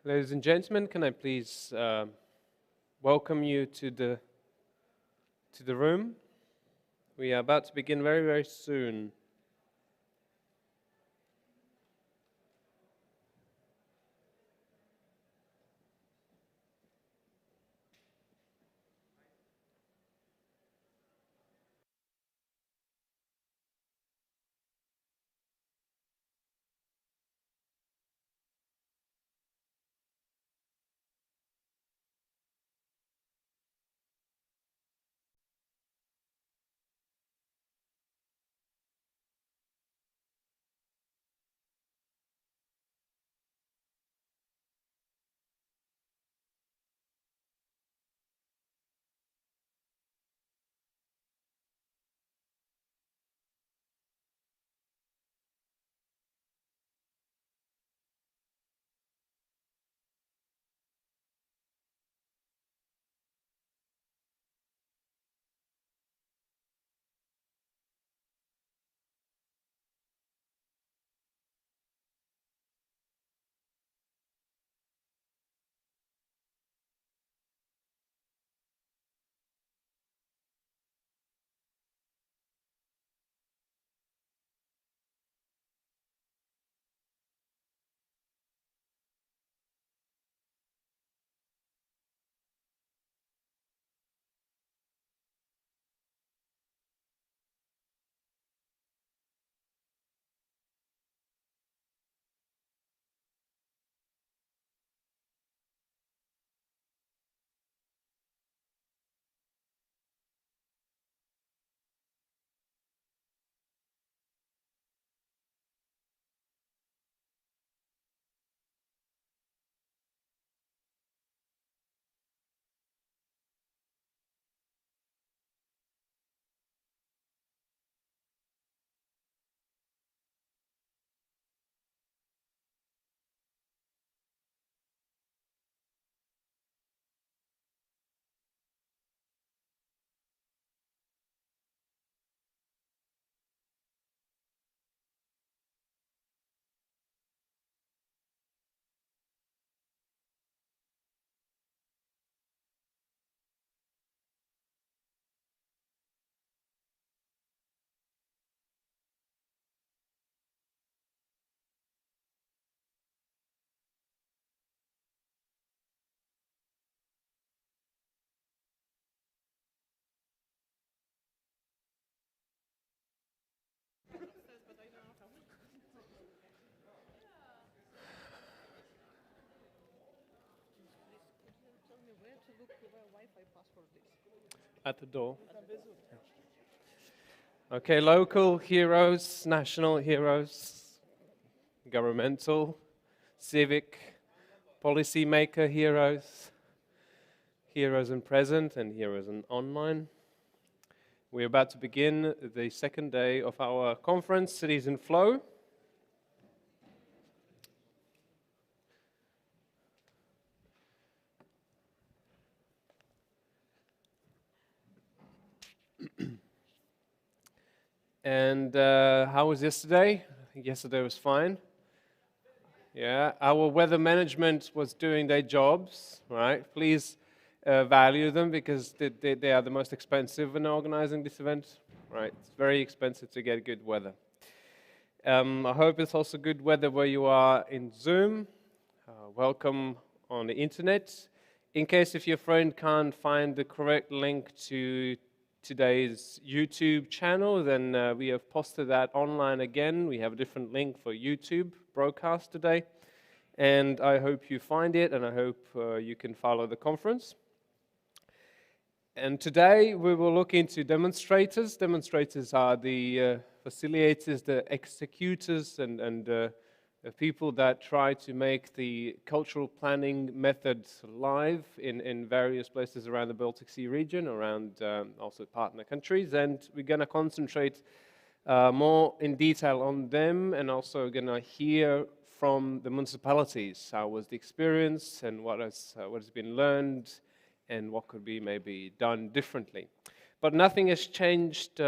Ladies and gentlemen, can I please welcome you to the room? We are about to begin very, very soon. At the door. Okay, local heroes, national heroes, governmental, civic, policymaker heroes, heroes in present and heroes in online. We're about to begin the second day of our conference, Cities in Flow. And how was yesterday? I think yesterday was fine. Yeah, our weather management was doing their jobs, right? Please value them because they are the most expensive in organizing this event, right? It's very expensive to get good weather. I hope it's also good weather where you are in Zoom. Welcome on the internet. In case if your friend can't find the correct link to today's YouTube channel, then we have posted that online again. We have a different link for YouTube broadcast today. And I hope you find it, and I hope you can follow the conference. And today we will look into demonstrators. Demonstrators are the facilitators, the executors, and the people that try to make the cultural planning method live in various places around the Baltic Sea region, around also partner countries. And we're going to concentrate more in detail on them, and also going to hear from the municipalities. How was the experience, and what has been learned, and what could be maybe done differently. But nothing has changed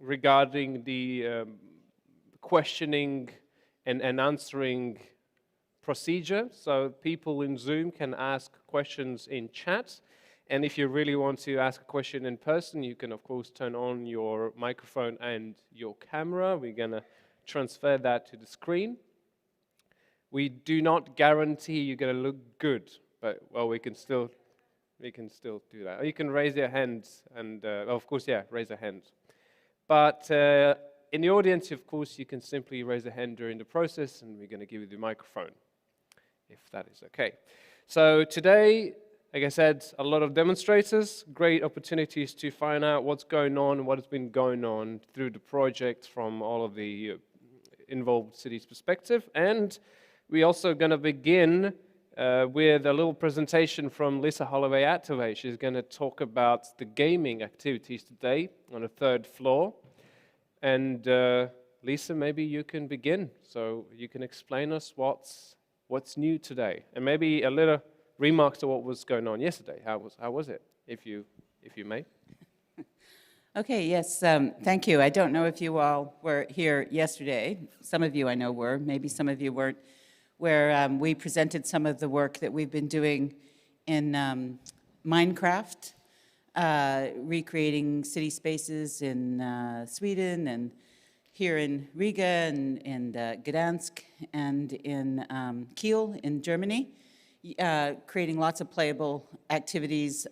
regarding the questioning and answering procedure. So people in Zoom can ask questions in chat. And if you really want to ask a question in person, you can, of course, turn on your microphone and your camera. We're going to transfer that to the screen. We do not guarantee you're going to look good, but, well, we can still do that. Or you can raise your hands and, of course, yeah, raise a hand. But in the audience, of course, you can simply raise a hand during the process, and we're going to give you the microphone, if that is okay. So today, like I said, a lot of demonstrators, great opportunities to find out what's going on, what has been going on through the project from all of the involved cities' perspective. And we're also going to begin with a little presentation from Lisa Holloway-Attaway. She's going to talk about the gaming activities today on the third floor. And Lisa, maybe you can begin. So you can explain us what's new today, and maybe a little remarks to what was going on yesterday. How was it, if you may? Okay, yes, thank you. I don't know if you all were here yesterday. Some of you I know were, maybe some of you weren't, where we presented some of the work that we've been doing in Minecraft, recreating city spaces in Sweden and here in Riga and Gdansk and in Kiel in Germany, creating lots of playable activities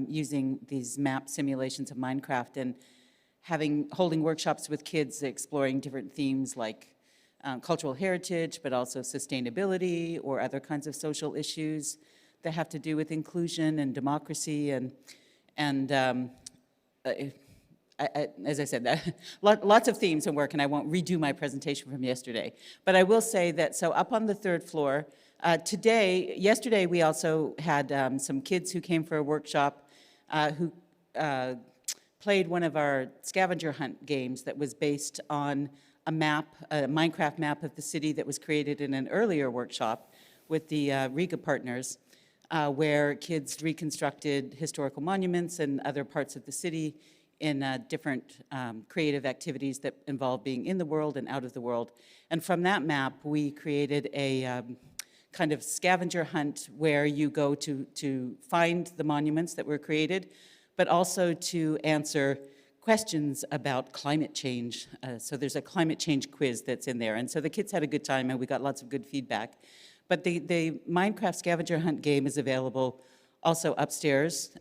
using these map simulations of Minecraft and holding workshops with kids exploring different themes like cultural heritage, but also sustainability or other kinds of social issues that have to do with inclusion and democracy as I said, lots of themes and work, and I won't redo my presentation from yesterday. But I will say that, so up on the third floor, yesterday we also had some kids who came for a workshop who played one of our scavenger hunt games that was based on a Minecraft map of the city that was created in an earlier workshop with the Riga partners, where kids reconstructed historical monuments and other parts of the city in different creative activities that involve being in the world and out of the world. And from that map, we created a kind of scavenger hunt where you go to find the monuments that were created, but also to answer questions about climate change. So there's a climate change quiz that's in there. And so the kids had a good time and we got lots of good feedback. But the Minecraft scavenger hunt game is available also upstairs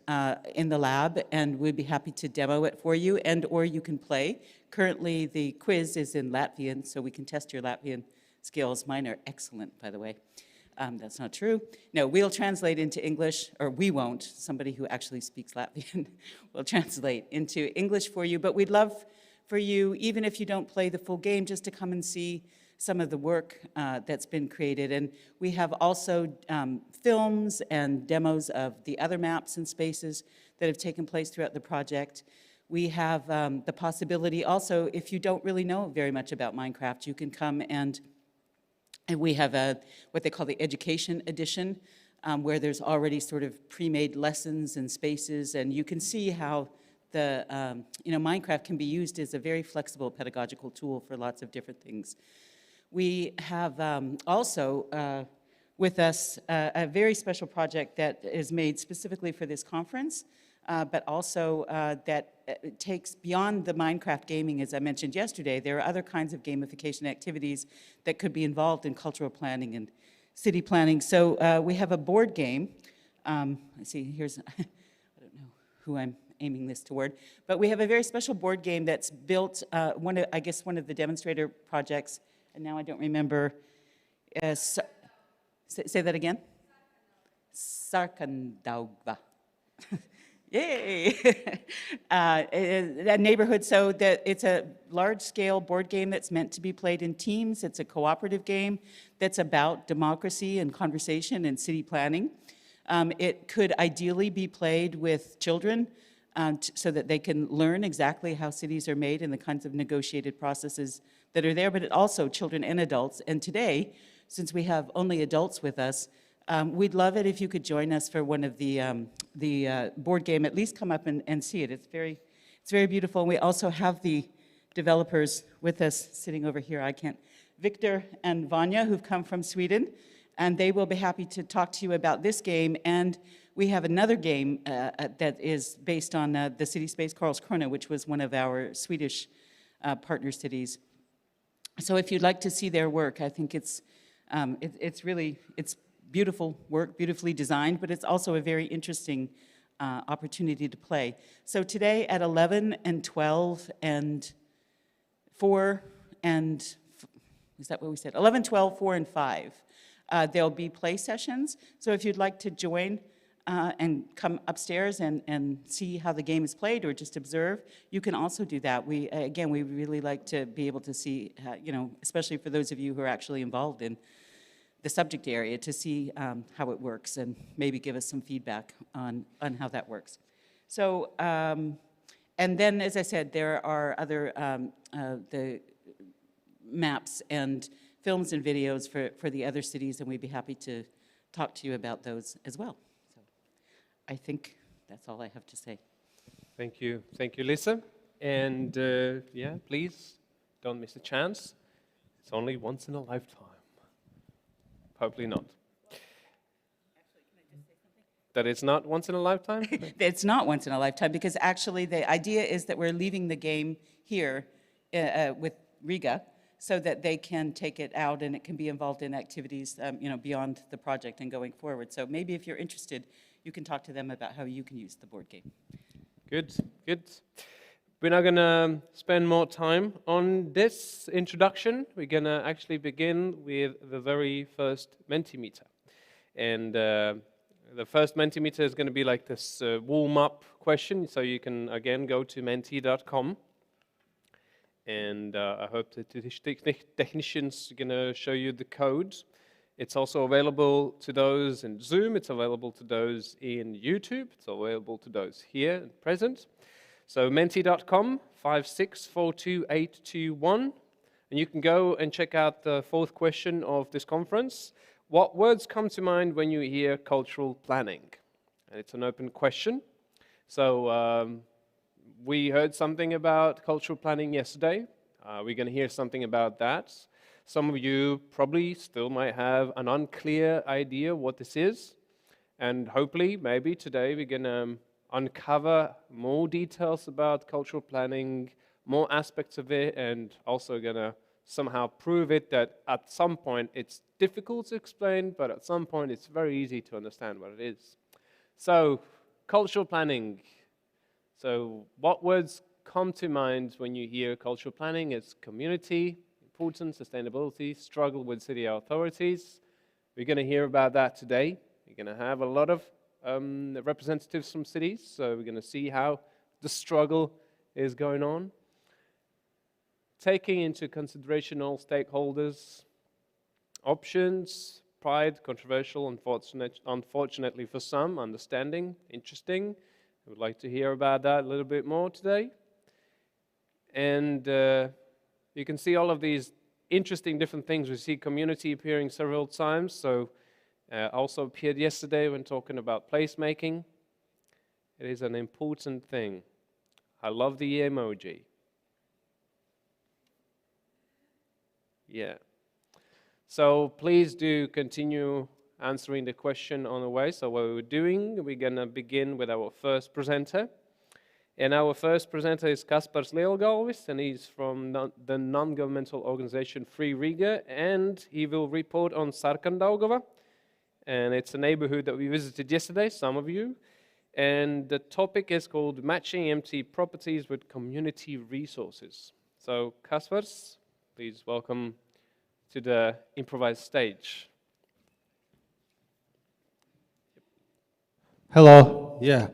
in the lab, and we'd be happy to demo it for you, or you can play. Currently, the quiz is in Latvian, so we can test your Latvian skills. Mine are excellent, by the way. That's not true. No, we'll translate into English, or we won't. Somebody who actually speaks Latvian will translate into English for you, but we'd love for you, even if you don't play the full game, just to come and see some of the work that's been created. And we have also films and demos of the other maps and spaces that have taken place throughout the project. We have the possibility also, if you don't really know very much about Minecraft, you can come and we have what they call the education edition, where there's already sort of pre-made lessons and spaces, and you can see how the Minecraft can be used as a very flexible pedagogical tool for lots of different things. We have also with us a very special project that is made specifically for this conference, but also that takes beyond the Minecraft gaming, as I mentioned yesterday. There are other kinds of gamification activities that could be involved in cultural planning and city planning. So we have a board game. Let's see, here's, I don't know who I'm aiming this toward, but we have a very special board game that's built, one of the demonstrator projects, and now I don't remember, say that again? Sarkandaugva. Yay! That neighborhood, so that it's a large-scale board game that's meant to be played in teams. It's a cooperative game that's about democracy and conversation and city planning. It could ideally be played with children so that they can learn exactly how cities are made and the kinds of negotiated processes that are there, but it also children and adults. And today, since we have only adults with us, we'd love it if you could join us for one of the board game. At least come up and see it. It's very beautiful. And we also have the developers with us sitting over here. Victor and Vanya, who've come from Sweden, and they will be happy to talk to you about this game. And we have another game that is based on the city space Karlskrona, which was one of our Swedish partner cities. So if you'd like to see their work, I think it's beautiful work, beautifully designed, but it's also a very interesting opportunity to play. So today at 11 and 12 and 4 and, is that what we said? 11, 12, 4, and 5. There'll be play sessions. So if you'd like to join and come upstairs and see how the game is played or just observe, you can also do that. We really like to be able to see, especially for those of you who are actually involved in the subject area, to see how it works and maybe give us some feedback on how that works. So, and then, as I said, there are other the maps and films and videos for the other cities, and we'd be happy to talk to you about those as well. So I think that's all I have to say. Thank you, Lisa. And yeah, please don't miss a chance. It's only once in a lifetime. Hopefully not. Actually, can I just say something? That it's not once in a lifetime? It's not once in a lifetime, because actually the idea is that we're leaving the game here with Riga, so that they can take it out and it can be involved in activities, beyond the project and going forward. So maybe if you're interested, you can talk to them about how you can use the board game. Good. We're now going to spend more time on this introduction. We're going to actually begin with the very first Mentimeter. And the first Mentimeter is going to be like this warm-up question. So you can, again, go to menti.com. And I hope that the technicians are going to show you the code. It's also available to those in Zoom. It's available to those in YouTube. It's available to those here and present. So menti.com, 5642821. And you can go and check out the fourth question of this conference. What words come to mind when you hear cultural planning? And it's an open question. So we heard something about cultural planning yesterday. We're going to hear something about that. Some of you probably still might have an unclear idea what this is. And hopefully, maybe today we're going to uncover more details about cultural planning, more aspects of it, and also going to somehow prove it that at some point it's difficult to explain, but at some point it's very easy to understand what it is. So, cultural planning. So, what words come to mind when you hear cultural planning? It's community, importance, sustainability, struggle with city authorities. We're going to hear about that today. We're going to have a lot of representatives from cities, so we're going to see how the struggle is going on. Taking into consideration all stakeholders, options, pride, controversial, unfortunately for some, understanding, interesting. I would like to hear about that a little bit more today. And you can see all of these interesting different things. We see community appearing several times, so also appeared yesterday when talking about placemaking. It is an important thing. I love the emoji. Yeah. So please do continue answering the question on the way. So what we're doing, we're going to begin with our first presenter. And our first presenter is Kaspars Lielgalvis, and he's from the non-governmental organization Free Riga, and he will report on Sarkandaugava. And it's a neighborhood that we visited yesterday, some of you. And the topic is called Matching Empty Properties with Community Resources. So, Kaspars, please welcome to the improvised stage. Hello, yeah.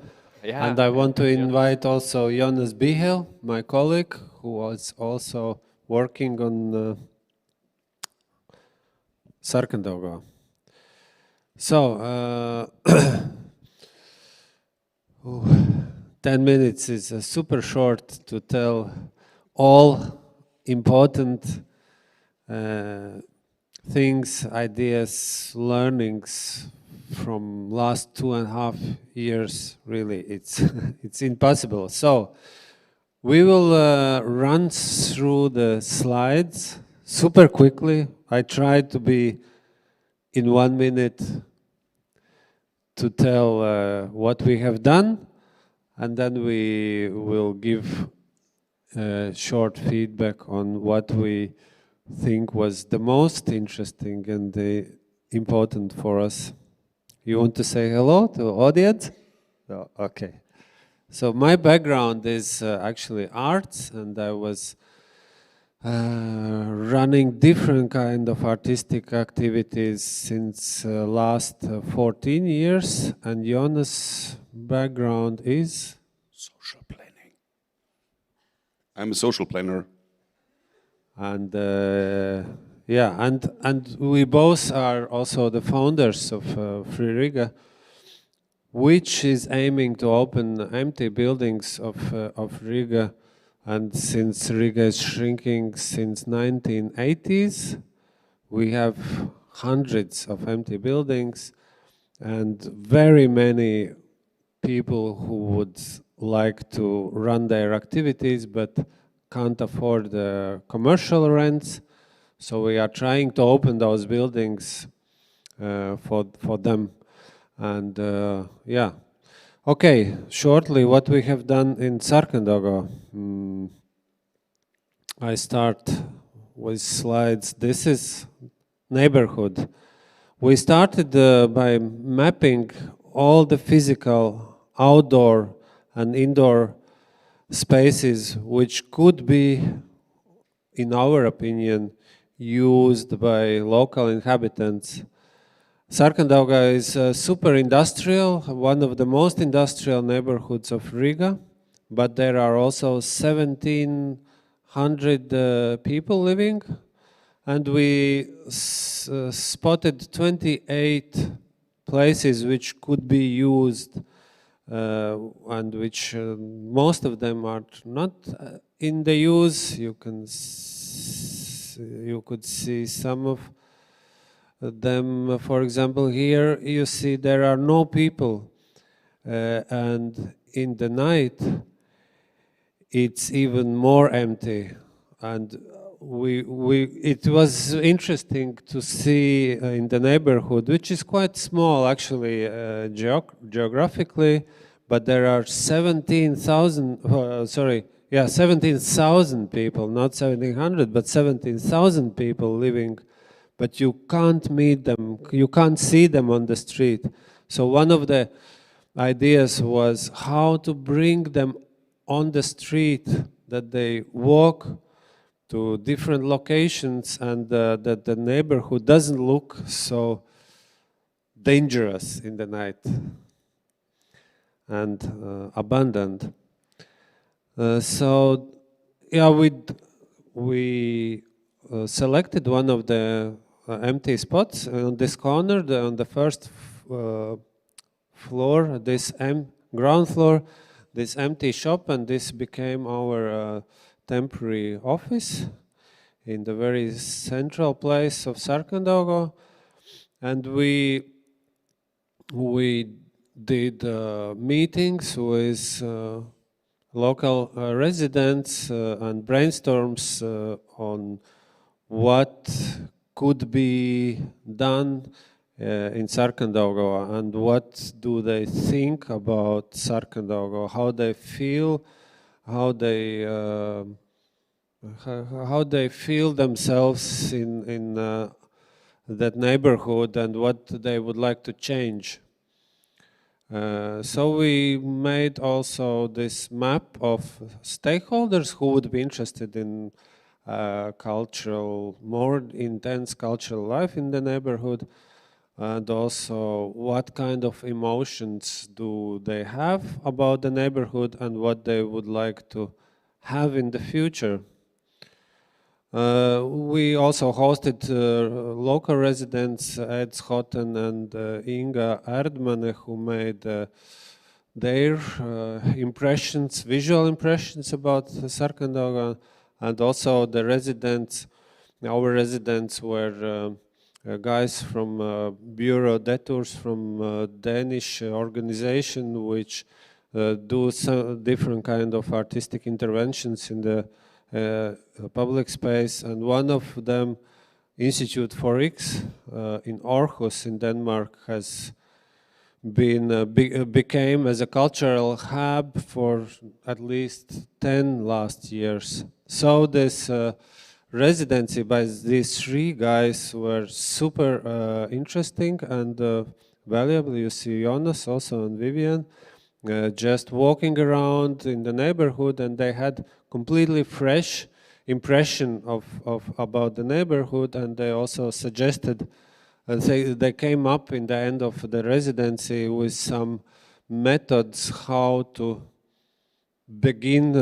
Yeah. And I want to invite also Jonas Bihel, my colleague, who was also working on Sarkandaugava. So, 10 minutes is super short to tell all important things, ideas, learnings from last 2.5 years. Really, it's it's impossible. So we will run through the slides super quickly. I try to be in 1 minute to tell what we have done, and then we will give short feedback on what we think was the most interesting and important for us. You want to say hello to the audience? No, okay. So my background is actually arts, and I was running different kind of artistic activities since last 14 years, and Jonas' background is Social planning. I'm a social planner. and yeah, and we both are also the founders of Free Riga, which is aiming to open empty buildings of Riga. And since Riga is shrinking since 1980s, we have hundreds of empty buildings and very many people who would like to run their activities but can't afford the commercial rents. So we are trying to open those buildings for them. And yeah. Okay, shortly what we have done in Sarkandogo. I start with slides. This is neighborhood. We started by mapping all the physical outdoor and indoor spaces which could be, in our opinion, used by local inhabitants. Sarkandoga is super industrial, one of the most industrial neighborhoods of Riga, but there are also 1,700 people living, and we spotted 28 places which could be used and which most of them are not in the use. You could see some of them. For example, here you see there are no people, and in the night it's even more empty. And it was interesting to see in the neighborhood, which is quite small actually geographically, but there are 17,000 people, not 1,700, but 17,000 people living, but you can't meet them, you can't see them on the street. So one of the ideas was how to bring them on the street, that they walk to different locations, and that the neighborhood doesn't look so dangerous in the night and abandoned. So yeah, we selected one of the empty spots on this corner, on the first floor, this ground floor, this empty shop, and this became our temporary office in the very central place of Sarkandogo. And we did meetings with local residents and brainstorms on what could be done in Sarkandogo, and what do they think about Sarkandogo, how they feel, how they feel themselves in that neighborhood, and what they would like to change. So we made also this map of stakeholders who would be interested in more intense cultural life in the neighborhood, and also what kind of emotions do they have about the neighborhood and what they would like to have in the future. We also hosted local residents, Ed Schotten and Inga Erdmane, who made their impressions, visual impressions about Sarkandoga, and also the residents. Our residents were guys from Bureau d'Etours, from Danish organization, which do some different kind of artistic interventions in the public space, and one of them Institute for X in Aarhus in Denmark has been became as a cultural hub for at least 10 last years. So this residency by these three guys were super interesting and valuable. You see Jonas also and Vivian just walking around in the neighborhood, and they had completely fresh impression of about the neighborhood, and they also suggested, and they came up in the end of the residency with some methods how to begin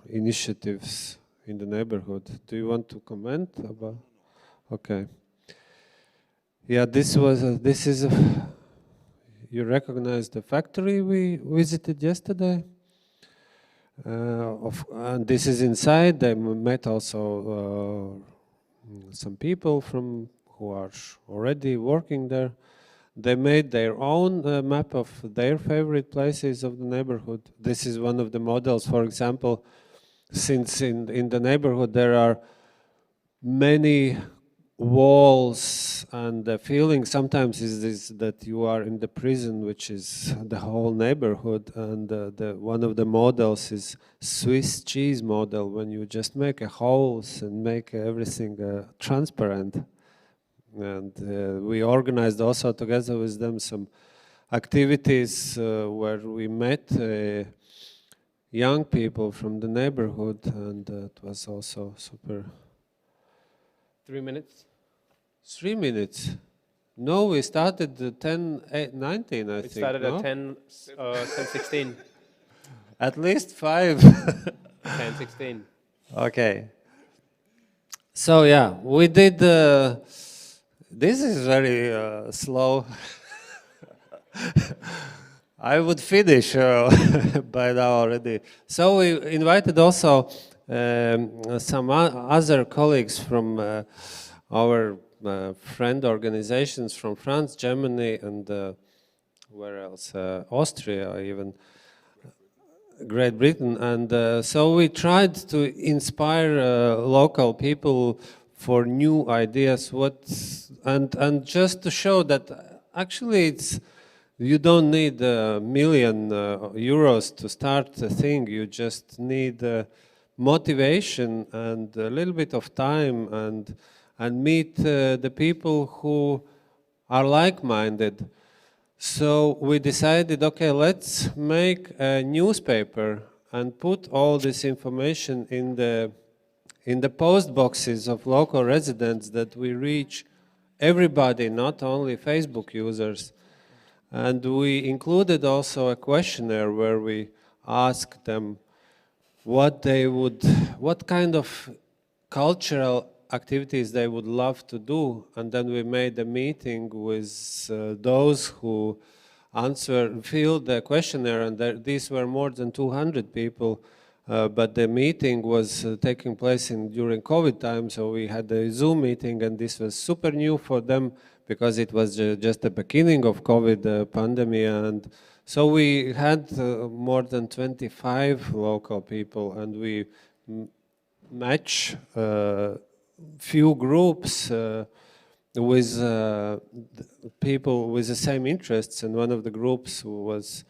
initiatives in the neighborhood. Do you want to comment about? Okay. Yeah, this is you recognize the factory we visited yesterday. And this is inside. They met also some people from who are already working there. They made their own map of their favorite places of the neighborhood. This is one of the models. For example, since in the neighborhood there are many walls, and the feeling sometimes is that you are in the prison, which is the whole neighborhood. And one of the models is Swiss cheese model, when you just make a holes and make everything transparent. And we organized also together with them some activities where we met young people from the neighborhood, and it was also super. 3 minutes. 3 minutes. No, we started at 10:19, I It think. started no? at 10:16. At least 5. 10:16. Okay. So yeah, we did. This is very slow. I would finish by now already. So we invited also some other colleagues from our friend organizations from France, Germany, and where else? Austria, even Great Britain. And so we tried to inspire local people for new ideas. And just to show that actually you don't need €1 million to start a thing. You just need motivation and a little bit of time, and meet the people who are like-minded. So we decided, okay, let's make a newspaper and put all this information in the post boxes of local residents, that we reach everybody, not only Facebook users. And we included also a questionnaire where we asked them what kind of cultural activities they would love to do. And then we made a meeting with those who filled the questionnaire, and these were more than 200 people. But the meeting was taking place during COVID time, so we had a Zoom meeting, and this was super new for them because it was just the beginning of COVID pandemic. And so we had more than 25 local people, and we match few groups with people with the same interests. And one of the groups was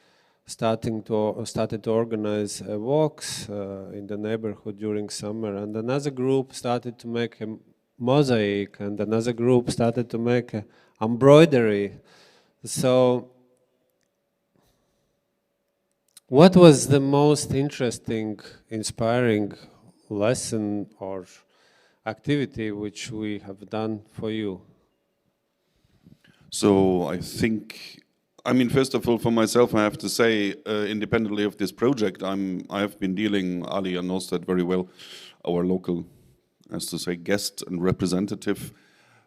started to organize walks in the neighborhood during summer, and another group started to make a mosaic, and another group started to make embroidery. So what was the most interesting, inspiring lesson or activity which we have done for you? So I think, first of all, for myself, I have to say, independently of this project, I have been dealing, Ali knows that very well, our local, as to say, guest and representative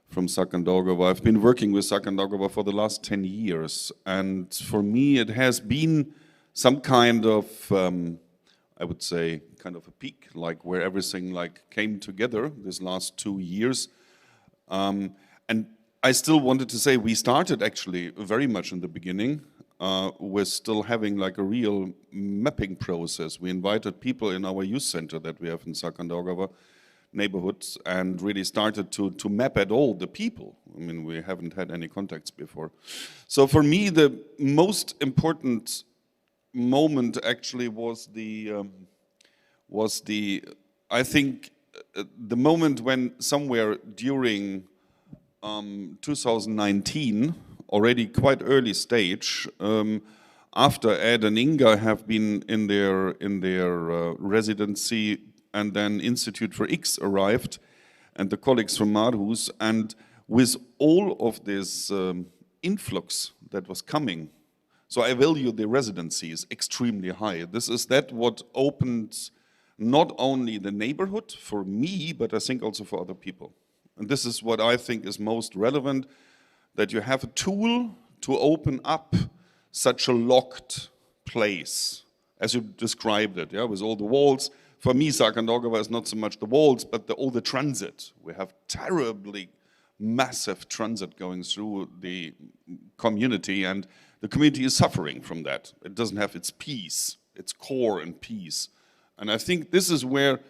from Sakandorgova. I've been working with Sakandorgova for the last 10 years. And for me, it has been some kind of, I would say, kind of a peak, like where everything came together this last 2 years. And I still wanted to say we started actually very much in the beginning with still having a real mapping process. We invited people in our youth center that we have in Sakandorgova, neighborhoods and really started to map at all the people. I mean, we haven't had any contacts before. So for me, the most important moment actually was I think the moment when somewhere during 2019, already quite early stage, after Ed and Inga have been in their residency, and then Institute for X arrived, and the colleagues from Marhus, and with all of this influx that was coming, so I value the residencies extremely high. This is what opened not only the neighborhood for me, but I think also for other people. And this is what I think is most relevant, that you have a tool to open up such a locked place, as you described it, yeah, with all the walls. For me, Sarkandorgova is not so much the walls, but all the transit. We have terribly massive transit going through the community, and the community is suffering from that. It doesn't have its peace, its core and peace. And I think this is where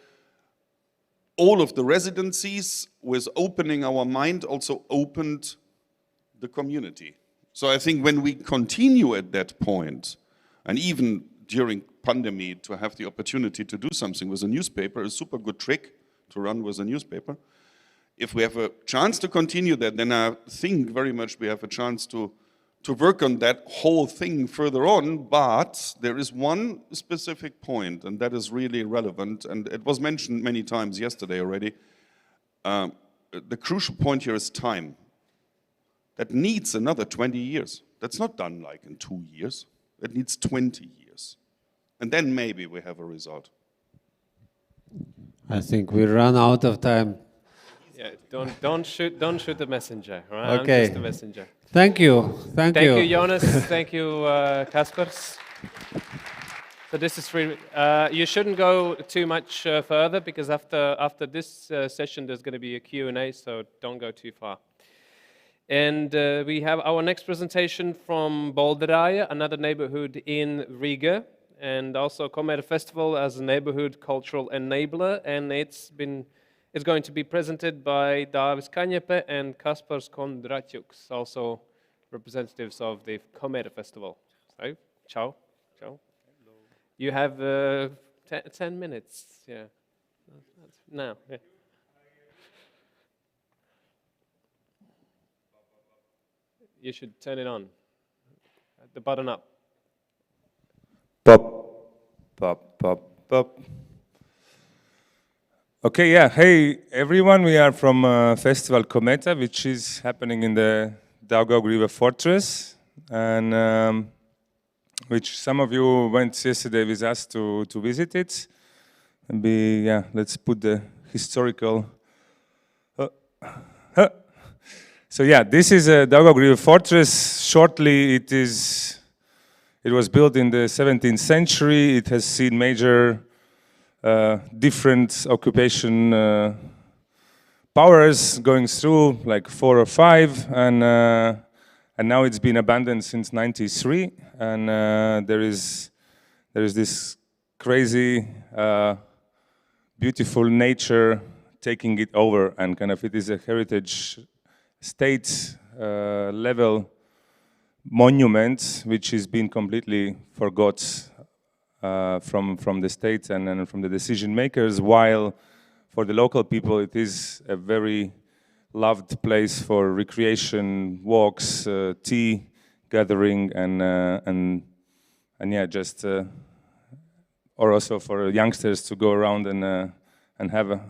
all of the residencies, with opening our mind, also opened the community. So I think when we continue at that point, and even during pandemic to have the opportunity to do something with a newspaper, a super good trick to run with a newspaper. If we have a chance to continue that, then I think very much we have a chance to work on that whole thing further on, but there is one specific point, and that is really relevant, and it was mentioned many times yesterday already. The crucial point here is time. That needs another 20 years. That's not done like in 2 years. It needs 20 years. And then maybe we have a result. I think we run out of time. Yeah, don't shoot the messenger. Right? Okay. I'm just the messenger. Thank you. Thank you. Thank you, Jonas. Thank you, Kaspers. So this is free. You shouldn't go too much further, because after this session there's going to be a Q&A, so don't go too far. And we have our next presentation from Bolderaja, another neighborhood in Riga, and also Kometa Festival as a neighborhood cultural enabler, and it's going to be presented by Davis Kanjepe and Kaspars Kondratyuks, also representatives of the Kometa Festival. So, ciao. Ciao. Hello. You have 10 minutes, yeah. Now, yeah. You should turn it on. The button up. Pop, pop, pop, pop. Okay, yeah. Hey, everyone. We are from Festival Kometa, which is happening in the Daugava River Fortress, and which some of you went yesterday with us to visit it. Maybe, yeah, let's put the historical... So yeah, this is a Daugava River Fortress. Shortly, it was built in the 17th century. It has seen major different occupation powers going through, like 4 or 5, and now it's been abandoned since '93. And there is this crazy, beautiful nature taking it over, and kind of it is a heritage state level monument which has been completely forgot from the state and from the decision makers, while for the local people it is a very loved place for recreation, walks, tea gathering, and yeah, just or also for youngsters to go around and have a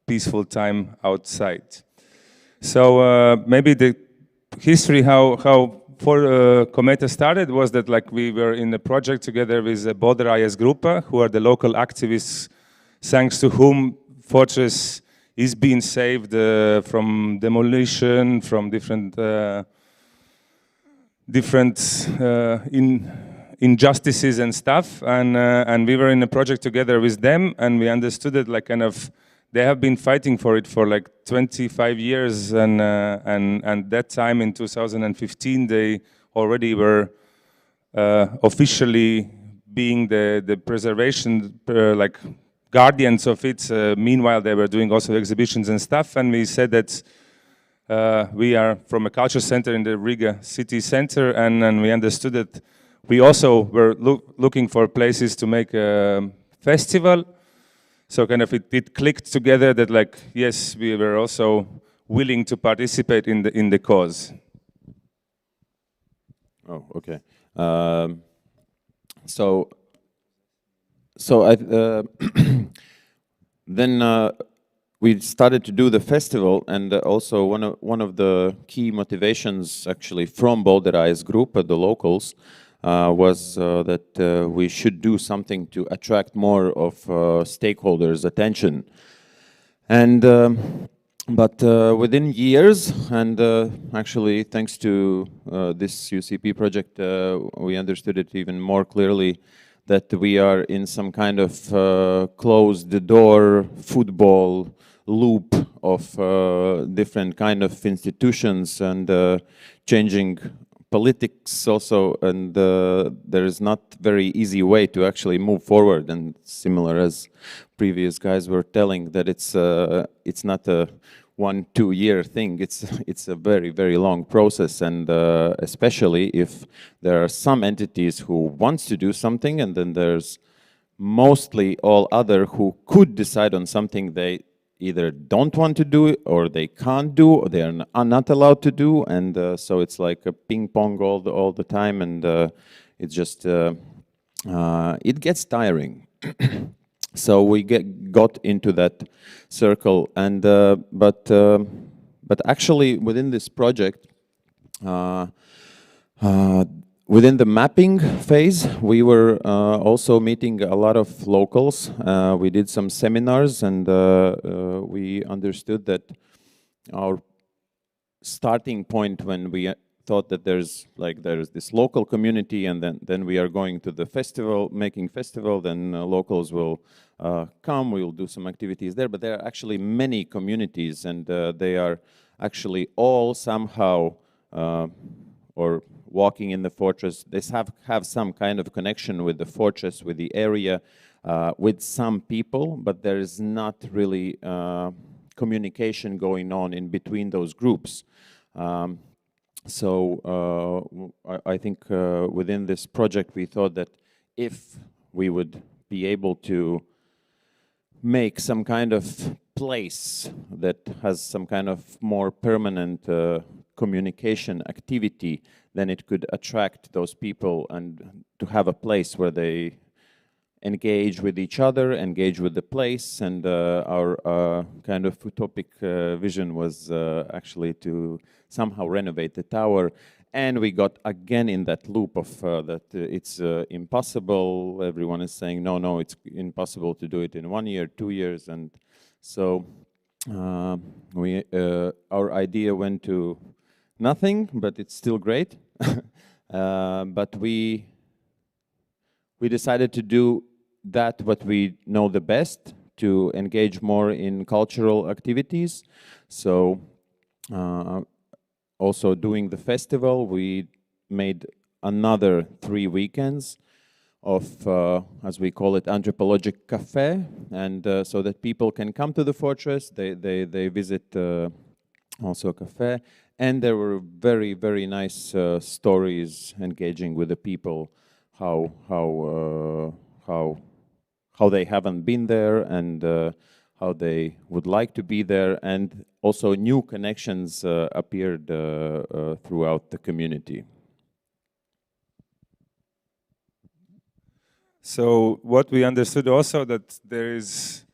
peaceful time outside. So maybe the history how for Kometa started was that, like, we were in a project together with Bolderaja's Grupa, who are the local activists, thanks to whom fortress is being saved from demolition, from different injustices and stuff, and we were in a project together with them, and we understood that, like, kind of they have been fighting for it for like 25 years, and that time in 2015 they already were officially being the preservation guardians of it. Meanwhile, they were doing also exhibitions and stuff, and we said that we are from a culture center in the Riga city center, and we understood that we also were looking for places to make a festival. So kind of it clicked together that like, yes, we were also willing to participate in the cause. Oh, okay. So I then we started to do the festival, and also one of the key motivations actually from Bolderais group, the locals, was that we should do something to attract more of stakeholders' attention. And but within years, and actually thanks to this UCP project, we understood it even more clearly that we are in some kind of closed-door football loop of different kind of institutions and changing politics also, and there is not very easy way to actually move forward. And similar as previous guys were telling, that it's not a 1-2 year thing. It's a very long process, and especially if there are some entities who wants to do something, and then there's mostly all other who could decide on something they either don't want to do it, or they can't do, or they are not allowed to do, and so it's like a ping pong all the time, and it's just it gets tiring. So we got into that circle, and but actually within this project, within the mapping phase, we were also meeting a lot of locals. We did some seminars, and we understood that our starting point, when we thought that there's this local community, and then we are going to the festival, making festival, then locals will come, we will do some activities there, but there are actually many communities, and they are actually all somehow or walking in the fortress. They have some kind of connection with the fortress, with the area, with some people, but there is not really communication going on in between those groups. So I think within this project we thought that if we would be able to make some kind of place that has some kind of more permanent communication activity, then it could attract those people, and to have a place where they engage with each other, engage with the place. And our kind of utopic vision was actually to somehow renovate the tower. And we got again in that loop of that it's impossible. Everyone is saying, no, it's impossible to do it in 1 year, 2 years. And so our idea went to nothing, but it's still great. But we decided to do that what we know the best, to engage more in cultural activities. So also doing the festival, we made another 3 weekends of, as we call it, anthropologic cafe, and so that people can come to the fortress, they visit also a cafe, and there were very nice stories engaging with the people, how they haven't been there, and how they would like to be there, and also new connections appeared throughout the community. So what we understood also, that there is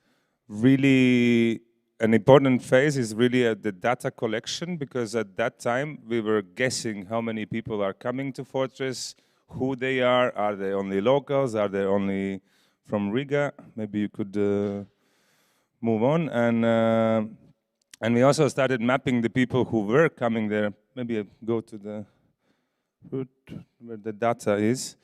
really an important phase is really the data collection, because at that time we were guessing how many people are coming to Fortress, who they are they only locals, are they only from Riga? Maybe you could move on. And we also started mapping the people who were coming there. Maybe I go to the route where the data is.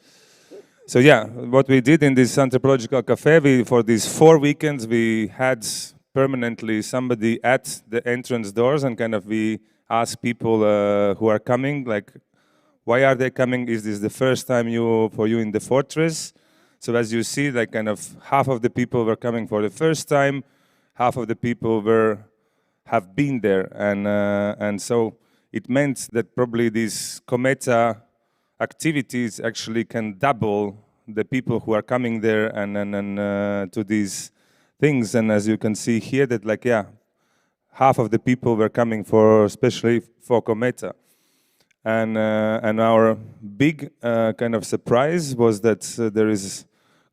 So yeah, what we did in this anthropological cafe, for these 4 weekends, we had permanently somebody at the entrance doors, and kind of we asked people who are coming, like, why are they coming? Is this the first time for you in the fortress? So as you see, like kind of half of the people were coming for the first time, half of the people have been there, and so it meant that probably these Cometa activities actually can double the people who are coming there and to these things. And as you can see here, that like half of the people were coming for especially for Cometa. And our big kind of surprise was that there is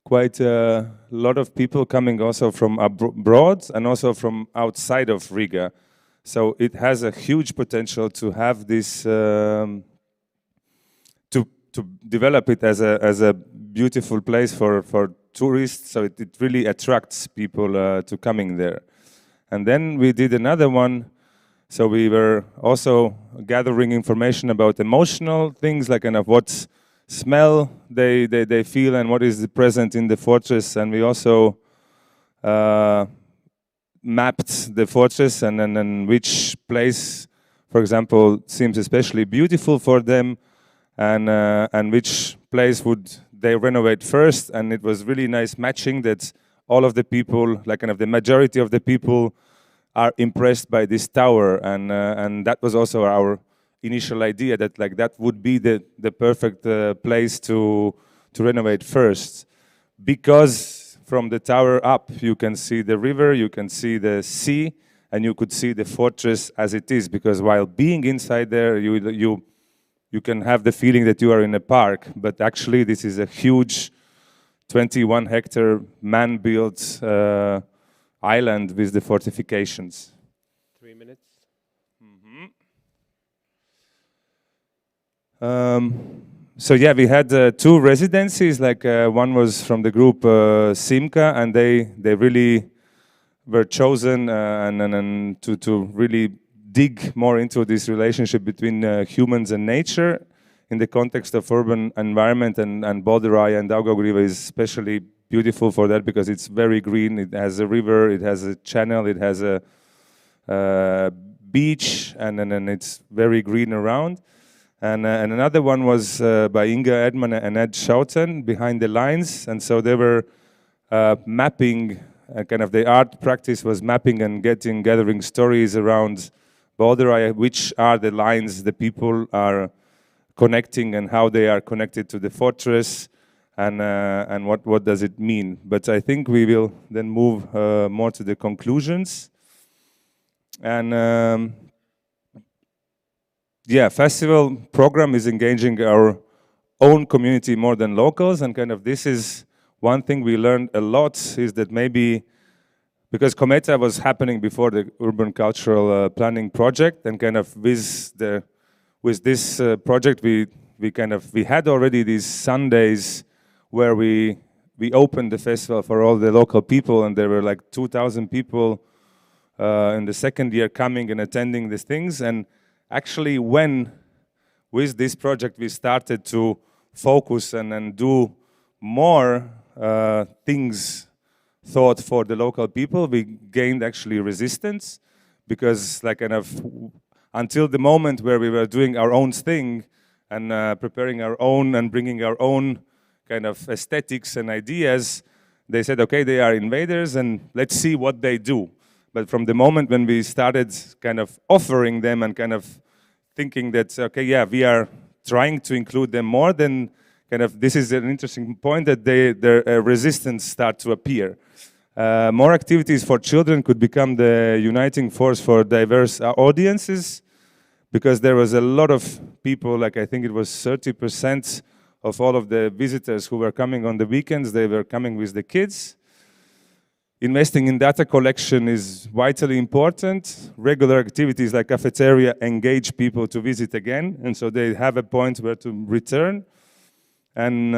quite a lot of people coming also from abroad and also from outside of Riga. So it has a huge potential to have this, to develop it as a beautiful place for tourists. So it really attracts people to coming there. And then we did another one. So we were also gathering information about emotional things, like kind of what smell they feel and what is present in the fortress. And we also mapped the fortress and which place, for example, seems especially beautiful for them, and which place would they renovate first. And it was really nice matching that all of the people, like kind of the majority of the people, are impressed by this tower, and that was also our initial idea, that like that would be the perfect place to renovate first, because from the tower up you can see the river, you can see the sea, and you could see the fortress as it is. Because while being inside there, you can have the feeling that you are in a park, but actually this is a huge 21-hectare man-built island with the fortifications. 3 minutes. So yeah, we had 2 residencies. Like one was from the group Simca, and they really were chosen and to really dig more into this relationship between humans and nature in the context of urban environment, and Bolderaia and Daugavriva is especially beautiful for that because it's very green. It has a river, it has a channel, it has a beach, and it's very green around. And another one was by Inga Edman and Ed Schouten, Behind the Lines. And so they were mapping, kind of the art practice was mapping and gathering stories around Bolderaia, which are the lines the people are connecting and how they are connected to the fortress, and what does it mean. But I think we will then move more to the conclusions. And yeah, festival program is engaging our own community more than locals, and kind of this is one thing we learned a lot, is that maybe because Cometa was happening before the urban cultural planning project, and kind of with this project we had already these Sundays where we opened the festival for all the local people, and there were like 2,000 people in the second year coming and attending these things. And actually, when with this project we started to focus and do more things thought for the local people, we gained actually resistance, because like kind of until the moment where we were doing our own thing and preparing our own and bringing our own kind of aesthetics and ideas, they said, okay, they are invaders and let's see what they do. But from the moment when we started kind of offering them and kind of thinking that, okay, yeah, we are trying to include them more, then kind of this is an interesting point, that their resistance start to appear. More activities for children could become the uniting force for diverse audiences, because there was a lot of people, like I think it was 30% of all of the visitors who were coming on the weekends, they were coming with the kids. Investing in data collection is vitally important. Regular activities like cafeteria engage people to visit again, and so they have a point where to return. And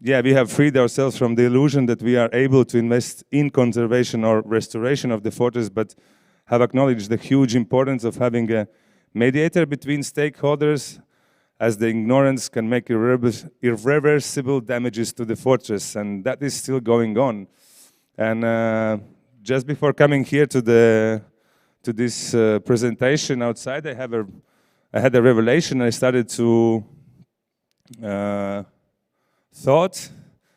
yeah, we have freed ourselves from the illusion that we are able to invest in conservation or restoration of the fortress, but have acknowledged the huge importance of having a mediator between stakeholders, as the ignorance can make irreversible damages to the fortress, and that is still going on. And just before coming here to this presentation outside, I had a revelation. I started to thought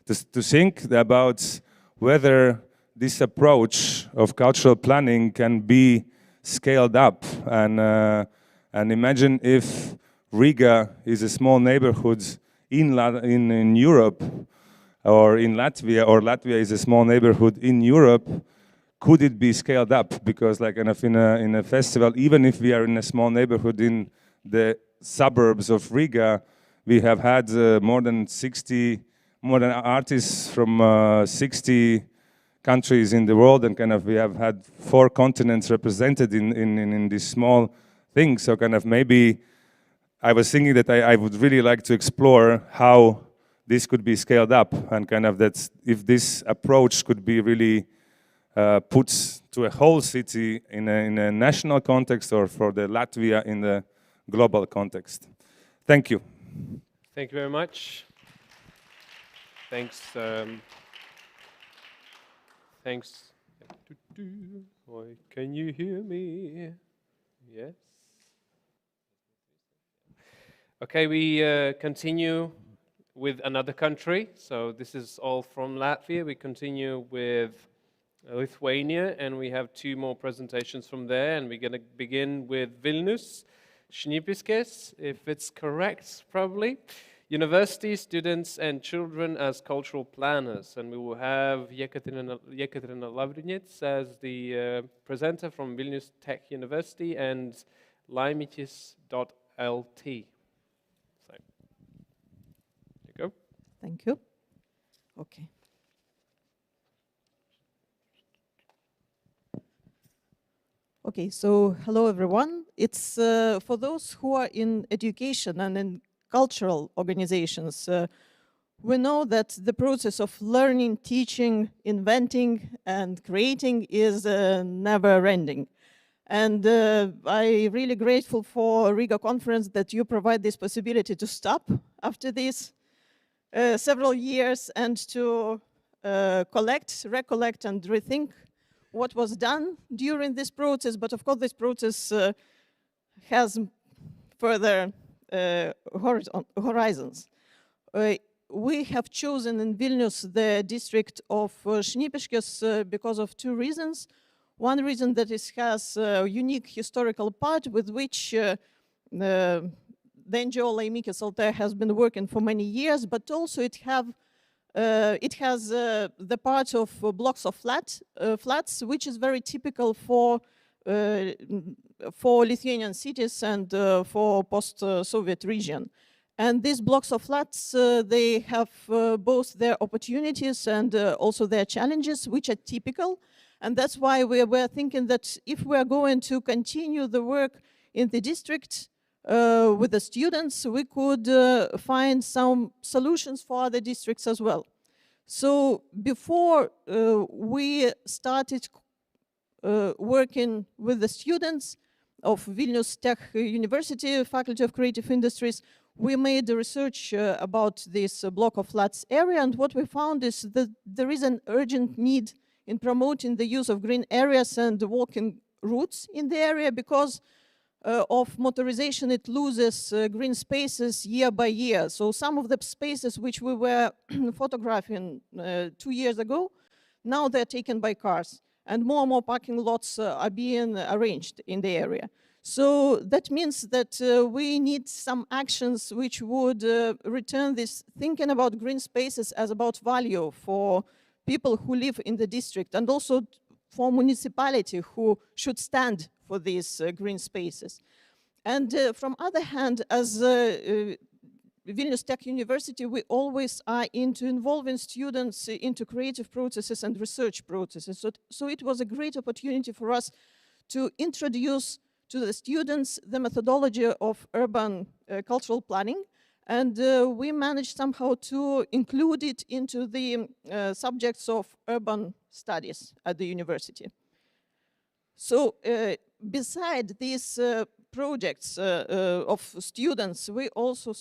to think about whether this approach of cultural planning can be scaled up. And imagine if Riga is a small neighborhood in Europe, or in Latvia, or Latvia is a small neighborhood in Europe. Could it be scaled up? Because like kind of in a festival, even if we are in a small neighborhood in the suburbs of Riga, we have had more than artists from 60 countries in the world, and kind of we have had 4 continents represented in this small thing. So kind of maybe I was thinking that I would really like to explore how this could be scaled up, and kind of that if this approach could be really put to a whole city in a national context, or for the Latvia in the global context. Thank you. Thank you very much. Thanks. Thanks. Can you hear me? Yes. Okay, we continue with another country. So this is all from Latvia. We continue with Lithuania, and we have 2 more presentations from there. And we're going to begin with Vilnius, Šnipiškės, if it's correct, probably. University students and children as cultural planners. And we will have Yekaterina Lavrinets as the presenter from Vilnius Tech University, and Laimitis.lt. Go. Thank you. Okay. Okay, so hello everyone. It's for those who are in education and in cultural organizations, we know that the process of learning, teaching, inventing, and creating is never ending. And I'm really grateful for Riga conference that you provide this possibility to stop after this several years and to recollect and rethink what was done during this process. But of course, this process has further horizons. We have chosen in Vilnius the district of Šnipiškės because of 2 reasons. One reason that it has a unique historical part with which the NGO Laimikis LT has been working for many years, but also it has the part of blocks of flats, which is very typical for Lithuanian cities and for post-Soviet region. And these blocks of flats, they have both their opportunities and also their challenges, which are typical. And that's why we were thinking that if we're going to continue the work in the district with the students, we could find some solutions for other districts as well. So before we started working with the students of Vilnius Tech University, Faculty of Creative Industries, we made the research about this block of flats area, and what we found is that there is an urgent need in promoting the use of green areas and walking routes in the area, because of motorization, it loses green spaces year by year. So some of the spaces which we were photographing 2 years ago, now they're taken by cars, and more parking lots are being arranged in the area. So that means that we need some actions which would return this thinking about green spaces as about value for people who live in the district, and also for municipality who should stand for these green spaces. And from other hand, as Vilnius Tech University, we always are into involving students into creative processes and research processes. So it was a great opportunity for us to introduce to the students the methodology of urban cultural planning. And we managed somehow to include it into the subjects of urban studies at the university. So beside these projects of students, we also,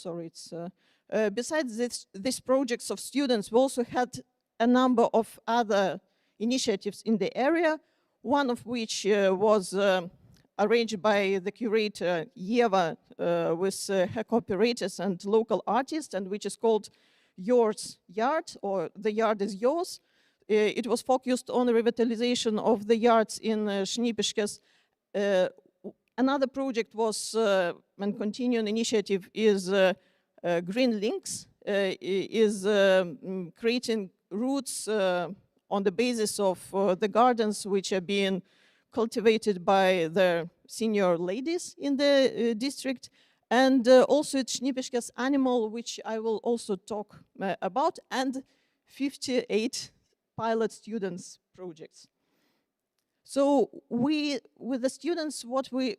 besides these projects of students, we also had a number of other initiatives in the area, one of which was arranged by the curator Yeva with her cooperators and local artists, and which is called yours yard, or the yard is yours. It was focused on the revitalization of the yards in Šnipiškes. Another project was, and continuing initiative is Green Links, is creating routes on the basis of the gardens which are being cultivated by the senior ladies in the district. And also it's Šnipiškes Animal, which I will also talk about, and 58 pilot students projects. So we, with the students, what we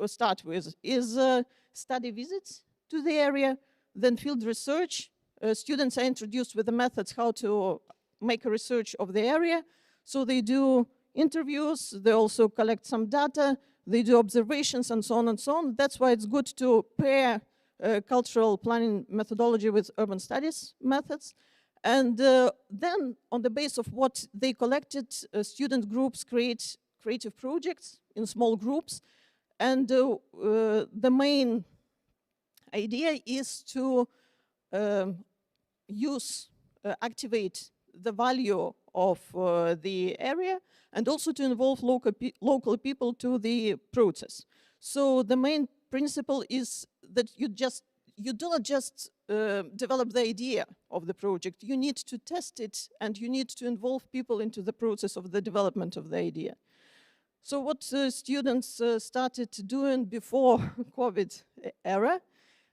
start with is study visits to the area, then field research. Students are introduced with the methods how to make a research of the area. So they do interviews, they also collect some data, they do observations and so on and so on. That's why it's good to pair cultural planning methodology with urban studies methods. And then on the basis of what they collected, student groups create creative projects in small groups. And the main idea is to activate the value of the area, and also to involve local people to the process. So the main principle is that you do not just develop the idea of the project, you need to test it, and you need to involve people into the process of the development of the idea. So what students started doing before COVID era,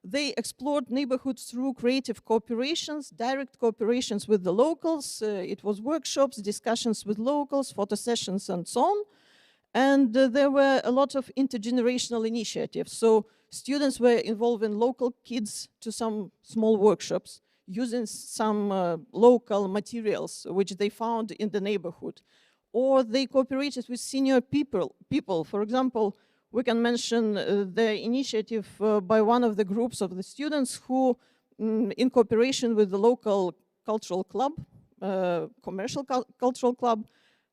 they explored neighborhoods through creative cooperations, direct cooperations with the locals. It was workshops, discussions with locals, photo sessions, and so on. And there were a lot of intergenerational initiatives. So students were involving local kids to some small workshops, using some local materials which they found in the neighborhood. Or they cooperated with senior people. For example, we can mention the initiative by one of the groups of the students who, in cooperation with the local cultural club, commercial cultural club,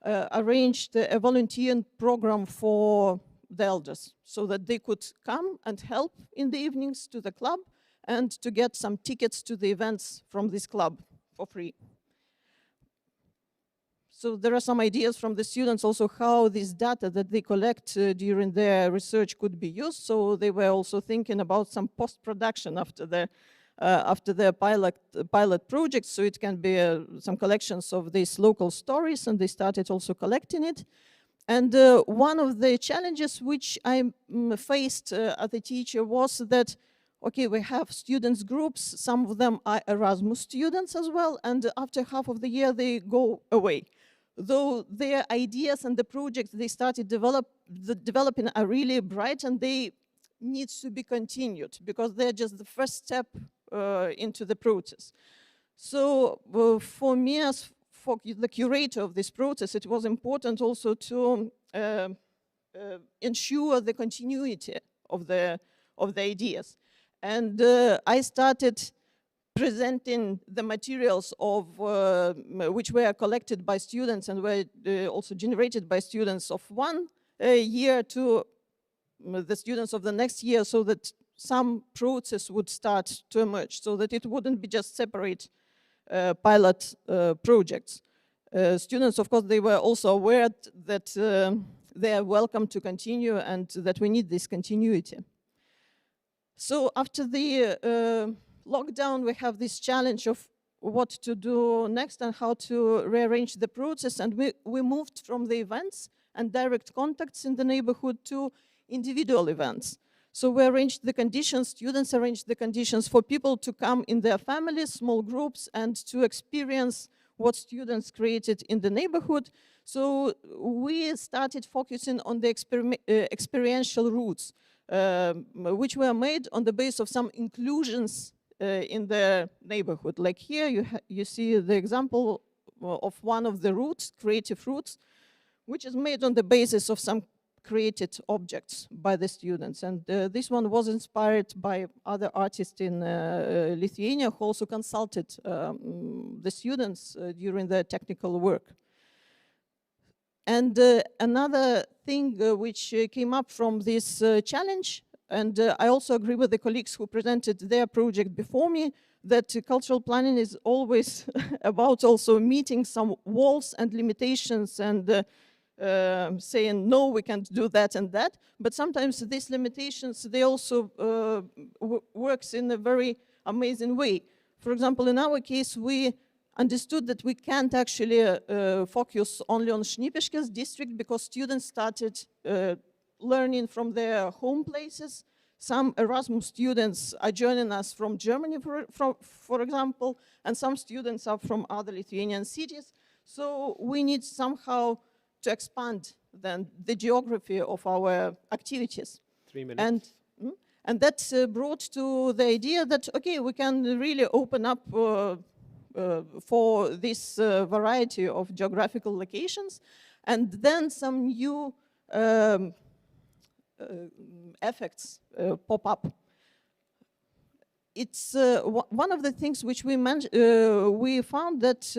arranged a volunteering program for the elders so that they could come and help in the evenings to the club and to get some tickets to the events from this club for free. So there are some ideas from the students also how this data that they collect during their research could be used. So they were also thinking about some post-production after the pilot project. So it can be some collections of these local stories, and they started also collecting it. And one of the challenges which I faced as a teacher was that, okay, we have students groups, some of them are Erasmus students as well, and after half of the year they go away. Though their ideas and the projects they started developing are really bright, and they need to be continued because they're just the first step into the process. So for me, as for the curator of this process, it was important also to ensure the continuity of the ideas. And I started presenting the materials of which were collected by students and were also generated by students of one year to the students of the next year, so that some process would start to emerge, so that it wouldn't be just separate pilot projects. Students, of course, they were also aware that they are welcome to continue and that we need this continuity. So after the lockdown, we have this challenge of what to do next and how to rearrange the process. And we moved from the events and direct contacts in the neighborhood to individual events. So we arranged the conditions, students arranged the conditions for people to come in their families, small groups, and to experience what students created in the neighborhood. So we started focusing on the experiential routes, which were made on the basis of some inclusions in the neighborhood. Like here, you see the example of one of the routes, creative routes, which is made on the basis of some created objects by the students. And this one was inspired by other artists in Lithuania who also consulted the students during their technical work. And another thing which came up from this challenge, and I also agree with the colleagues who presented their project before me, that cultural planning is always about also meeting some walls and limitations and saying, no, we can't do that and that. But sometimes these limitations, they also works in a very amazing way. For example, in our case, we understood that we can't actually focus only on Šnipiškės district because students started learning from their home places. Some Erasmus students are joining us from Germany, for example, and some students are from other Lithuanian cities. So we need somehow to expand then the geography of our activities. 3 minutes. And that brought to the idea that, okay, we can really open up for this variety of geographical locations, and then some new effects pop up. It's one of the things which we found that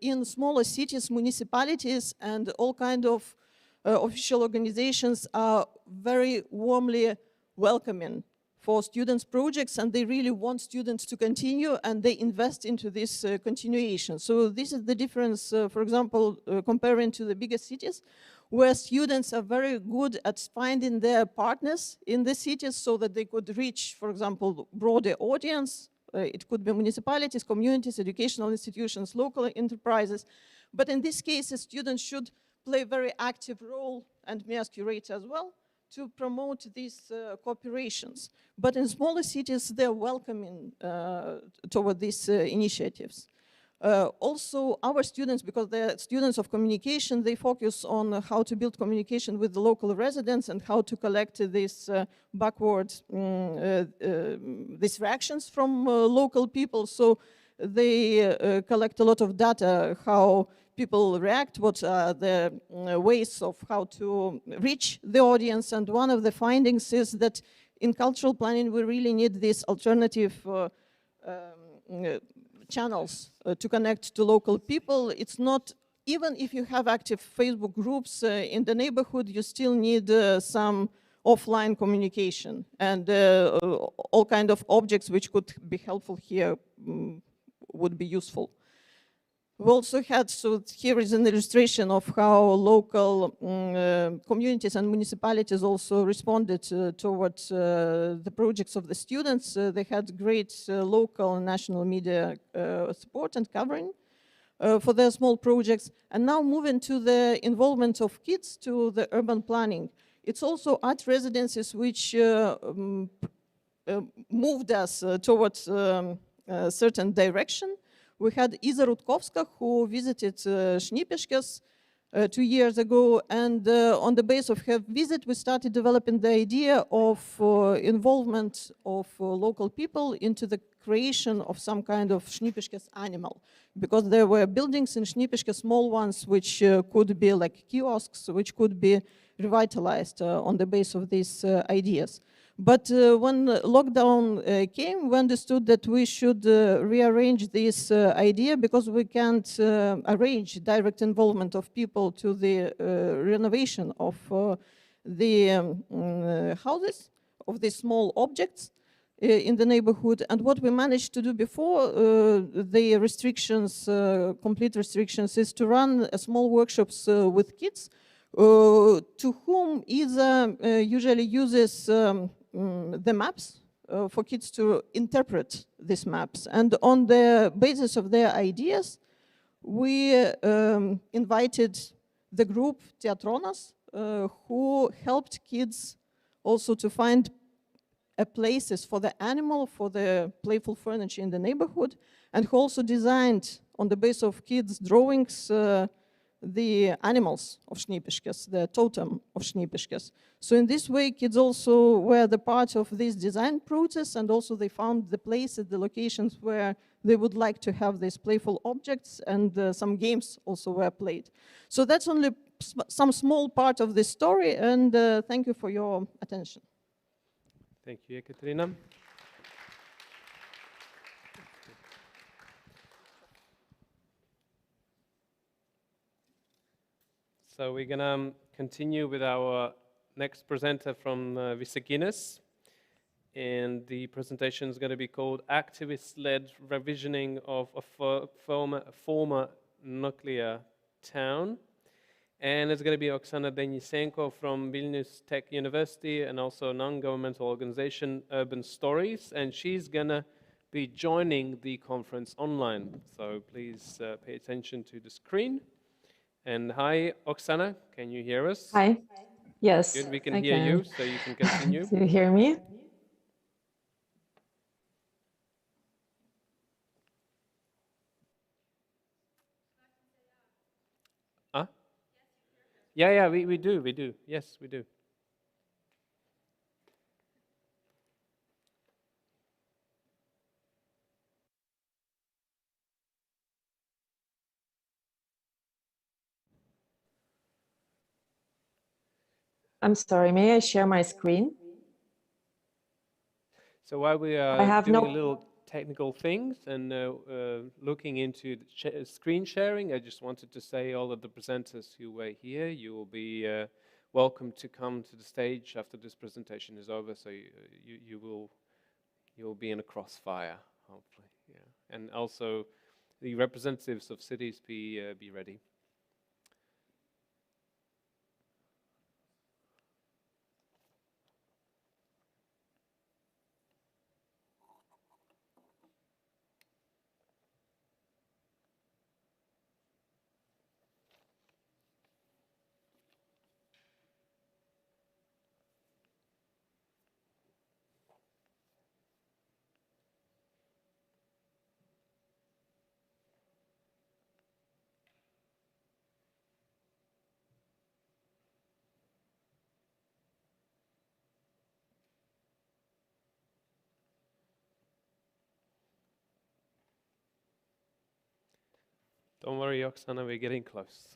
in smaller cities, municipalities, and all kind of official organizations are very warmly welcoming for students' projects, and they really want students to continue, and they invest into this continuation. So this is the difference, for example, comparing to the bigger cities, where students are very good at finding their partners in the cities so that they could reach, for example, broader audience. It could be municipalities, communities, educational institutions, local enterprises. But in this case, students should play a very active role, and me as curator as well, to promote these cooperations. But in smaller cities, they're welcoming toward these initiatives. Also, our students, because they're students of communication, they focus on how to build communication with the local residents and how to collect these backward these reactions from local people. So they collect a lot of data, how people react, what are the ways of how to reach the audience. And one of the findings is that in cultural planning, we really need these alternative channels to connect to local people. It's not, even if you have active Facebook groups in the neighborhood, you still need some offline communication, and all kind of objects which could be helpful here would be useful. We also had, so here is an illustration of how local communities and municipalities also responded towards the projects of the students. They had great local and national media support and covering for their small projects. And now moving to the involvement of kids to the urban planning. It's also art residences which moved us towards a certain direction. We had Iza Rutkovska, who visited Šnipiškės 2 years ago, and on the base of her visit, we started developing the idea of involvement of local people into the creation of some kind of Šnipiškės animal, because there were buildings in Šnipiškės, small ones, which could be like kiosks, which could be revitalized on the base of these ideas. But when lockdown came, we understood that we should rearrange this idea, because we can't arrange direct involvement of people to the renovation of the houses, of the small objects in the neighborhood. And what we managed to do before the restrictions, complete restrictions, is to run small workshops with kids, to whom Iza usually uses the maps for kids to interpret these maps. And on the basis of their ideas, we invited the group Teatronas, who helped kids also to find places for the animal, for the playful furniture in the neighborhood, and who also designed, on the basis of kids' drawings, the animals of Šnipiškės, the totem of Šnipiškės. So in this way, kids also were the part of this design process, and also they found the places, the locations where they would like to have these playful objects, and some games also were played. So that's only some small part of the story, and thank you for your attention. Thank you, Ekaterina. So we're going to continue with our next presenter from Visaginas. And the presentation is going to be called Activist-Led Revisioning of a Former Nuclear Town. And it's going to be Oksana Denisenko from Vilnius Tech University and also non-governmental organization Urban Stories. And she's going to be joining the conference online. So please pay attention to the screen. And hi, Oksana, can you hear us? Hi. Yes, Good, we can I hear can. you, so you can continue. Do you hear me? Huh? Yeah, we do. Yes, we do. I'm sorry, may I share my screen? So while we I are have doing no- little technical things and looking into the screen sharing, I just wanted to say all of the presenters who were here, you will be welcome to come to the stage after this presentation is over. So you will be in a crossfire, hopefully. Yeah, and also the representatives of cities be ready. Don't worry, Oksana, we're getting close.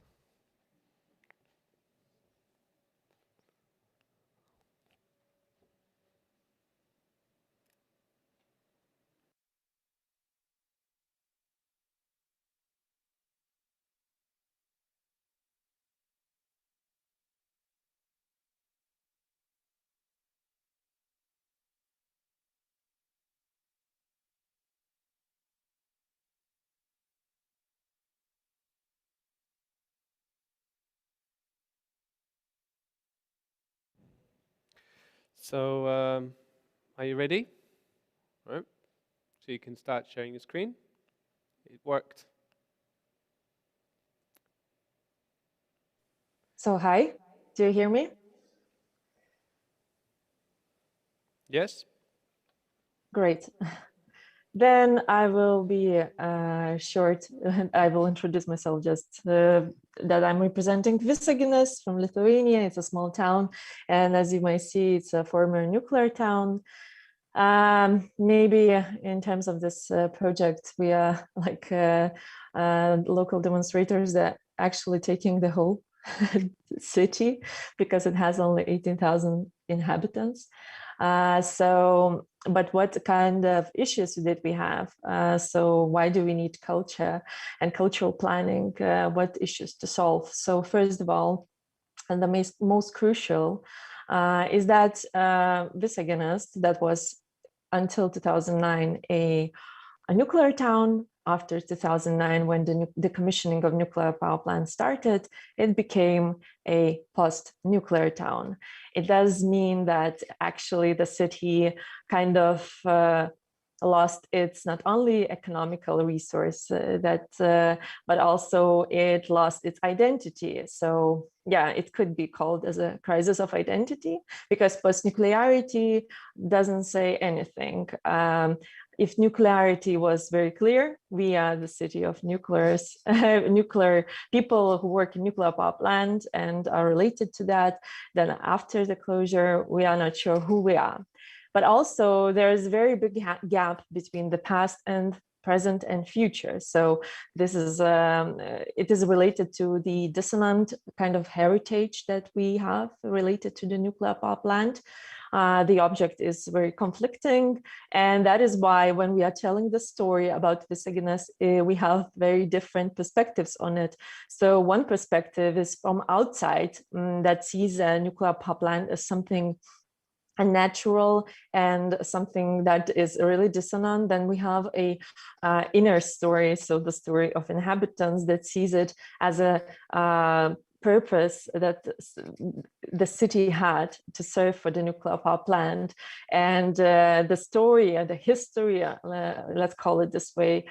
So, are you ready? All right. So you can start sharing the screen. It worked. So hi, do you hear me? Yes? Great. Then I will be short. I will introduce myself just that I'm representing Visaginas from Lithuania. It's a small town. And as you might see, it's a former nuclear town. Maybe in terms of this project, we are like local demonstrators that actually taking the whole city because it has only 18,000 inhabitants. But what kind of issues did we have? So why do we need culture and cultural planning? What issues to solve? So first of all, and the most crucial is that Visaginas, that was until 2009 a nuclear town. After 2009, when the decommissioning of nuclear power plants started, it became a post-nuclear town. It does mean that actually the city kind of lost its not only economical resource but also it lost its identity. So yeah, it could be called as a crisis of identity because post-nuclearity doesn't say anything. If nuclearity was very clear, we are the city of nuclears, nuclear people who work in nuclear power plant and are related to that, then after the closure, we are not sure who we are. But also there's a very big gap between the past and present and future. So this is, it is related to the dissonant kind of heritage that we have related to the nuclear power plant. The object is very conflicting. And that is why when we are telling the story about Visaginas, we have very different perspectives on it. So one perspective is from outside that sees a nuclear power plant as something unnatural and something that is really dissonant. Then we have a inner story, so the story of inhabitants that sees it as a purpose that the city had to serve for the nuclear power plant. And the story and the history, let's call it this way,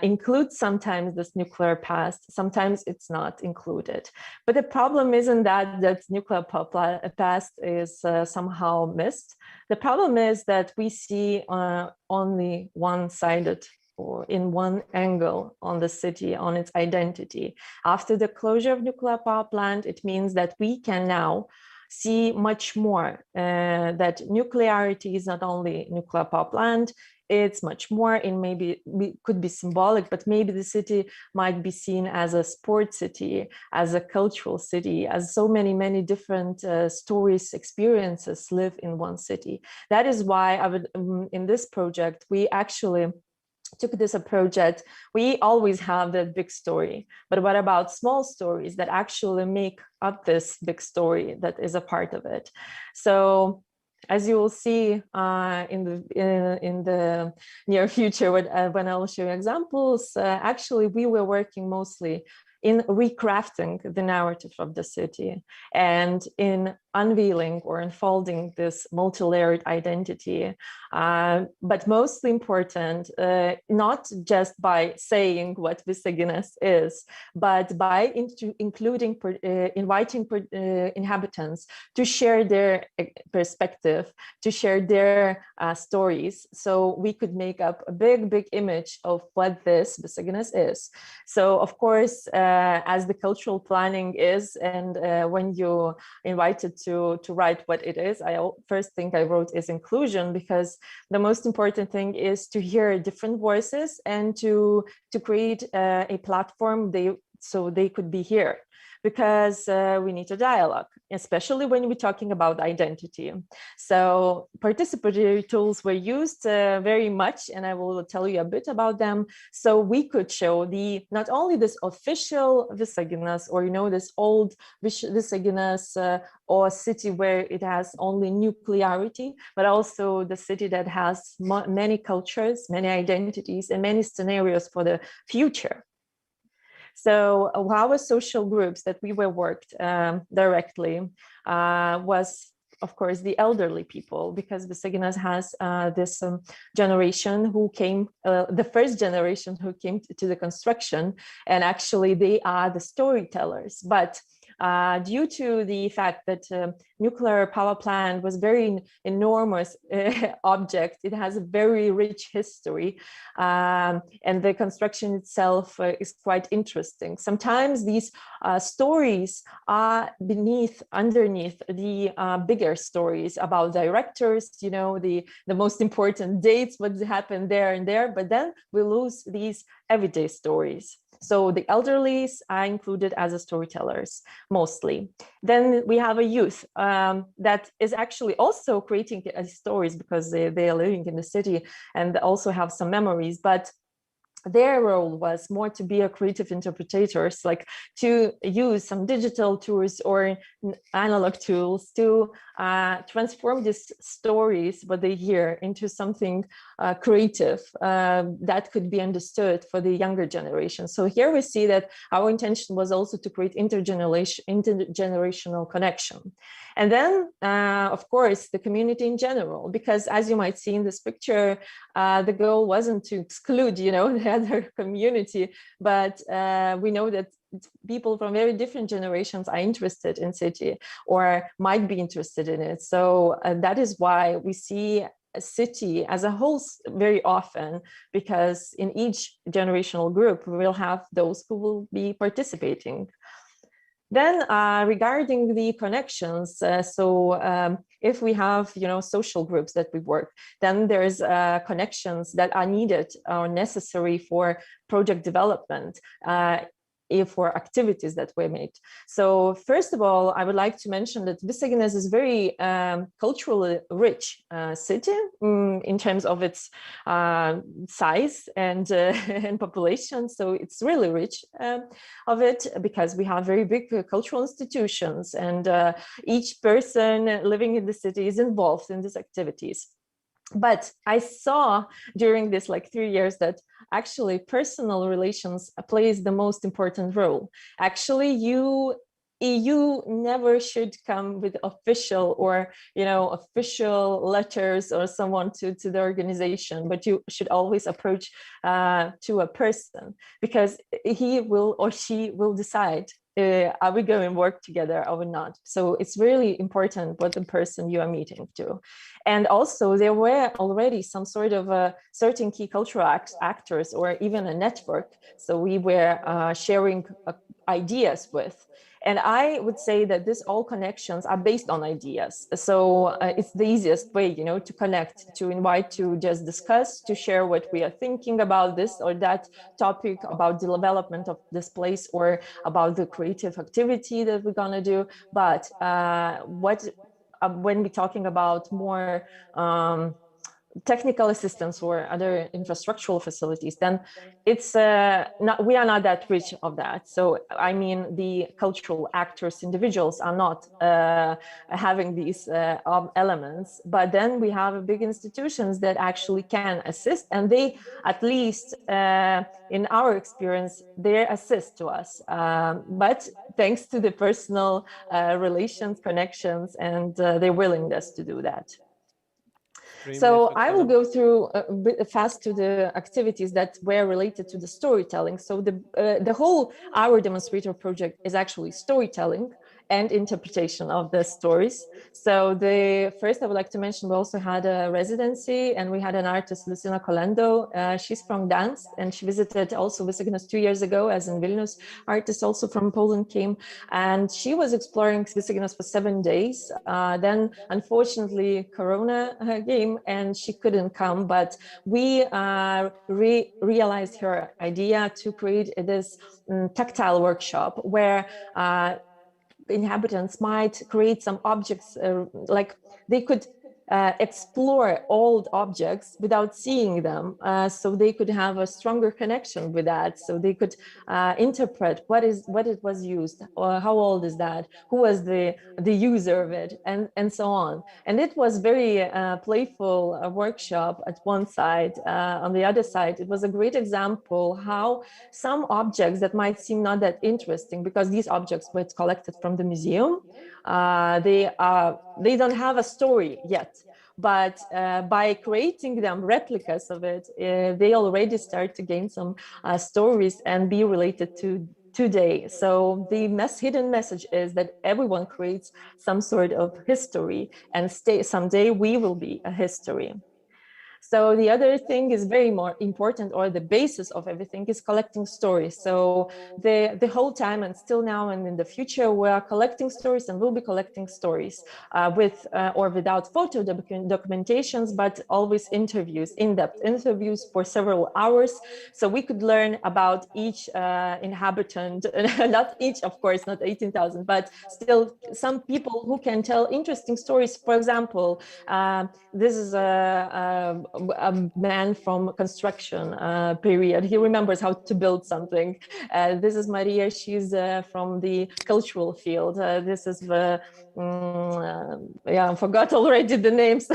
includes sometimes this nuclear past, sometimes it's not included. But the problem isn't that nuclear power past is somehow missed. The problem is that we see only one-sided or in one angle on the city, on its identity. After the closure of nuclear power plant, it means that we can now see much more, that nuclearity is not only nuclear power plant, it's much more, and maybe could be symbolic, but maybe the city might be seen as a sports city, as a cultural city, as so many different stories, experiences live in one city. That is why I would, in this project, we actually took this approach that we always have that big story, but what about small stories that actually make up this big story that is a part of it? So as you will see in the near future, when I will show you examples, actually we were working mostly in recrafting the narrative of the city and in unveiling or unfolding this multi-layered identity, but mostly important, not just by saying what Visaginas is, but by inviting inhabitants to share their perspective, to share their stories, so we could make up a big image of what this Visaginas is. So of course, as the cultural planning is, and when you invited to write what it is, first thing I wrote is inclusion, because the most important thing is to hear different voices and to create a platform so they could be here, because we need a dialogue, especially when we're talking about identity. So participatory tools were used very much, and I will tell you a bit about them. So we could show not only this official Visaginas, or this old Visaginas, or city where it has only nuclearity, but also the city that has many cultures, many identities, and many scenarios for the future. So our social groups that we were worked directly was, of course, the elderly people, because Visaginas has this generation who came, the first generation who came to the construction, and actually they are the storytellers. But due to the fact that nuclear power plant was very enormous object, it has a very rich history, and the construction itself is quite interesting. Sometimes these stories are underneath the bigger stories about directors, the most important dates, what happened there and there, but then we lose these everyday stories. So the elderlies are included as storytellers, mostly. Then we have a youth that is actually also creating stories, because they are living in the city and also have some memories, but their role was more to be a creative interpreters, like to use some digital tools or analog tools to transform these stories, what they hear, into something creative that could be understood for the younger generation. So here we see that our intention was also to create intergenerational connection. And then, of course, the community in general, because as you might see in this picture, the goal wasn't to exclude, the other community, but we know that people from very different generations are interested in city or might be interested in it. So that is why we see a city as a whole very often, because in each generational group, we will have those who will be participating. Then regarding the connections, if we have, social groups that we work, then there's connections that are needed or necessary for project development. for activities that were made. So first of all, I would like to mention that Visaginas is very culturally rich city in terms of its size and, and population. So it's really rich of it because we have very big cultural institutions, and each person living in the city is involved in these activities. But I saw during this like 3 years that actually personal relations plays the most important role. Actually, you never should come with official or official letters or someone to the organization, but you should always approach to a person, because he will or she will decide, are we going to work together or not? So it's really important what the person you are meeting to. And also there were already some sort of certain key cultural actors or even a network. So we were sharing ideas with. And I would say that these all connections are based on ideas. So it's the easiest way, to connect, to invite, to just discuss, to share what we are thinking about this or that topic, about the development of this place, or about the creative activity that we're gonna do. But when we're talking about more technical assistance or other infrastructural facilities, then it's we are not that rich of that. So I mean, the cultural actors, individuals are not having these elements, but then we have big institutions that actually can assist, and they, at least in our experience, they assist to us, but thanks to the personal relations, connections, and their willingness to do that. So I will go through a bit fast to the activities that were related to the storytelling. So the whole our demonstrator project is actually storytelling and interpretation of the stories. So the first I would like to mention, we also had a residency, and we had an artist, Lucina Kolendo. She's from Gdansk, and she visited also Visaginas 2 years ago, as in Vilnius. Artist also from Poland came, and she was exploring Visaginas for 7 days. Then unfortunately Corona came and she couldn't come, but we realized her idea to create this tactile workshop where inhabitants might create some objects, like they could explore old objects without seeing them, so they could have a stronger connection with that. So they could interpret what it was used, or how old is that, who was the user of it, and so on. And it was very playful workshop at one side. On the other side, it was a great example how some objects that might seem not that interesting, because these objects were collected from the museum, they don't have a story yet, but by creating them replicas of it, they already start to gain some stories and be related to today. So the hidden message is that everyone creates some sort of history, and someday we will be a history. So the other thing is very more important, or the basis of everything is collecting stories. So the whole time, and still now and in the future, we are collecting stories and will be collecting stories with or without photo documentations, but always interviews, in-depth interviews for several hours. So we could learn about each inhabitant, not each, of course, not 18,000, but still some people who can tell interesting stories. For example, this is a man from construction period. He remembers how to build something. This is Maria. She's from the cultural field. This is I forgot already the names.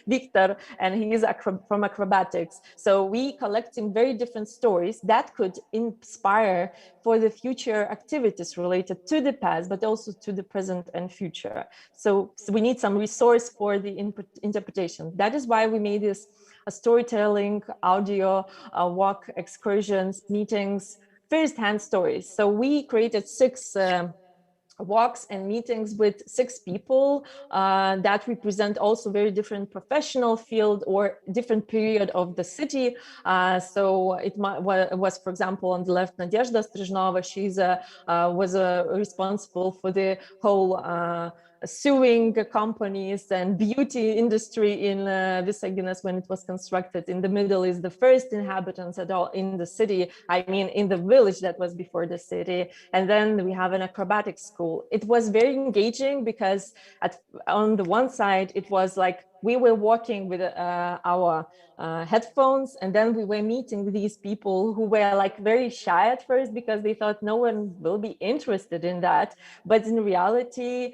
Victor, and he is from acrobatics. So we collecting very different stories that could inspire for the future activities related to the past, but also to the present and future. So we need some resource for the interpretation. That is why we made this storytelling, audio, walk, excursions, meetings, first-hand stories. So we created 6 walks and meetings with 6 people that represent also very different professional field or different period of the city. So it was, for example, on the left, Nadezhda Strizhnova. She's was responsible for the whole sewing companies and beauty industry in Visaginas when it was constructed. In the middle is the first inhabitants at all in the city. I mean, in the village that was before the city. And then we have an acrobatic school. It was very engaging because on the one side, it was like we were walking with our headphones, and then we were meeting these people who were like very shy at first because they thought no one will be interested in that. But in reality,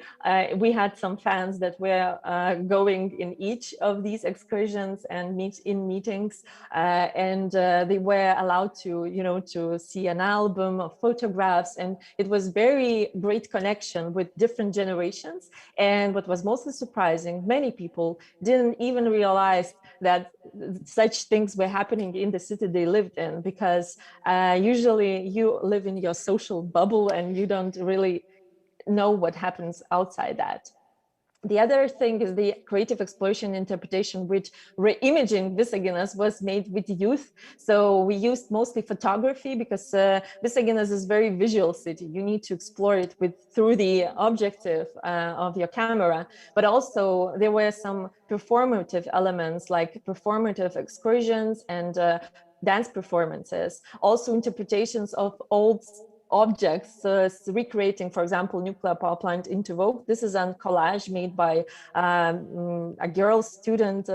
we had some fans that were going in each of these excursions and meetings, and they were allowed to, to see an album of photographs, and it was very great connection with different generations. And what was mostly surprising, many people didn't even realize that such things were happening in the city they lived in, because usually you live in your social bubble and you don't really know what happens outside that. The other thing is the creative exploration interpretation, which re-imaging Visaginas was made with youth. So we used mostly photography because Visaginas is a very visual city. You need to explore it through the objective of your camera. But also there were some performative elements like performative excursions and dance performances. Also interpretations of old objects, recreating, for example, nuclear power plant into Vogue. This is a collage made by a girl student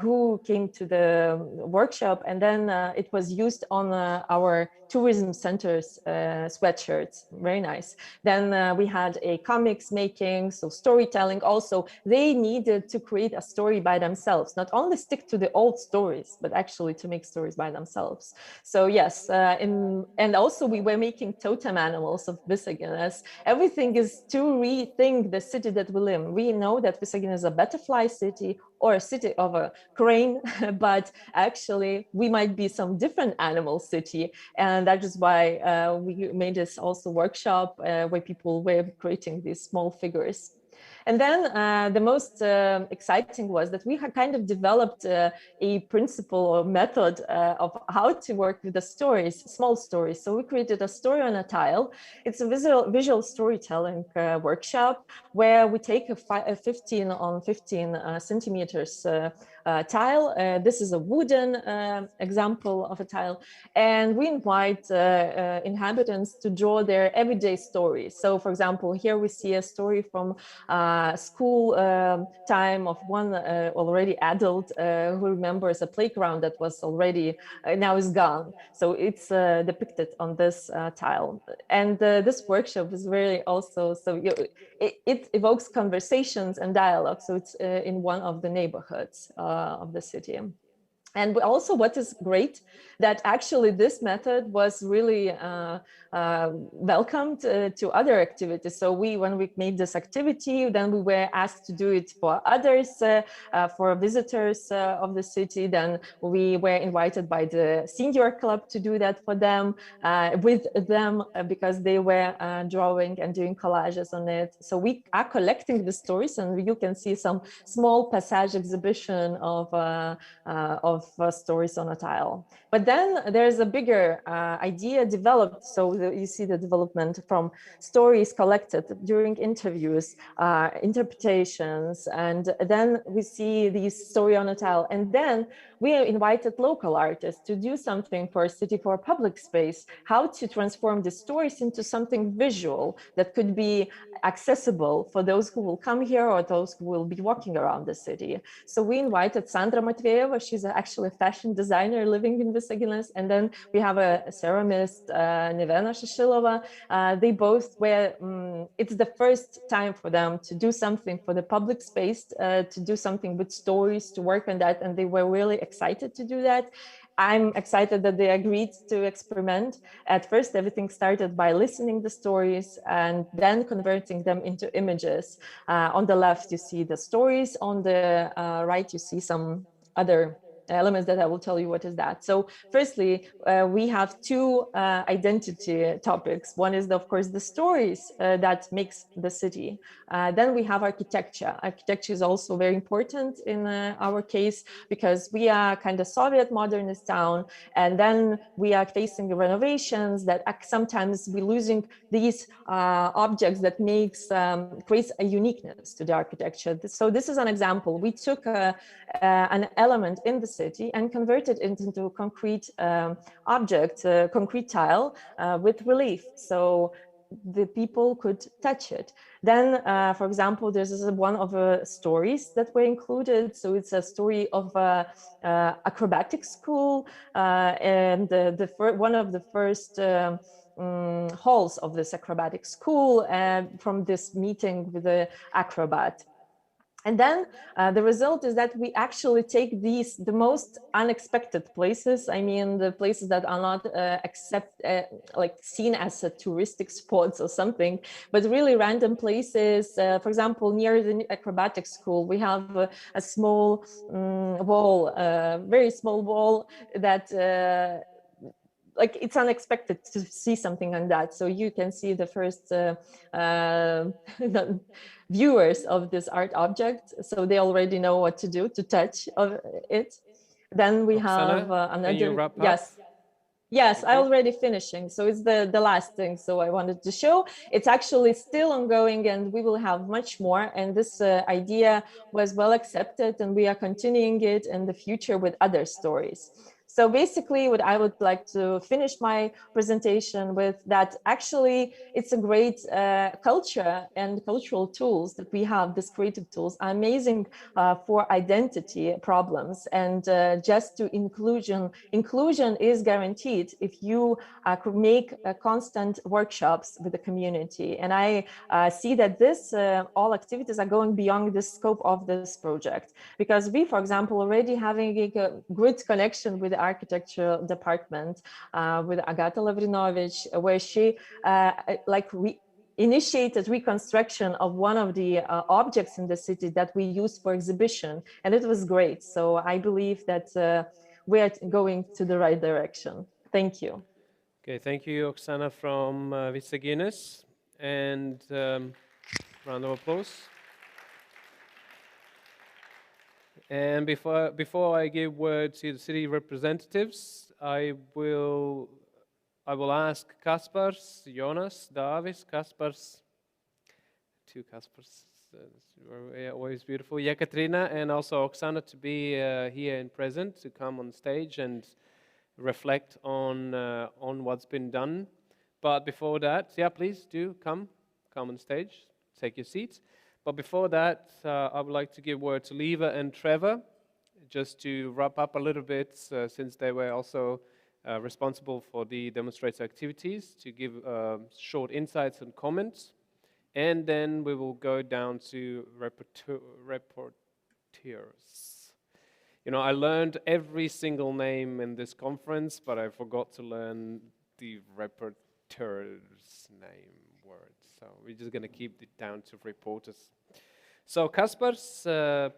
who came to the workshop, and then it was used on our tourism centers sweatshirts. Very nice. Then we had a comics making, so storytelling. Also, they needed to create a story by themselves, not only stick to the old stories, but actually to make stories by themselves. So yes, and also we were making totem animals of Visaginas. Everything is to rethink the city that we live in. We know that Visagina is a butterfly city or a city of a crane, but actually we might be some different animal city. And that is why we made this also workshop where people were creating these small figures. And then the most exciting was that we had kind of developed a principle or method of how to work with the stories, small stories. So we created a story on a tile. It's a visual storytelling workshop where we take a 15 on 15 centimeters tile. This is a wooden example of a tile. And we invite inhabitants to draw their everyday stories. So for example, here we see a story from school time of one already adult who remembers a playground that was already now is gone. So it's depicted on this tile. And this workshop is really also, so it evokes conversations and dialogue. So it's in one of the neighborhoods of the city. And also what is great, that actually this method was really welcomed to other activities. So when we made this activity, then we were asked to do it for others, for visitors of the city. Then we were invited by the senior club to do that for them, with them, because they were drawing and doing collages on it. So we are collecting the stories, and you can see some small passage exhibition of stories on a tile. But then there's a bigger idea developed. So you see the development from stories collected during interviews, interpretations, and then we see these story on a tile. And then we invited local artists to do something for a city, for a public space, how to transform the stories into something visual that could be accessible for those who will come here or those who will be walking around the city. So we invited Sandra Matveyeva. She's actually a fashion designer living in Visaginas. And then we have a ceramist, Nevena Shishilova. They both were, it's the first time for them to do something for the public space, to do something with stories, to work on that. And they were really excited to do that. I'm excited that they agreed to experiment. At first, everything started by listening the stories and then converting them into images. On the left, you see the stories. On the right, you see some other elements that I will tell you what is that. So firstly, we have two identity topics. One is, of course, the stories that makes the city. Then we have architecture. Architecture is also very important in our case because we are kind of Soviet modernist town, and then we are facing the renovations that sometimes we're losing these objects that creates a uniqueness to the architecture. So this is an example. We took an element in the city and converted it into a concrete object, concrete tile with relief. So the people could touch it. Then, for example, there's one of the stories that were included. So it's a story of acrobatic school, and one of the first halls of this acrobatic school from this meeting with the acrobat. And then the result is that we actually take the most unexpected places. I mean, the places that are not like seen as a touristic spots or something, but really random places. For example, near the acrobatic school, we have a small wall, very small wall that like it's unexpected to see something like that. So you can see the first viewers of this art object. So they already know what to do to touch of it. Then we have another. Can you wrap up? Yes. Yes, I already finishing. So it's the last thing. So I wanted to show it's actually still ongoing and we will have much more. And this idea was well accepted and we are continuing it in the future with other stories. So basically what I would like to finish my presentation with that actually it's a great culture and cultural tools that we have. These creative tools are amazing for identity problems and just to inclusion. Inclusion is guaranteed if you could make constant workshops with the community. And I see that this all activities are going beyond the scope of this project because we, for example, already having a good connection with the architecture department with Agata Lavrinovich, where she initiated reconstruction of one of the objects in the city that we used for exhibition, and it was great. So I believe that we are going to the right direction. Thank you. Okay, thank you, Oksana from Visaginas, and round of applause. And before I give word to the city representatives, I will ask Kaspars, Jonas, Davis, Kaspars, two Kaspars, always beautiful, Yekaterina, and also Oksana to be here and present, to come on stage and reflect on what's been done. But before that, yeah, please do come on stage, take your seats. But before that, I would like to give word to Liva and Trevor, just to wrap up a little bit, since they were also responsible for the demonstrator activities, to give short insights and comments. And then we will go down to reporters. You know, I learned every single name in this conference, but I forgot to learn the reporter's name word. So we're just going to keep it down to reporters. So Kaspars,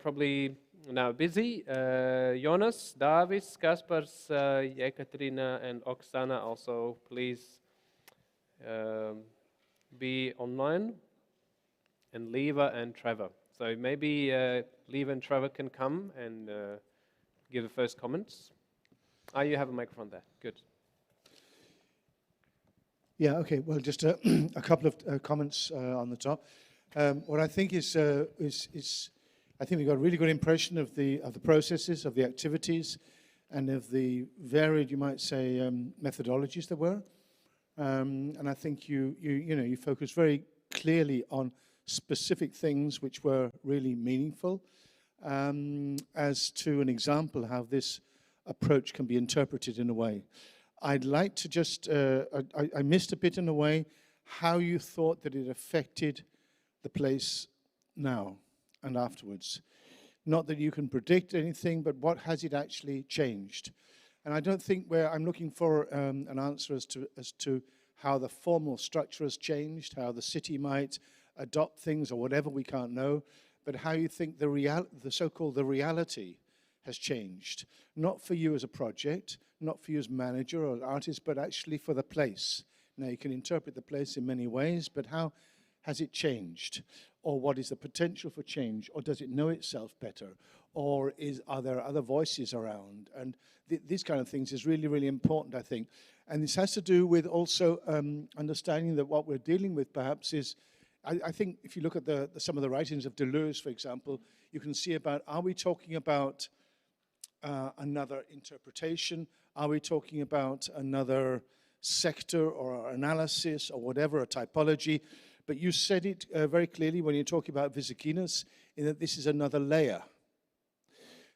probably now busy. Jonas, Davis, Kaspars, Yekaterina, and Oksana also, please be online. And Liva and Trevor. So maybe Liva and Trevor can come and give the first comments. You have a microphone there. Good. Yeah, okay. Well, just a couple of comments on the top. What I think is I think we got a really good impression of the processes, of the activities, and of the varied, you might say, methodologies there were. And I think you focus very clearly on specific things which were really meaningful, as to an example how this approach can be interpreted in a way. I'd like to just, I missed a bit in a way how you thought that it affected the place now and afterwards. Not that you can predict anything, but what has it actually changed? And I don't think I'm looking for an answer as to how the formal structure has changed, how the city might adopt things or whatever, we can't know, but how you think the so-called reality has changed. Not for you as a project, not for you as manager or artist, but actually for the place. Now, you can interpret the place in many ways, but how has it changed? Or what is the potential for change? Or does it know itself better? Or are there other voices around? And these kind of things is really, really important, I think. And this has to do with also understanding that what we're dealing with perhaps is, I think if you look at some of the writings of Deleuze, for example, you can see about, are we talking about another interpretation? Are we talking about another sector or analysis or whatever, a typology? But you said it very clearly when you're talking about Visikinas, in that this is another layer.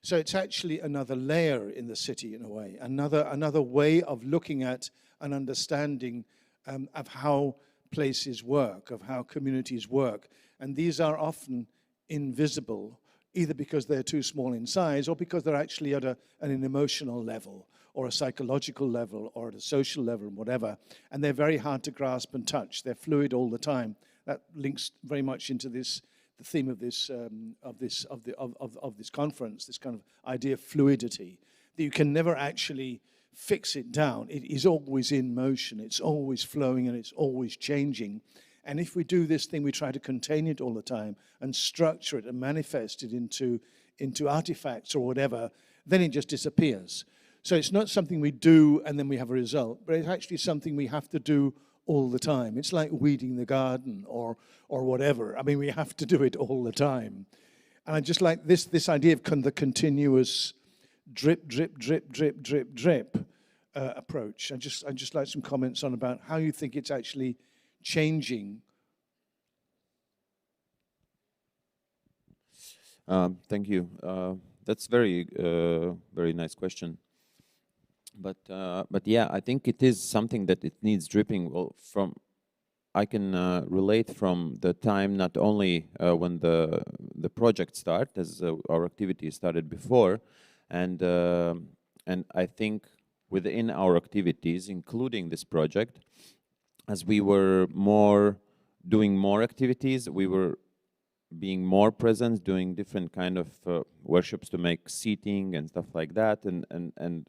So it's actually another layer in the city in a way, another way of looking at and understanding of how places work, of how communities work. And these are often invisible, either because they're too small in size or because they're actually at an emotional level or a psychological level or at a social level, whatever. And they're very hard to grasp and touch. They're fluid all the time. That links very much into this, the theme of this conference, this kind of idea of fluidity, that you can never actually fix it down. It is always in motion. It's always flowing and it's always changing. And if we do this thing, we try to contain it all the time and structure it and manifest it into artifacts or whatever, then it just disappears. So it's not something we do and then we have a result, but it's actually something we have to do all the time. It's like weeding the garden or whatever. I mean, we have to do it all the time. And I just like this idea of the continuous drip, drip, drip, drip, drip, drip approach. I just like some comments on about how you think it's actually changing. Thank you. That's very nice question. But yeah, I think it is something that it needs dripping. Well, I can relate from the time not only when the project started, as our activity started before, and I think within our activities, including this project, as we were doing more activities, we were being more present, doing different kind of workshops to make seating and stuff like that, and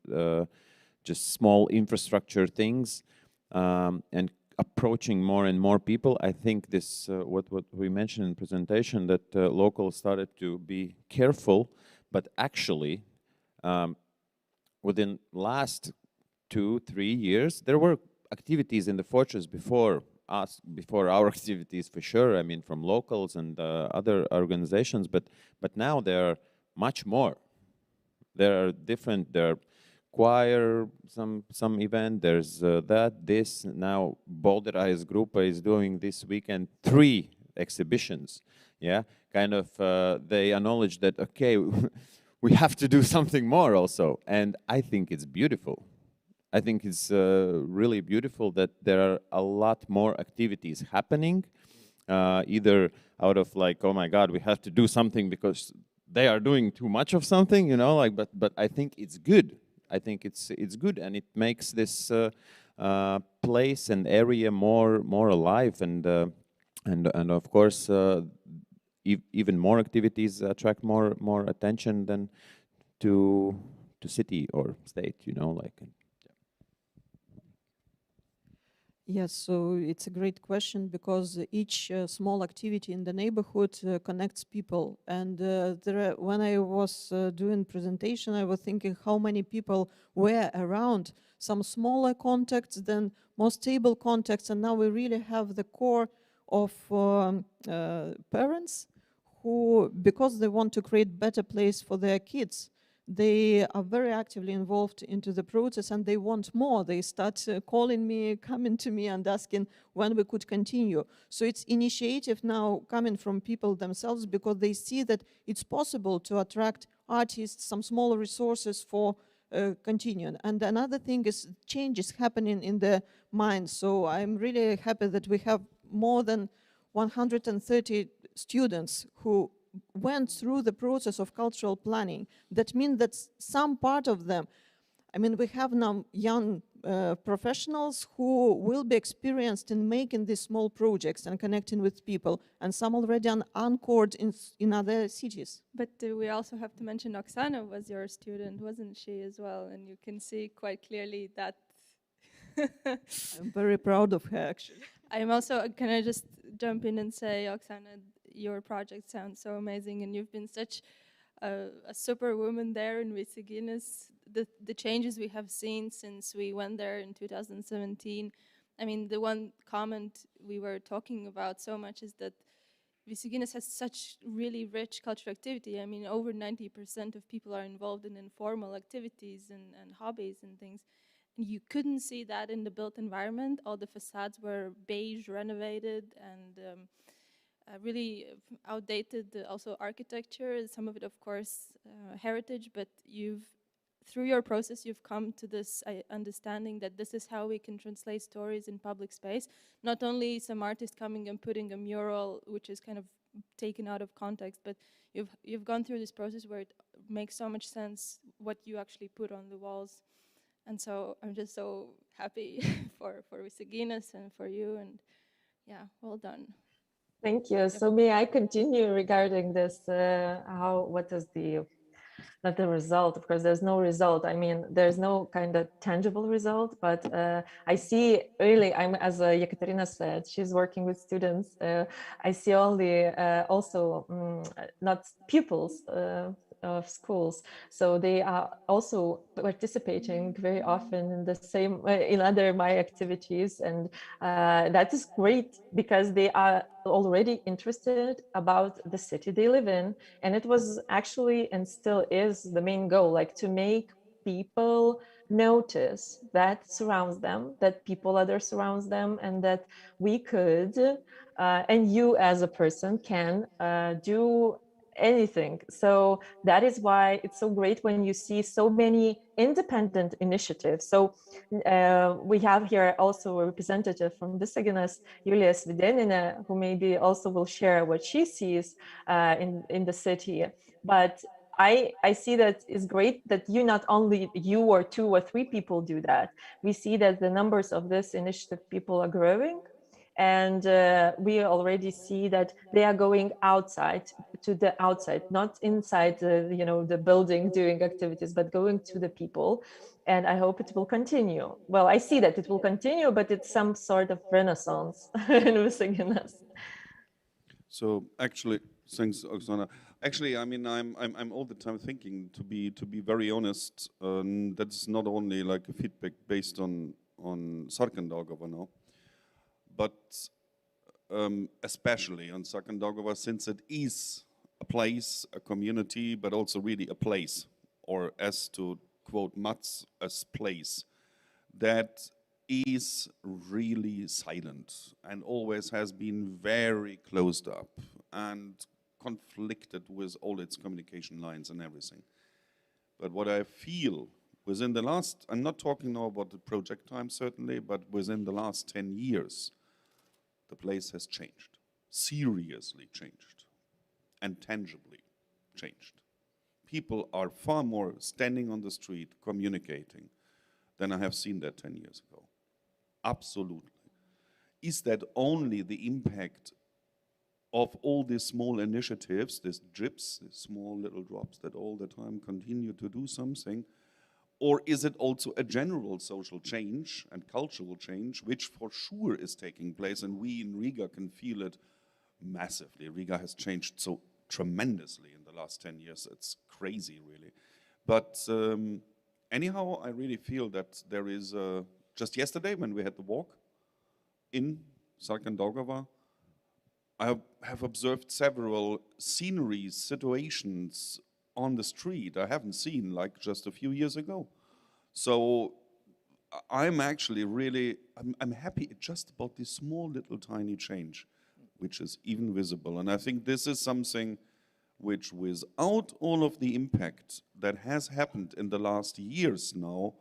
just small infrastructure things, and approaching more and more people. I think this, what we mentioned in presentation, that locals started to be careful, but actually, within last 2-3 years, there were activities in the fortress before our activities, for sure. I mean, from locals and other organizations, but now there are much more. There are different. There are choir, some event. There's this now. Bolderais Grupa is doing this weekend 3 exhibitions. Yeah, kind of. They acknowledge that okay, we have to do something more also, and I think it's beautiful. I think it's really beautiful that there are a lot more activities happening, either out of like, oh my God, we have to do something because they are doing too much of something, you know, like. But I think it's good. I think it's good, and it makes this place and area more alive, and of course, even more activities attract more attention than to city or state, you know, like. Yes, so it's a great question because each small activity in the neighborhood connects people. And when I was doing presentation, I was thinking how many people were around. Some smaller contacts, then more stable contacts, and now we really have the core of parents who, because they want to create better place for their kids, they are very actively involved into the process and they want more. They start calling me, coming to me and asking when we could continue. So it's initiative now coming from people themselves because they see that it's possible to attract artists, some smaller resources for continuing. And another thing is changes happening in the mind. So I'm really happy that we have more than 130 students who went through the process of cultural planning. That means that some part of them, I mean, we have now young professionals who will be experienced in making these small projects and connecting with people, and some already anchored in other cities. But we also have to mention Oksana was your student, wasn't she, as well? And you can see quite clearly that. I'm very proud of her, actually. I'm also, can I just jump in and say, Oksana, your project sounds so amazing, and you've been such a superwoman there in Visaginas. The changes we have seen since we went there in 2017. I mean, the one comment we were talking about so much is that Visaginas has such really rich cultural activity. I mean, over 90% of people are involved in informal activities and hobbies and things. And you couldn't see that in the built environment. All the facades were beige, renovated, and really outdated. Also architecture, some of it, of course, heritage. But through your process, you've come to this understanding that this is how we can translate stories in public space. Not only some artist coming and putting a mural, which is kind of taken out of context, but you've gone through this process where it makes so much sense what you actually put on the walls. And so I'm just so happy for Visaginas and for you, and yeah, well done. Thank you. So may I continue regarding this, what is not the result, of course, there's no result. I mean, there's no kind of tangible result, but I see really, as Yekaterina said, she's working with students. I see all the also not pupils of schools. So they are also participating very often in the same, in other my activities. And that is great because they are already interested about the city they live in. And it was actually, and still is, the main goal, like to make people notice that surrounds them, that people other surrounds them, and that we could, and you as a person can do anything. So that is why it's so great when you see so many independent initiatives. So we have here also a representative from Visaginas, Julia Svidenina, who maybe also will share what she sees in the city. But I see that it's great that not only you or 2 or 3 people do that. We see that the numbers of this initiative people are growing. And we already see that they are going outside, to the outside, not inside the building doing activities, but going to the people. And I hope it will continue. Well, I see that it will continue, but it's some sort of renaissance in Visaginas. So actually, thanks, Oksana. Actually, I mean, I'm all the time thinking, to be very honest, that's not only like a feedback based on Sarkandagova now, but especially on Sarkandagova, since it is a place, a community, but also really a place, or as to quote Mats, a place that is really silent and always has been very closed up and conflicted with all its communication lines and everything. But what I feel within the last, I'm not talking now about the project time certainly, but within the last 10 years, the place has changed, seriously changed, and tangibly changed. People are far more standing on the street, communicating, than I have seen that 10 years ago. Absolutely. Is that only the impact of all these small initiatives, these drips, these small little drops that all the time continue to do something? Or is it also a general social change and cultural change, which for sure is taking place, and we in Riga can feel it massively. Riga has changed so tremendously in the last 10 years. It's crazy, really. But anyhow, I really feel that there is, just yesterday when we had the walk in Sarkandagova, I have observed several sceneries, situations on the street I haven't seen like just a few years ago. So I'm actually really, I'm happy just about this small little tiny change, which is even visible. And I think this is something which, without all of the impact that has happened in the last years now,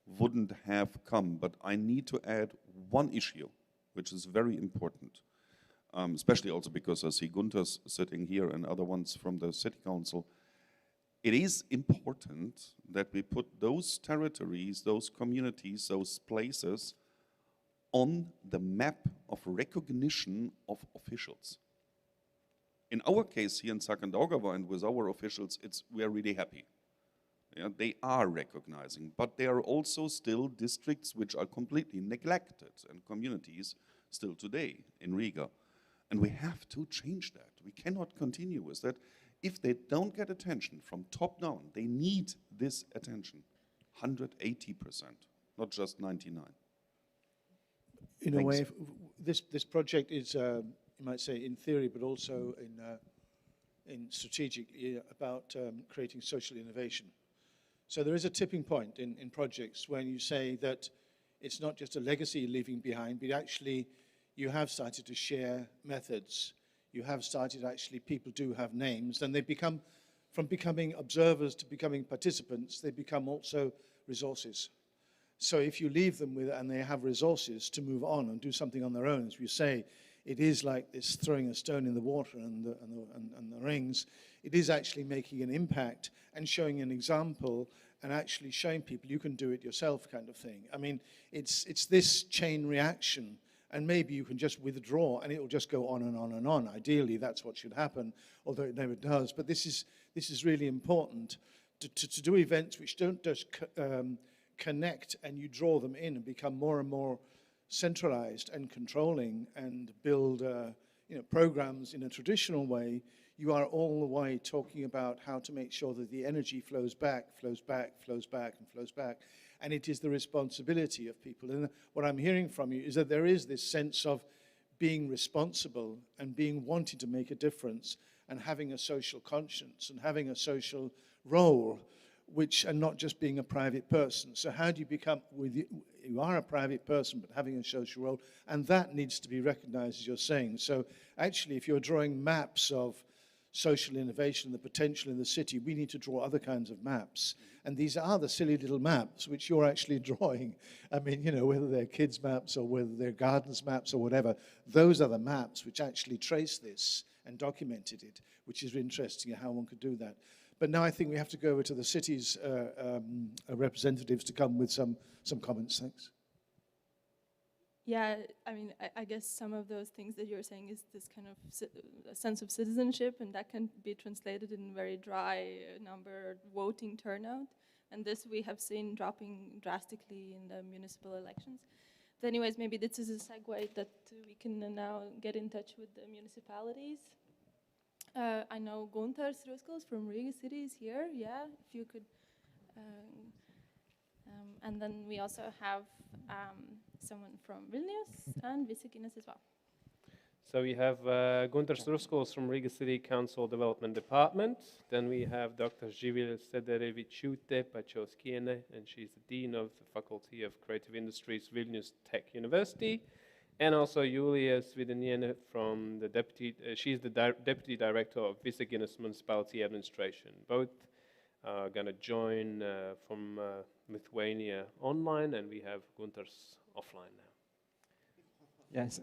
wouldn't have come. But I need to add one issue, which is very important, especially also because I see Gunter's sitting here and other ones from the city council. it is important that we put those territories, those communities, those places on the map of recognition of officials. In our case here in Sacandaugava and with our officials, we are really happy. Yeah, they are recognizing, but there are also still districts which are completely neglected and communities still today in Riga. And we have to change that. We cannot continue with that. If they don't get attention from top down, they need this attention, 180%, not just 99. In a way, this project is, you might say, in theory, but also in strategically about creating social innovation. So there is a tipping point in projects when you say that it's not just a legacy you're leaving behind, but actually you have started to share methods. You have started, actually, people do have names, and they become, from becoming observers to becoming participants, they become also resources. So if you leave them with, and they have resources to move on and do something on their own, as we say, it is like this throwing a stone in the water and the rings. It is actually making an impact and showing an example and actually showing people you can do it yourself kind of thing. I mean, it's this chain reaction, and maybe you can just withdraw and it will just go on and on and on. Ideally, that's what should happen, although it never does. But this is really important to do events which don't just connect and you draw them in and become more and more centralized and controlling and build programs in a traditional way. You are all the way talking about how to make sure that the energy flows back, flows back, flows back, and flows back. And it is the responsibility of people. And what I'm hearing from you is that there is this sense of being responsible and being wanting to make a difference and having a social conscience and having a social role, and not just being a private person. So how do you become, you are a private person, but having a social role, and that needs to be recognized, as you're saying. So actually, if you're drawing maps of social innovation, the potential in the city, we need to draw other kinds of maps. And these are the silly little maps which you're actually drawing. I mean, whether they're kids' maps or whether they're gardens maps or whatever, those are the maps which actually trace this and documented it, which is interesting how one could do that. But now I think we have to go over to the city's representatives to come with some comments. Thanks. Yeah, I mean, I guess some of those things that you're saying is this kind of sense of citizenship, and that can be translated in very dry number voting turnout. And this we have seen dropping drastically in the municipal elections. But anyways, maybe this is a segue that we can now get in touch with the municipalities. I know Gunter Struskels from Riga City is here. Yeah, if you could. And then we also have someone from Vilnius and Visaginas as well. So we have Gunter Struskels from Riga City Council Development Department. Then we have Dr. Živil Sederevičiūtė Pačauskienė, and she's the Dean of the Faculty of Creative Industries, Vilnius Tech University. And also Julia Svidaniene from the she's the Deputy Director of Visaginas Municipality Administration. Both are going to join from Lithuania online, and we have Gunter's offline now. Yes,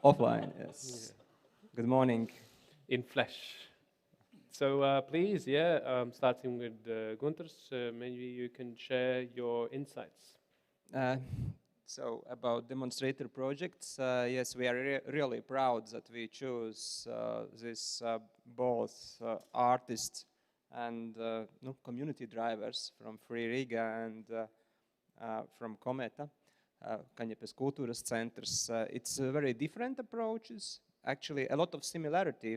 offline, yes. Yeah. Good morning. In flesh. So please, starting with Gunter's, maybe you can share your insights. So about demonstrator projects, yes, we are really proud that we choose this both artists and community drivers from Free Riga and from Kometa, Kaņepes Kultūras Centers. It's very different approaches. Actually, a lot of similarity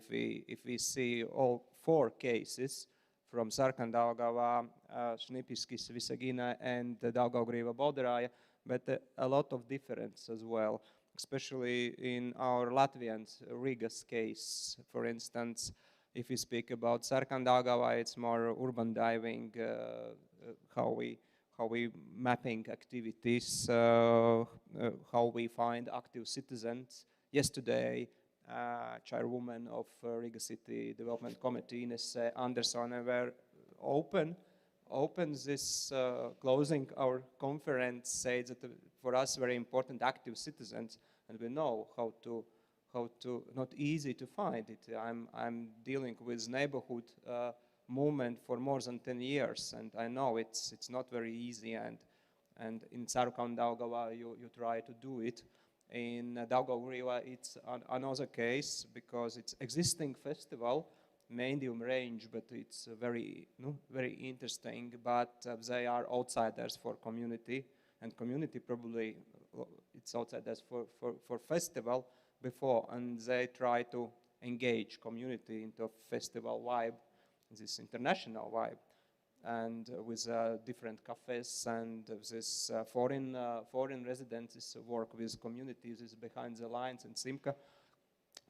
if we see all 4 cases from Sarkandaugava, Šnipiškis, Visagina, and Daugavgrīva Bolderāja, but a lot of difference as well, especially in our Latvian Riga's case. For instance, if we speak about Sarkandaugava, it's more urban diving, how we mapping activities, how we find active citizens. Yesterday, chairwoman of Riga City Development Committee, Ines Andersson, were open this closing our conference, said that for us very important active citizens, and we know how to not easy to find it. I'm dealing with neighborhood movement for more than 10 years, and I know it's not very easy, and in Tsaruka and Daugava you try to do it. In Daugava it's another case because it's existing festival, medium range, but it's very interesting, but they are outsiders for community, and community probably it's outsiders for festival before, and they try to engage community into festival vibe, this international vibe, and with different cafes, and this foreign residents work with communities is behind the lines in Simca.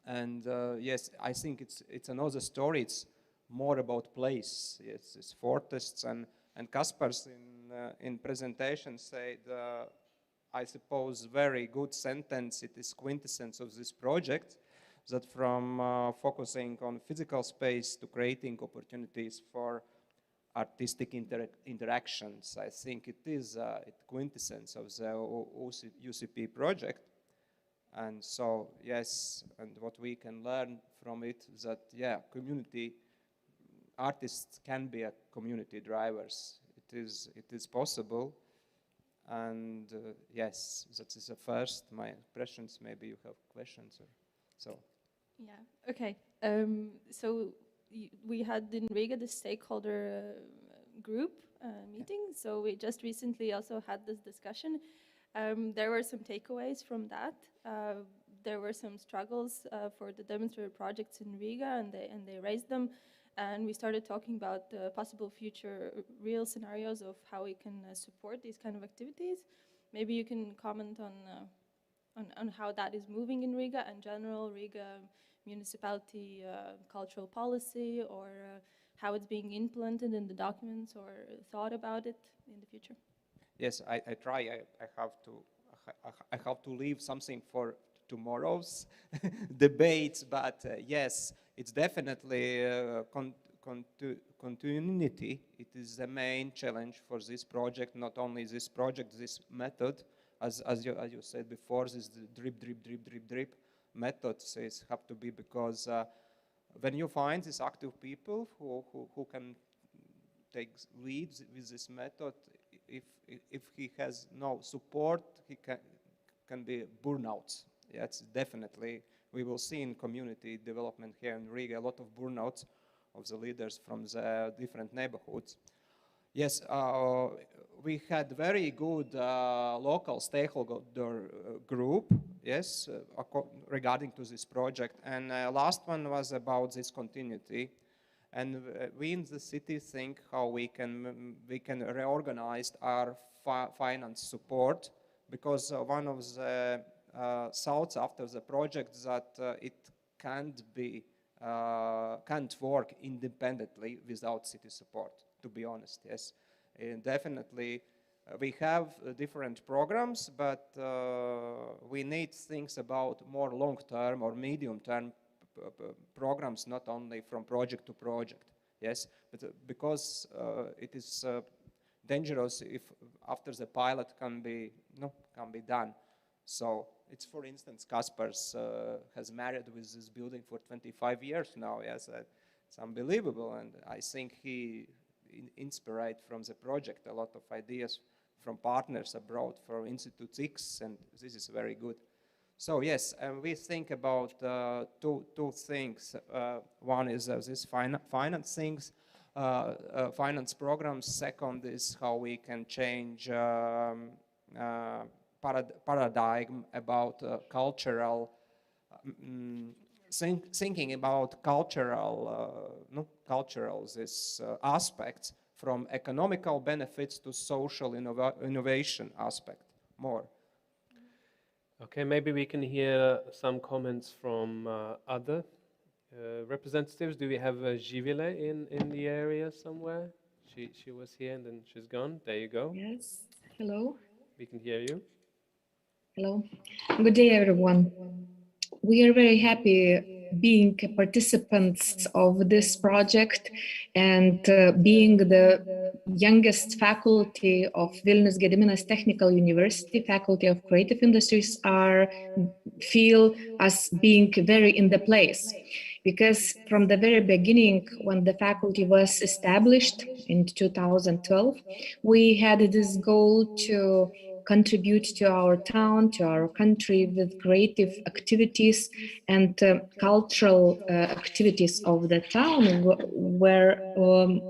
And yes, I think it's another story. It's more about place. Yes, it's Fortests and Kaspars in presentation said, I suppose, very good sentence. It is quintessence of this project, that from focusing on physical space to creating opportunities for artistic interactions. I think it is quintessence of the UCP project. And so, yes, and what we can learn from it is that, yeah, community artists can be a community drivers. It is possible. And yes, that is the first, my impressions. Maybe you have questions or so. Yeah, okay. So we had in Riga the stakeholder group meeting. So we just recently also had this discussion. There were some takeaways from that. There were some struggles for the demonstrator projects in Riga, and they raised them. And we started talking about possible future real scenarios of how we can support these kind of activities. Maybe you can comment on how that is moving in Riga and general Riga municipality cultural policy, or how it's being implemented in the documents or thought about it in the future. Yes, I try. I have to leave something for tomorrow's debates, but yes, it's definitely continuity. It is the main challenge for this project. Not only this project, this method, as you said before, this drip methods have to be, because when you find these active people who can take leads with this method, if he has no support, he can be burnouts. Yes, definitely. We will see in community development here in Riga a lot of burnouts of the leaders from the different neighborhoods. Yes, we had very good local stakeholder group, yes, regarding to this project. And last one was about this continuity. And we in the city think how we can reorganize our finance support, because one of the thoughts after the project that it can't work independently without city support, to be honest. Yes, and definitely we have different programs, but we need things about more long-term or medium-term programs, not only from project to project. Yes, but because it is dangerous if after the pilot can be done. So it's, for instance, Kaspars has married with this building for 25 years now. Yes, it's unbelievable, and I think he inspired from the project a lot of ideas from partners abroad, from Institute X, and this is very good. So yes, we think about two things. One is this finance things, finance programs. Second is how we can change paradigm about cultural, thinking about cultural this aspects, from economical benefits to social innovation aspect more. Okay, maybe we can hear some comments from other representatives. Do we have Živile in the area somewhere? She was here and then she's gone. There you go. Yes, hello. We can hear you. Hello. Good day, everyone. We are very happy being participants of this project, and being the youngest faculty of Vilnius Gediminas Technical University, Faculty of Creative Industries, feel us being very in the place. because from the very beginning, when the faculty was established in 2012, we had this goal to contribute to our town, to our country with creative activities, and cultural activities of the town were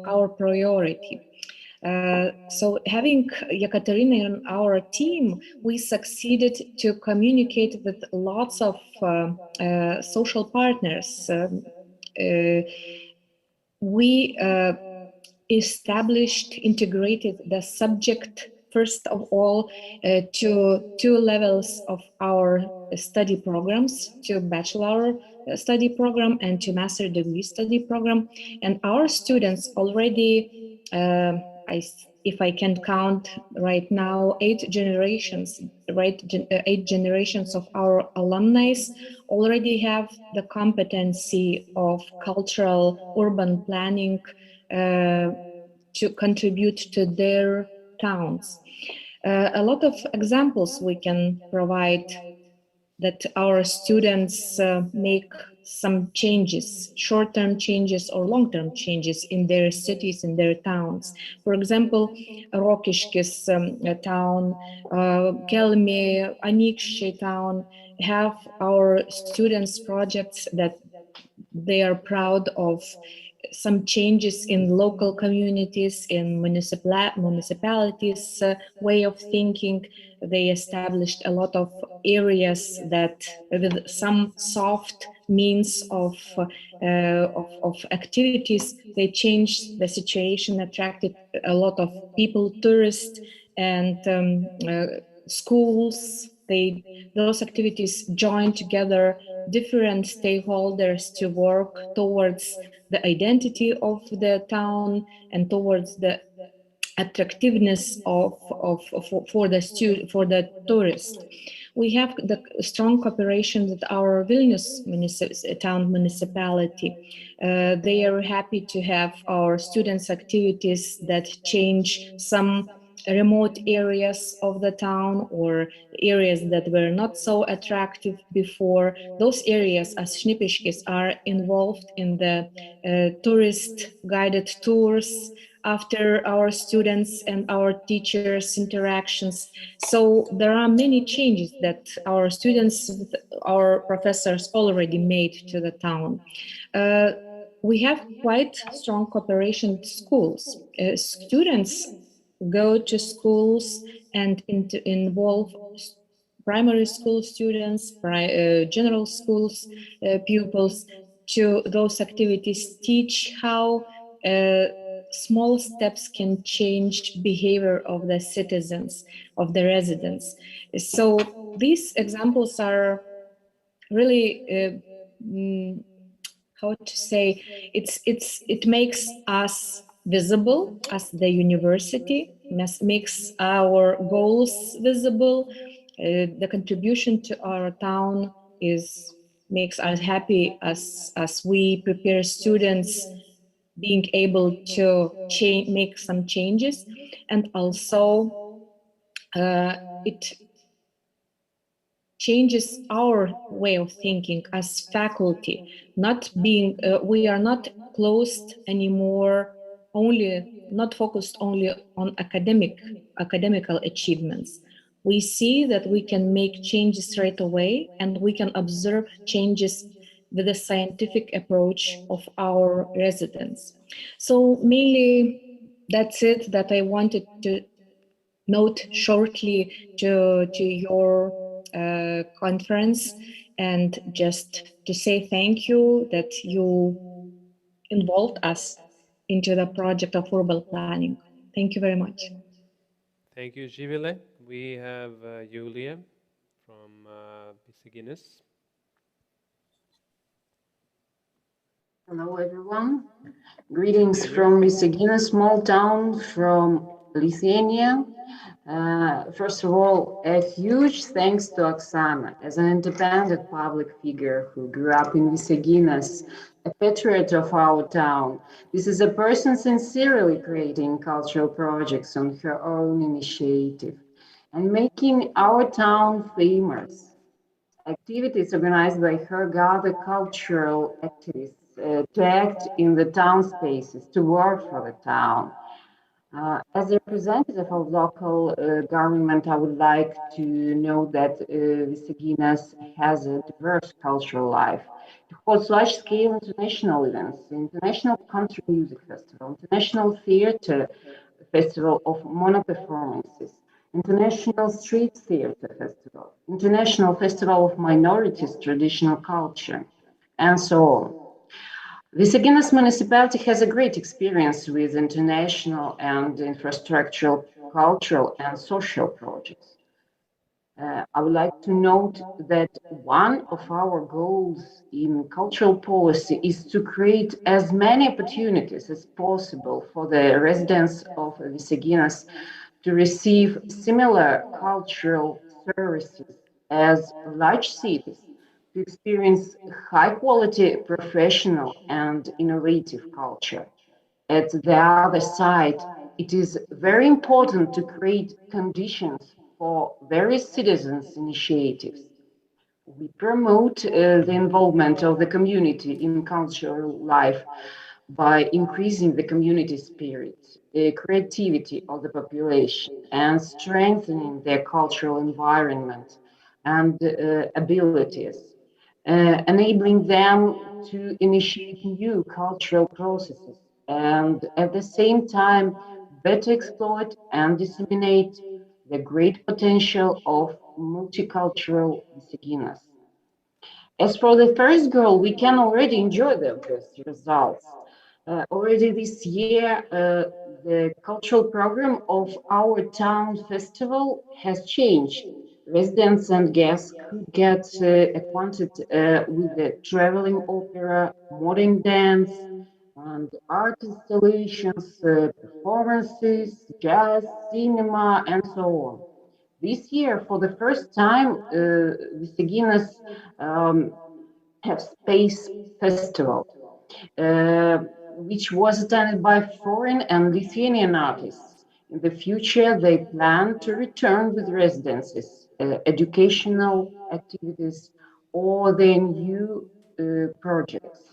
our priority. So having Yekaterina in our team, we succeeded to communicate with lots of social partners. We established, integrated the subject, first of all, to two levels of our study programs, to bachelor study program and to master degree study program. And our students already, if I can count right now, 8 generations of our alumni already have the competency of cultural urban planning to contribute to their towns. A lot of examples we can provide that our students make some changes, short-term changes or long-term changes in their cities, in their towns. For example, Rokiškis town, Kelmė, Anykščiai town have our students' projects that they are proud of, some changes in local communities, in municipalities' way of thinking. They established a lot of areas that, with some soft means of activities, they changed the situation, attracted a lot of people, tourists, and schools. Those activities joined together different stakeholders to work towards the identity of the town and towards the attractiveness for the tourist. We have the strong cooperation with our Vilnius town municipality. They are happy to have our students' activities that change some remote areas of the town or areas that were not so attractive before. Those areas, as Šnipiškės, are involved in the tourist guided tours after our students and our teachers' interactions. So there are many changes that our students, our professors already made to the town. We have quite strong cooperation with schools. Students go to schools and involve primary school students, general schools pupils to those activities, teach how small steps can change behavior of the citizens, of the residents. So these examples are really, how to say, it makes us visible as the university, makes our goals visible. The contribution to our town makes us happy as we prepare students being able to make some changes, and also it changes our way of thinking as faculty. We are not closed anymore, not focused only on academical achievements. We see that we can make changes right away, and we can observe changes with the scientific approach of our residents. So mainly that's it that I wanted to note shortly to your conference, and just to say thank you that you involved us into the project of urban planning. Thank you very much. Thank you, Živile. We have Julia from Visaginas. Hello, everyone. Greetings from Visagina, small town from Lithuania. First of all, a huge thanks to Oksana as an independent public figure who grew up in Visaginas, a patriot of our town. This is a person sincerely creating cultural projects on her own initiative and making our town famous. activities organized by her gather cultural activists to act in the town spaces, to work for the town. As a representative of local government, I would like to know that Visaginas has a diverse cultural life. It holds large-scale international events, International Country Music Festival, International Theatre Festival of Mono Performances, International Street Theatre Festival, International Festival of Minorities Traditional Culture, and so on. Visaginas municipality has a great experience with international and infrastructural, cultural and social projects. I would like to note that one of our goals in cultural policy is to create as many opportunities as possible for the residents of Visaginas to receive similar cultural services as large cities, to experience high quality professional and innovative culture. At the other side, it is very important to create conditions for various citizens' initiatives. We promote the involvement of the community in cultural life by increasing the community spirit, the creativity of the population, and strengthening their cultural environment and abilities, enabling them to initiate new cultural processes and at the same time better exploit and disseminate the great potential of multicultural Visaginas. As for the first goal, we can already enjoy the best results. Already this year, the cultural program of our town festival has changed. Residents and guests could get acquainted with the traveling opera, modern dance, and art installations, performances, jazz, cinema, and so on. This year, for the first time, Visaginas have Space Festival, which was attended by foreign and Lithuanian artists. In the future, they plan to return with residences, educational activities, or their new projects.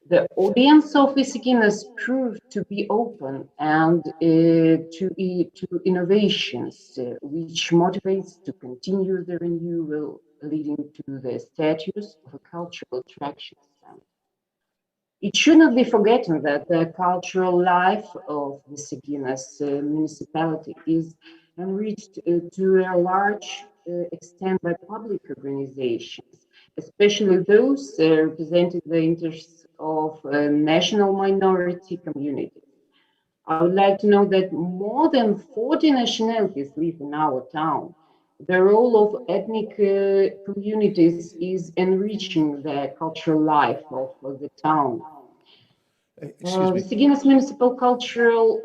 The audience of Visaginas proved to be open and to innovations, which motivates to continue the renewal, leading to the status of a cultural attraction center. It should not be forgotten that the cultural life of Visaginas municipality is enriched to a large extent by public organizations, especially those representing the interests of national minority communities. I would like to know that more than 40 nationalities live in our town. The role of ethnic communities is enriching the cultural life of the town. Visaginas municipal cultural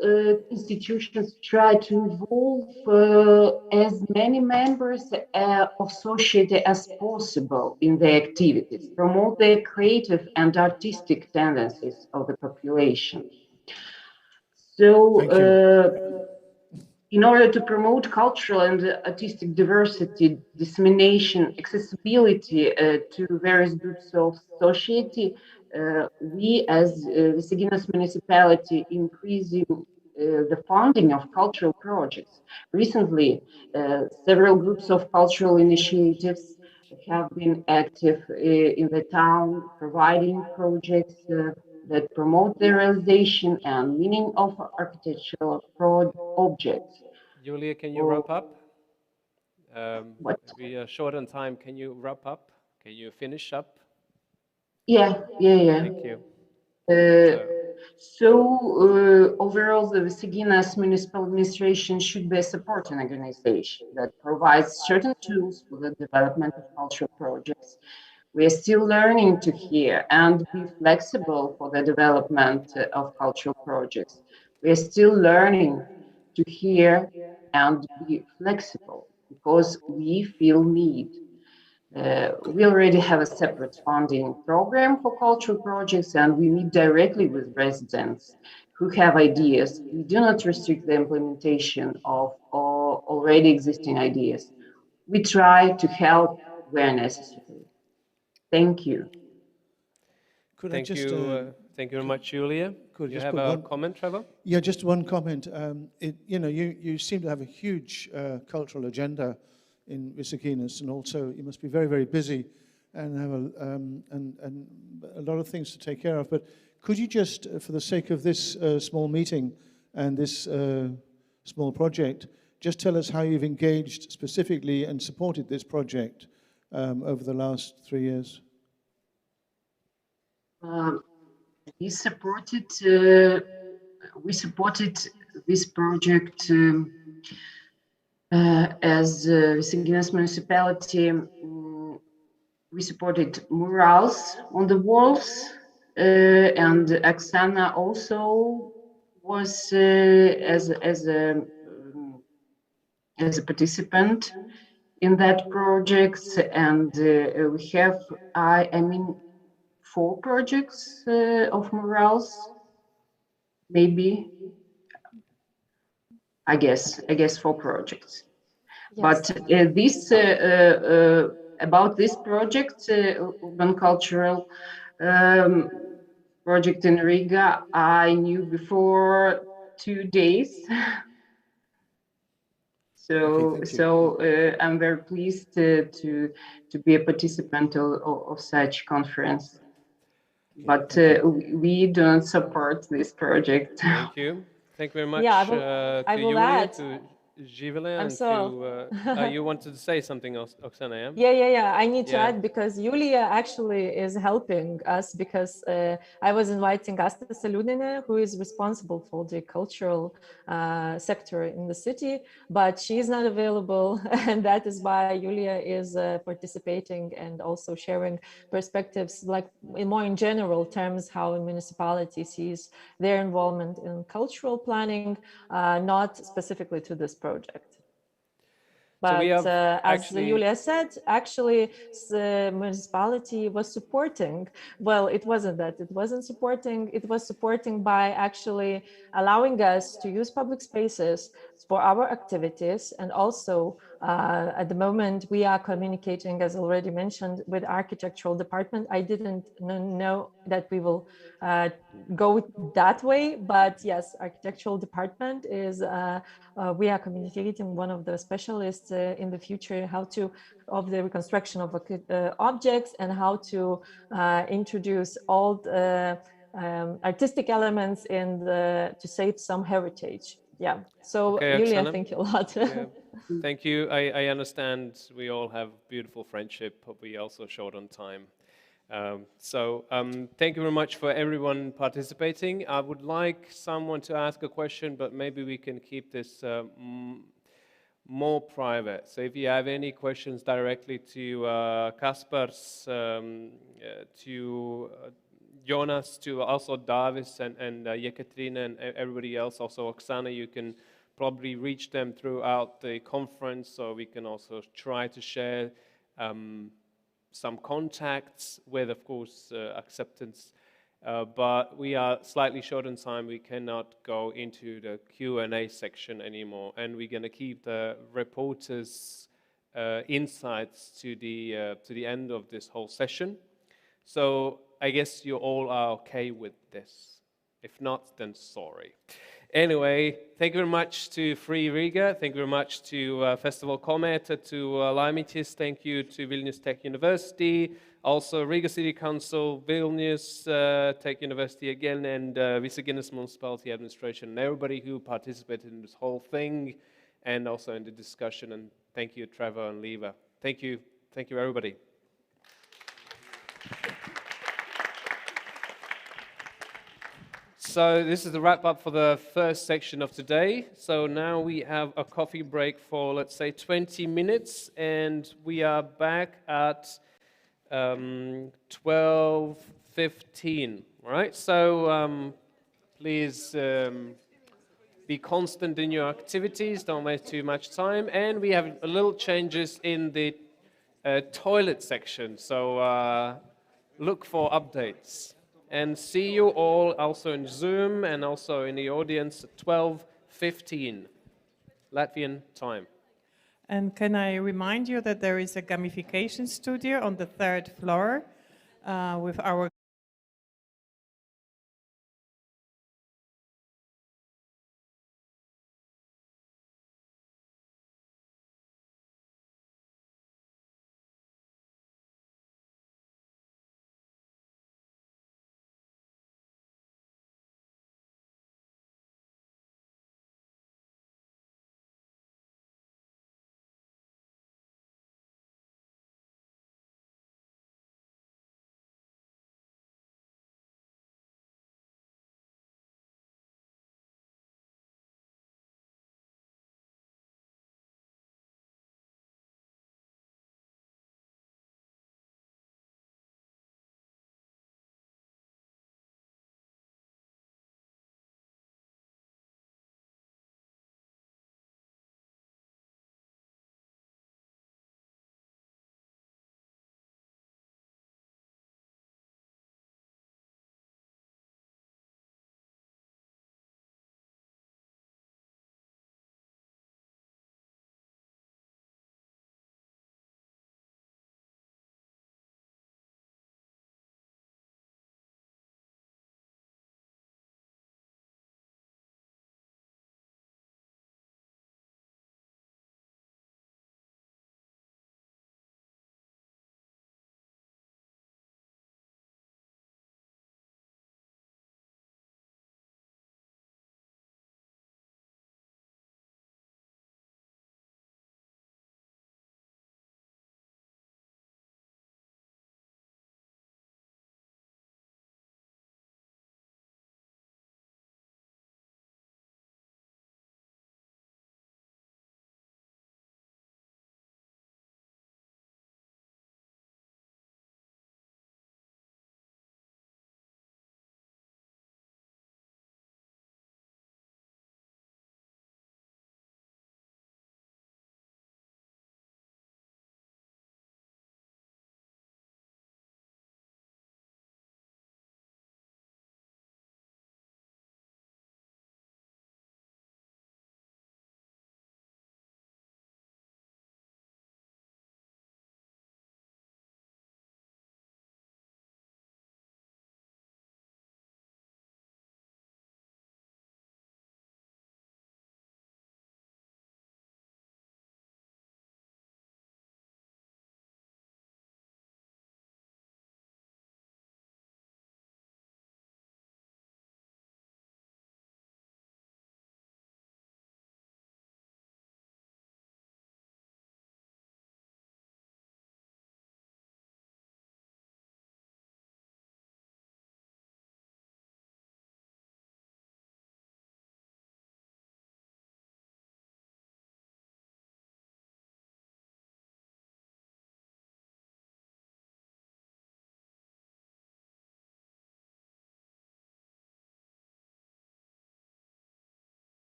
institutions try to involve as many members of society as possible in their activities, promote the creative and artistic tendencies of the population. So, in order to promote cultural and artistic diversity, dissemination, accessibility to various groups of society, we as Visaginas municipality increasing the funding of cultural projects. Recently, several groups of cultural initiatives have been active in the town, providing projects that promote the realization and meaning of architectural objects. Julia, can you wrap up? What? We are short on time. Can you wrap up? Can you finish up? Yeah. Thank you. Overall, the Visaginas municipal administration should be a supporting organization that provides certain tools for the development of cultural projects. We are still learning to hear and be flexible for the development of cultural projects. We are still learning to hear and be flexible because we feel need. We already have a separate funding program for cultural projects, and we meet directly with residents who have ideas. We do not restrict the implementation of already existing ideas. We try to help where necessary. Thank you. Could Thank I just, you. Thank you very much, Julia. could I You just have put a one comment, Trevor? Yeah, just one comment. You seem to have a huge cultural agenda in Visaginas, and also you must be very, very busy and have and a lot of things to take care of. But could you just, for the sake of this small meeting and this small project, just tell us how you've engaged specifically and supported this project over the last 3 years? We supported this project as Visaginas municipality. We supported murals on the walls, and Oksana also was as a participant in that project, and we have I mean 4 projects of murals, maybe. I guess 4 projects. Yes. But this about this project, Urbcultural project in Riga, I knew before 2 days. I'm very pleased to be a participant of such conference. But we don't support this project. Thank you. Thank you very much Yeah, to will Julia, add. to Givela, I'm and so to... you wanted to say something else, Oksana, Yeah. I need to Yeah. add, because Yulia actually is helping us, because I was inviting Asta Saludine, who is responsible for the cultural sector in the city, but she's not available, and that is why Yulia is participating and also sharing perspectives, like in general terms, how a municipality sees their involvement in cultural planning, not specifically to this project. But So we have as Julia said, actually, the municipality was supporting. Well, it wasn't that it wasn't supporting. It was supporting by actually allowing us to use public spaces for our activities. And also, at the moment, we are communicating, as already mentioned, with architectural department. I didn't know that we will go that way, but yes, architectural department is we are communicating one of the specialists in the future of the reconstruction of objects, and how to introduce all the artistic elements to save some heritage. Yeah. So Okay, Julia, Oksana. thank you a lot. Yeah. Thank you. I understand we all have beautiful friendship, but we also short on time. Thank you very much for everyone participating. I would like someone to ask a question, but maybe we can keep this more private. So if you have any questions directly to Kaspars, to Jonas, to also Davis and Yekaterina and everybody else, also Oksana, you can probably reach them throughout the conference, so we can also try to share some contacts with, of course, acceptance. But we are slightly short on time. We cannot go into the Q&A section anymore, and we're going to keep the reporters' insights to the end of this whole session. So I guess you all are okay with this. If not, then sorry. Anyway, thank you very much to Free Riga. Thank you very much to Festival Comet, to Laimitis. Thank you to Vilnius Tech University, also Riga City Council, Vilnius Tech University again, and Visaginas Municipality Administration, and everybody who participated in this whole thing, and also in the discussion. And thank you, Trevor and Leva. Thank you, everybody. So this is the wrap up for the first section of today. So now we have a coffee break for, let's say, 20 minutes, and we are back at 12:15, all right? So please be constant in your activities, don't waste too much time, and we have a little changes in the toilet section, so look for updates. And see you all also in Zoom and also in the audience at 12:15 Latvian time. And can I remind you that there is a gamification studio on the 3rd floor with our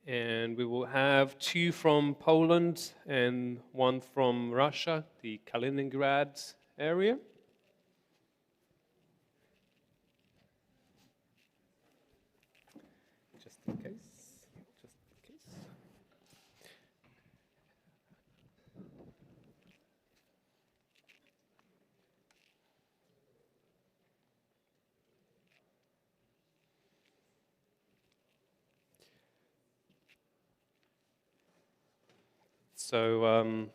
And we will have 2 from Poland and 1 from Russia, the Kaliningrad area. Just in case. So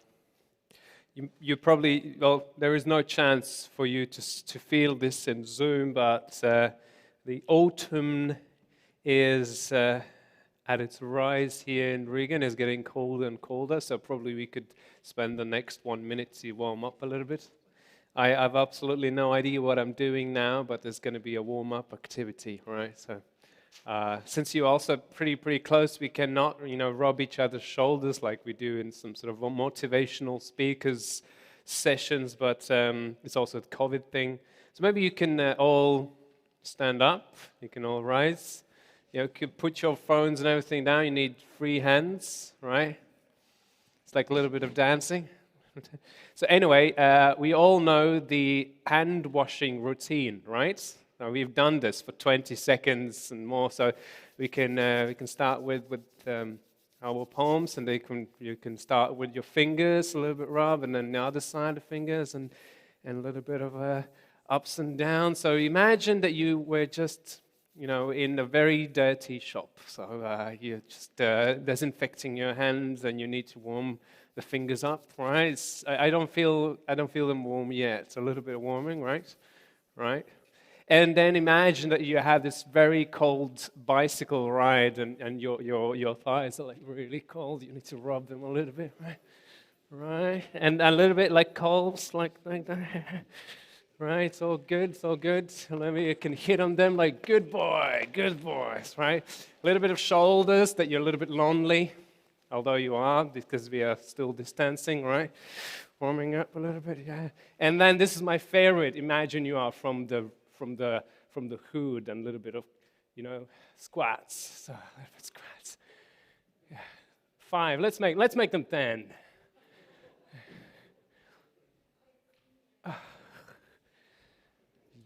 you probably, well, there is no chance for you to feel this in Zoom, but the autumn is at its rise here in Riga and is getting colder and colder, so probably we could spend the next 1 minute to warm up a little bit. I have absolutely no idea what I'm doing now, but there's going to be a warm-up activity, right? So since you're also pretty close, we cannot, rub each other's shoulders like we do in some sort of motivational speakers sessions, but it's also a COVID thing. So maybe you can all stand up, you can all rise. You could put your phones and everything down. You need free hands, right? It's like a little bit of dancing. So anyway, we all know the hand washing routine, right? Now we've done this for 20 seconds and more, so we can start with our palms, and you can start with your fingers, a little bit rub, and then the other side of fingers, and a little bit of ups and downs. So imagine that you were just in a very dirty shop. So you're just disinfecting your hands, and you need to warm the fingers up, right? I don't feel them warm yet. It's a little bit of warming, right? Right. And then imagine that you have this very cold bicycle ride, and your thighs are like really cold. You need to rub them a little bit, right? Right. And a little bit like calves, like that. Right, it's all good, it's all good. Maybe you can hit on them like, good boys, right? A little bit of shoulders, that you're a little bit lonely, although you are, because we are still distancing, right? Warming up a little bit, yeah. And then this is my favorite. Imagine you are from the hood, and a little bit of, squats. So a little bit squats. Yeah. 5. Let's make them 10.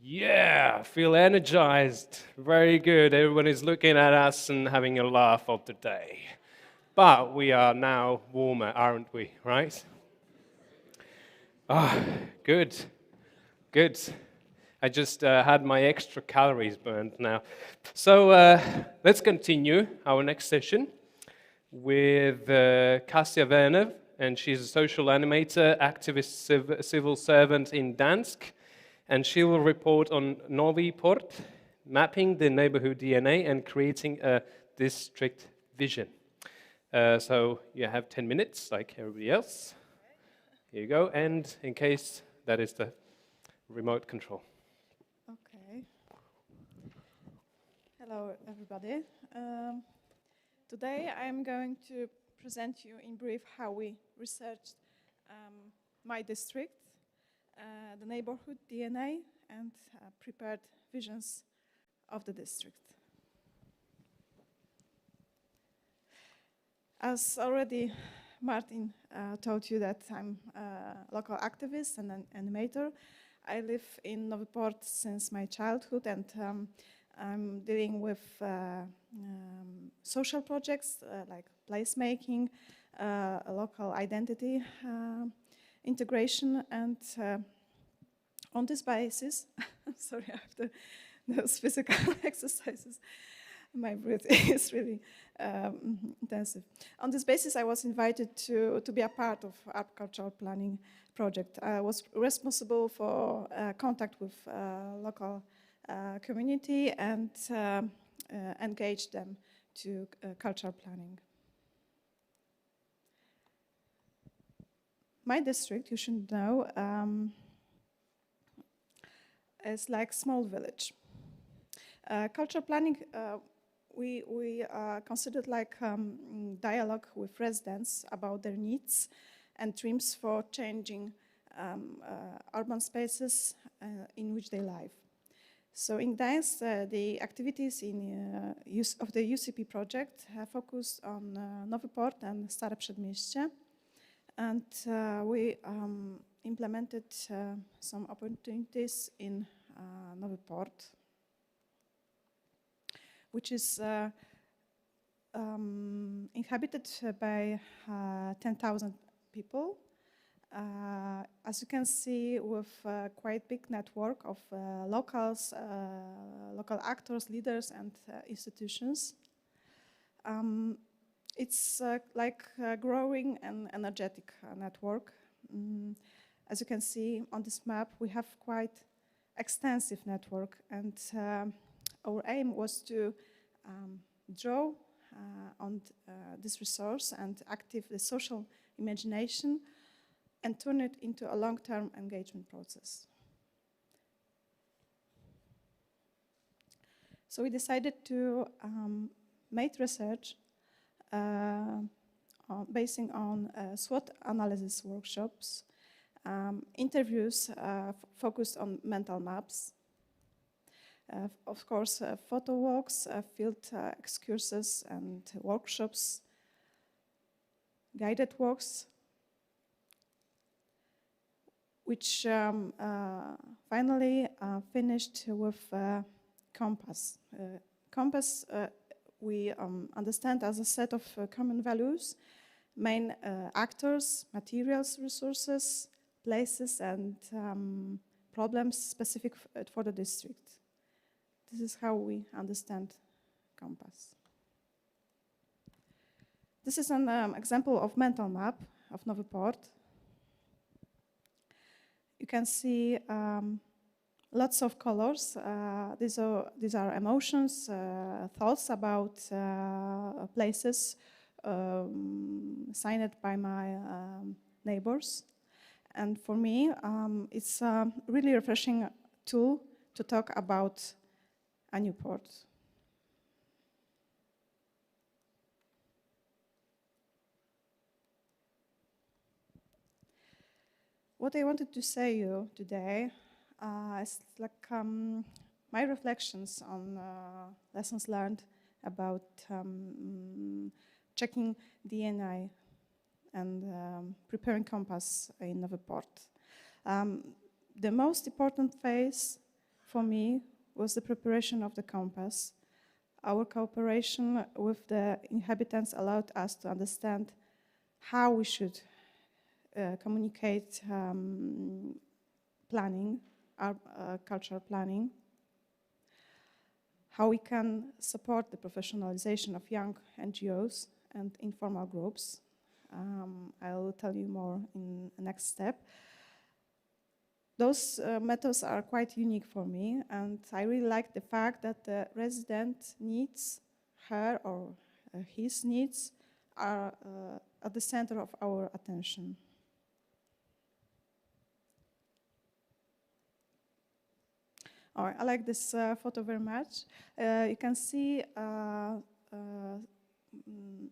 Yeah, feel energized. Very good. Everyone is looking at us and having a laugh of the day. But we are now warmer, aren't we? Right? Good. Good. I just had my extra calories burned now. So let's continue our next session with Kasia Werner, and she's a social animator, activist, civil servant in Dansk. And she will report on Novi Port, mapping the neighborhood DNA and creating a district vision. So you have 10 minutes, like everybody else. Here you go. And in case that is the remote control. Okay. Hello, everybody. Today I'm going to present you in brief how we researched my district, the neighborhood DNA, and prepared visions of the district. As already Martin told you that I'm a local activist and an animator. I live in Novi Port since my childhood, and I'm dealing with social projects like placemaking, local identity integration, and on this basis, sorry, after those physical exercises, my breath is really intensive. On this basis, I was invited to be a part of Urbcultural planning project. I was responsible for contact with local community and engage them to cultural planning. My district, you should know, is like small village. Cultural planning, we considered like dialogue with residents about their needs and dreams for changing urban spaces in which they live. So in Gdańsk, the activities of the UCP project have focused on Nowy Port and Stare Przedmieście, and we implemented some opportunities in Nowy Port, which is inhabited by 10,000 people. As you can see, with a quite big network of locals, local actors, leaders, and institutions. It's like a growing and energetic network. As you can see on this map, we have quite extensive network, and our aim was to draw on this resource and active the social imagination and turn it into a long-term engagement process. So we decided to make research basing on SWOT analysis workshops, interviews focused on mental maps, of course, photo walks, field excursions and workshops, guided walks, which finally finished with compass. Compass we understand as a set of common values, main actors, materials, resources, places, and problems specific for the district. This is how we understand compass. This is an example of mental map of Nowy Port. You can see lots of colors. These are emotions, thoughts about places signed by my neighbors. And for me, it's a really refreshing tool to talk about a new port. What I wanted to say you today is like my reflections on lessons learned about checking DNA and preparing compass in Nowy Port. The most important phase for me was the preparation of the compass. Our cooperation with the inhabitants allowed us to understand how we should communicate planning, our cultural planning, how we can support the professionalization of young NGOs and informal groups. I'll tell you more in the next step. Those methods are quite unique for me, and I really like the fact that the resident needs, her or his needs, are at the center of our attention. I like this photo very much. You can see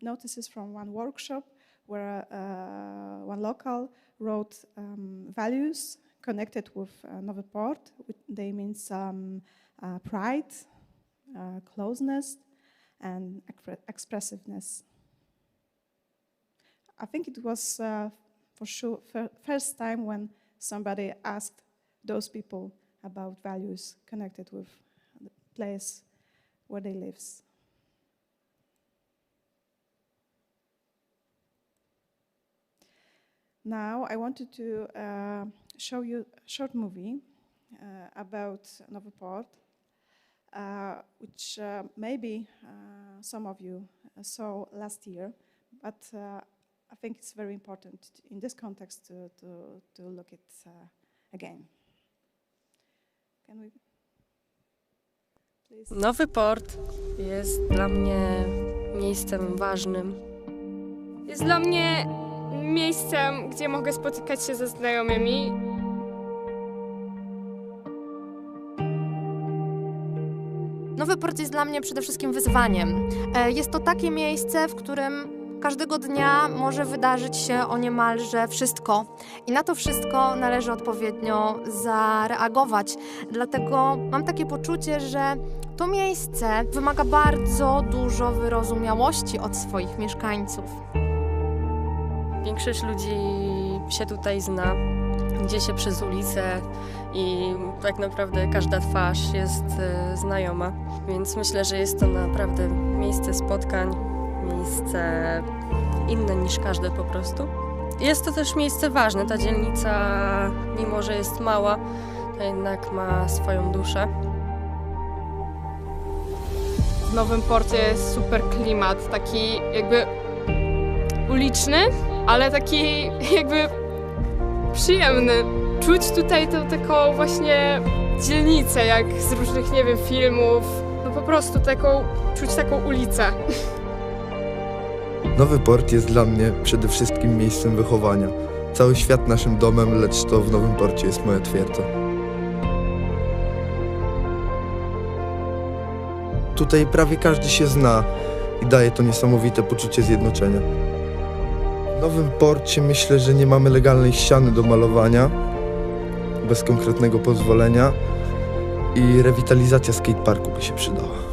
notices from one workshop where one local wrote values connected with Nowy Port. They mean pride, closeness, and expressiveness. I think it was for sure first time when somebody asked those people about values connected with the place where they live. Now I wanted to show you a short movie about Nowy Port, which maybe some of you saw last year, but I think it's very important in this context to look at again. Can we please? Nowy Port jest dla mnie miejscem ważnym. Jest dla mnie miejscem, gdzie mogę spotykać się ze znajomymi. Nowy Port jest dla mnie przede wszystkim wyzwaniem. Jest to takie miejsce, w którym każdego dnia może wydarzyć się o niemalże wszystko i na to wszystko należy odpowiednio zareagować. Dlatego mam takie poczucie, że to miejsce wymaga bardzo dużo wyrozumiałości od swoich mieszkańców. Większość ludzi się tutaj zna, idzie się przez ulicę i tak naprawdę każda twarz jest znajoma. Więc myślę, że jest to naprawdę miejsce spotkań, miejsce inne niż każde po prostu. Jest to też miejsce ważne. Ta dzielnica, mimo że jest mała, to jednak ma swoją duszę. W Nowym Porcie jest super klimat, taki jakby uliczny, ale taki jakby przyjemny. Czuć tutaj tą taką właśnie dzielnicę, jak z różnych, nie wiem, filmów. No po prostu czuć taką ulicę. Nowy Port jest dla mnie przede wszystkim miejscem wychowania. Cały świat naszym domem, lecz to w Nowym Porcie jest moja twierdza. Tutaj prawie każdy się zna i daje to niesamowite poczucie zjednoczenia. W Nowym Porcie myślę, że nie mamy legalnej ściany do malowania, bez konkretnego pozwolenia i rewitalizacja skateparku by się przydała.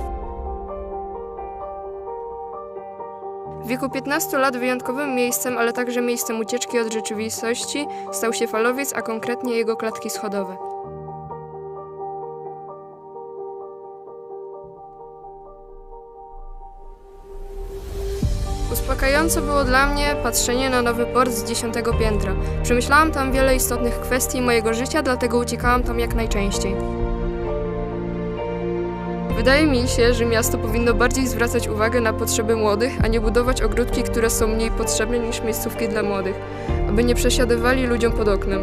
W wieku 15 lat wyjątkowym miejscem, ale także miejscem ucieczki od rzeczywistości stał się falowiec, a konkretnie jego klatki schodowe. Uspokajające było dla mnie patrzenie na Nowy Port z 10. piętra. Przemyślałam tam wiele istotnych kwestii mojego życia, dlatego uciekałam tam jak najczęściej. Wydaje mi się, że miasto powinno bardziej zwracać uwagę na potrzeby młodych, a nie budować ogródki, które są mniej potrzebne niż miejscówki dla młodych, aby nie przesiadywali ludziom pod oknem.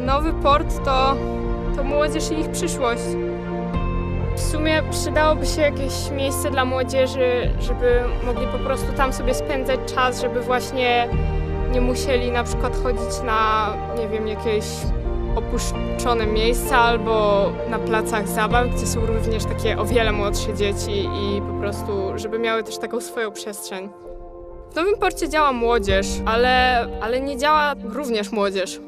Nowy Port to młodzież i ich przyszłość. W sumie przydałoby się jakieś miejsce dla młodzieży, żeby mogli po prostu tam sobie spędzać czas, żeby właśnie nie musieli na przykład chodzić na, nie wiem, jakieś opuszczone miejsca albo na placach zabaw, gdzie są również takie o wiele młodsze dzieci i po prostu, żeby miały też taką swoją przestrzeń. W Nowym Porcie działa młodzież, ale nie działa również młodzież.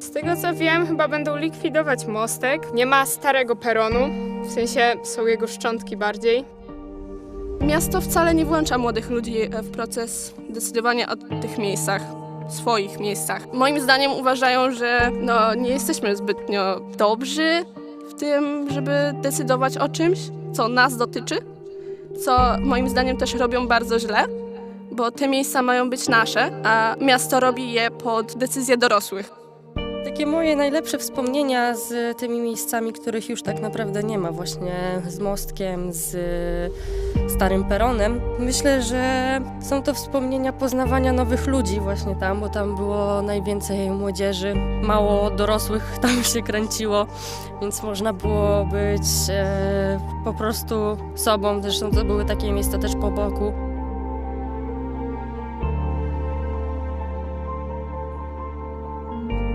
Z tego co wiem, chyba będą likwidować mostek. Nie ma starego peronu, w sensie są jego szczątki bardziej. Miasto wcale nie włącza młodych ludzi w proces decydowania o tych miejscach, swoich miejscach. Moim zdaniem uważają, że nie jesteśmy zbytnio dobrzy w tym, żeby decydować o czymś, co nas dotyczy, co moim zdaniem też robią bardzo źle, bo te miejsca mają być nasze, a miasto robi je pod decyzję dorosłych. Takie moje najlepsze wspomnienia z tymi miejscami, których już tak naprawdę nie ma, właśnie z mostkiem, z starym peronem. Myślę, że są to wspomnienia poznawania nowych ludzi właśnie tam, bo tam było najwięcej młodzieży, mało dorosłych tam się kręciło, więc można było być po prostu sobą. Zresztą to były takie miejsca też po boku.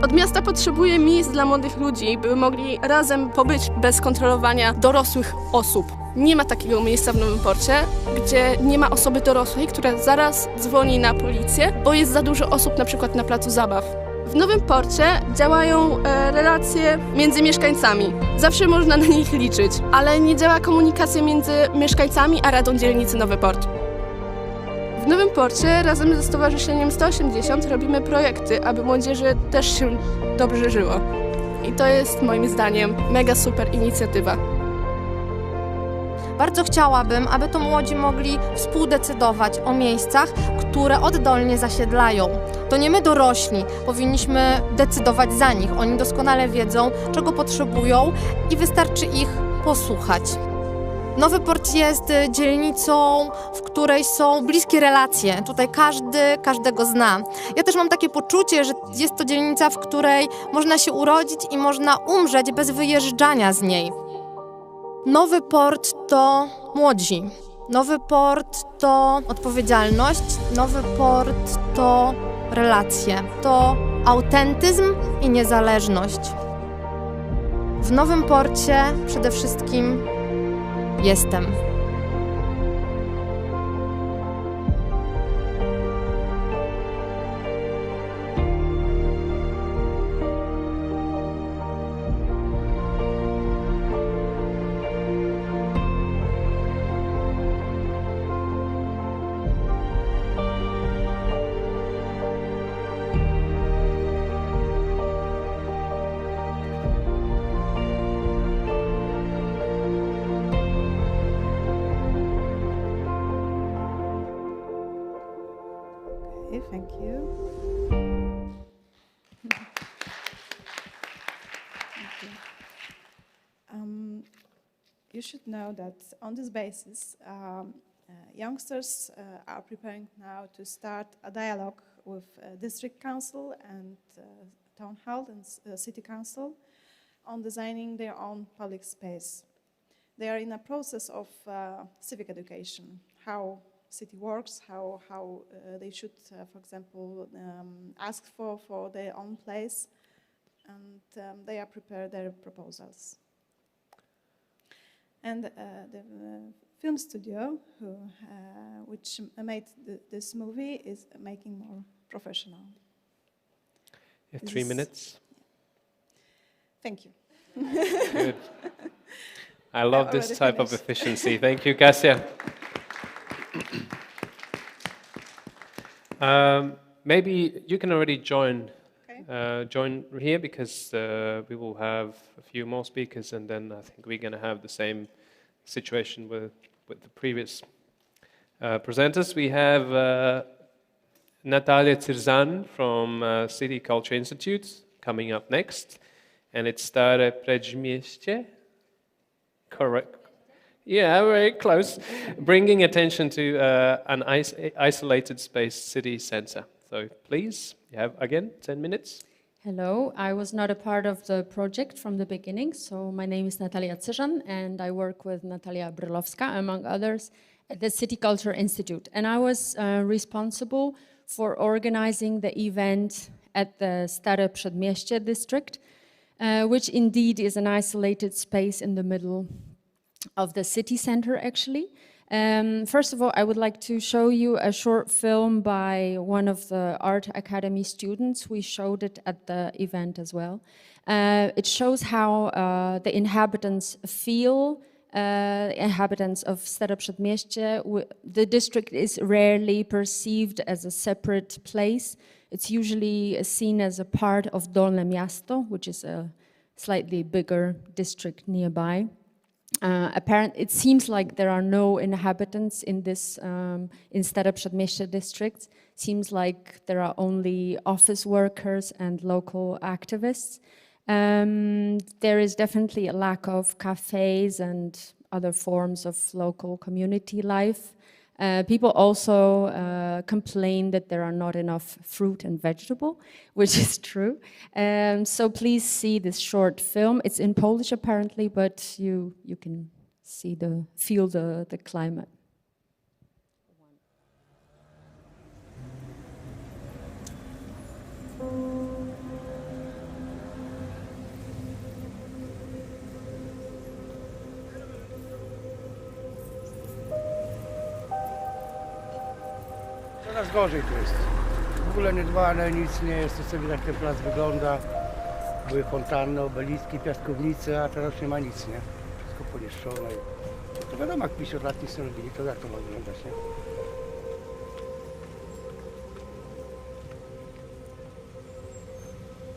Od miasta potrzebuje miejsc dla młodych ludzi, by mogli razem pobyć bez kontrolowania dorosłych osób. Nie ma takiego miejsca w Nowym Porcie, gdzie nie ma osoby dorosłej, która zaraz dzwoni na policję, bo jest za dużo osób na przykład na placu zabaw. W Nowym Porcie działają relacje między mieszkańcami. Zawsze można na nich liczyć, ale nie działa komunikacja między mieszkańcami a Radą Dzielnicy Nowy Port. W Nowym Porcie razem ze Stowarzyszeniem 180 robimy projekty, aby młodzieży też się dobrze żyło. I to jest moim zdaniem mega super inicjatywa. Bardzo chciałabym, aby to młodzi mogli współdecydować o miejscach, które oddolnie zasiedlają. To nie my dorośli powinniśmy decydować za nich. Oni doskonale wiedzą, czego potrzebują i wystarczy ich posłuchać. Nowy Port jest dzielnicą, w której są bliskie relacje. Tutaj każdego zna. Ja też mam takie poczucie, że jest to dzielnica, w której można się urodzić i można umrzeć bez wyjeżdżania z niej. Nowy Port to młodzi. Nowy Port to odpowiedzialność. Nowy Port to relacje. To autentyzm i niezależność. W Nowym Porcie przede wszystkim jestem. Okay, thank you. Thank you. You should know that on this basis, youngsters are preparing now to start a dialogue with district council and town hall and city council on designing their own public space. They are in a process of civic education, how city works, how they should, for example, ask for their own place, and they are prepared their proposals. And the film studio which made this movie is making more professional. You have 3 minutes. Thank you. Good. I love this type of efficiency. Thank you, Kasia. Maybe you can already join here, because we will have a few more speakers, and then I think we're going to have the same situation with the previous presenters. We have Natalia Tsirzan from City Culture Institute coming up next, and it's Stare Przedmieście. Correct. Yeah, very close. Bringing attention to an isolated space city center. So please, you have again 10 minutes. Hello, I was not a part of the project from the beginning, so my name is Natalia Tsirzan, and I work with Natalia Brylowska, among others, at the City Culture Institute. And I was responsible for organizing the event at the Stare Przedmieście district, which indeed is an isolated space in the middle of the city center, actually. First of all, I would like to show you a short film by one of the Art Academy students. We showed it at the event as well. It shows how the inhabitants feel, inhabitants of Stare Przedmieście. The district is rarely perceived as a separate place. It's usually seen as a part of Dolne Miasto, which is a slightly bigger district nearby. Apparently, it seems like there are no inhabitants in this in Stare Przedmieście district. Seems like there are only office workers and local activists. There is definitely a lack of cafes and other forms of local community life. People also complain that there are not enough fruit and vegetable, which is true. So please see this short film. It's in Polish apparently, but you can feel the climate. Coraz gorzej tu jest. W ogóle nie dbane, nic nie jest, to sobie jak ten plac wygląda. Były fontanny, obeliski, piaskownice, a teraz nie ma nic, nie? Wszystko poniszczone. To wiadomo, jak 50 lat nic nie robili, to jak to ma wyglądać, nie?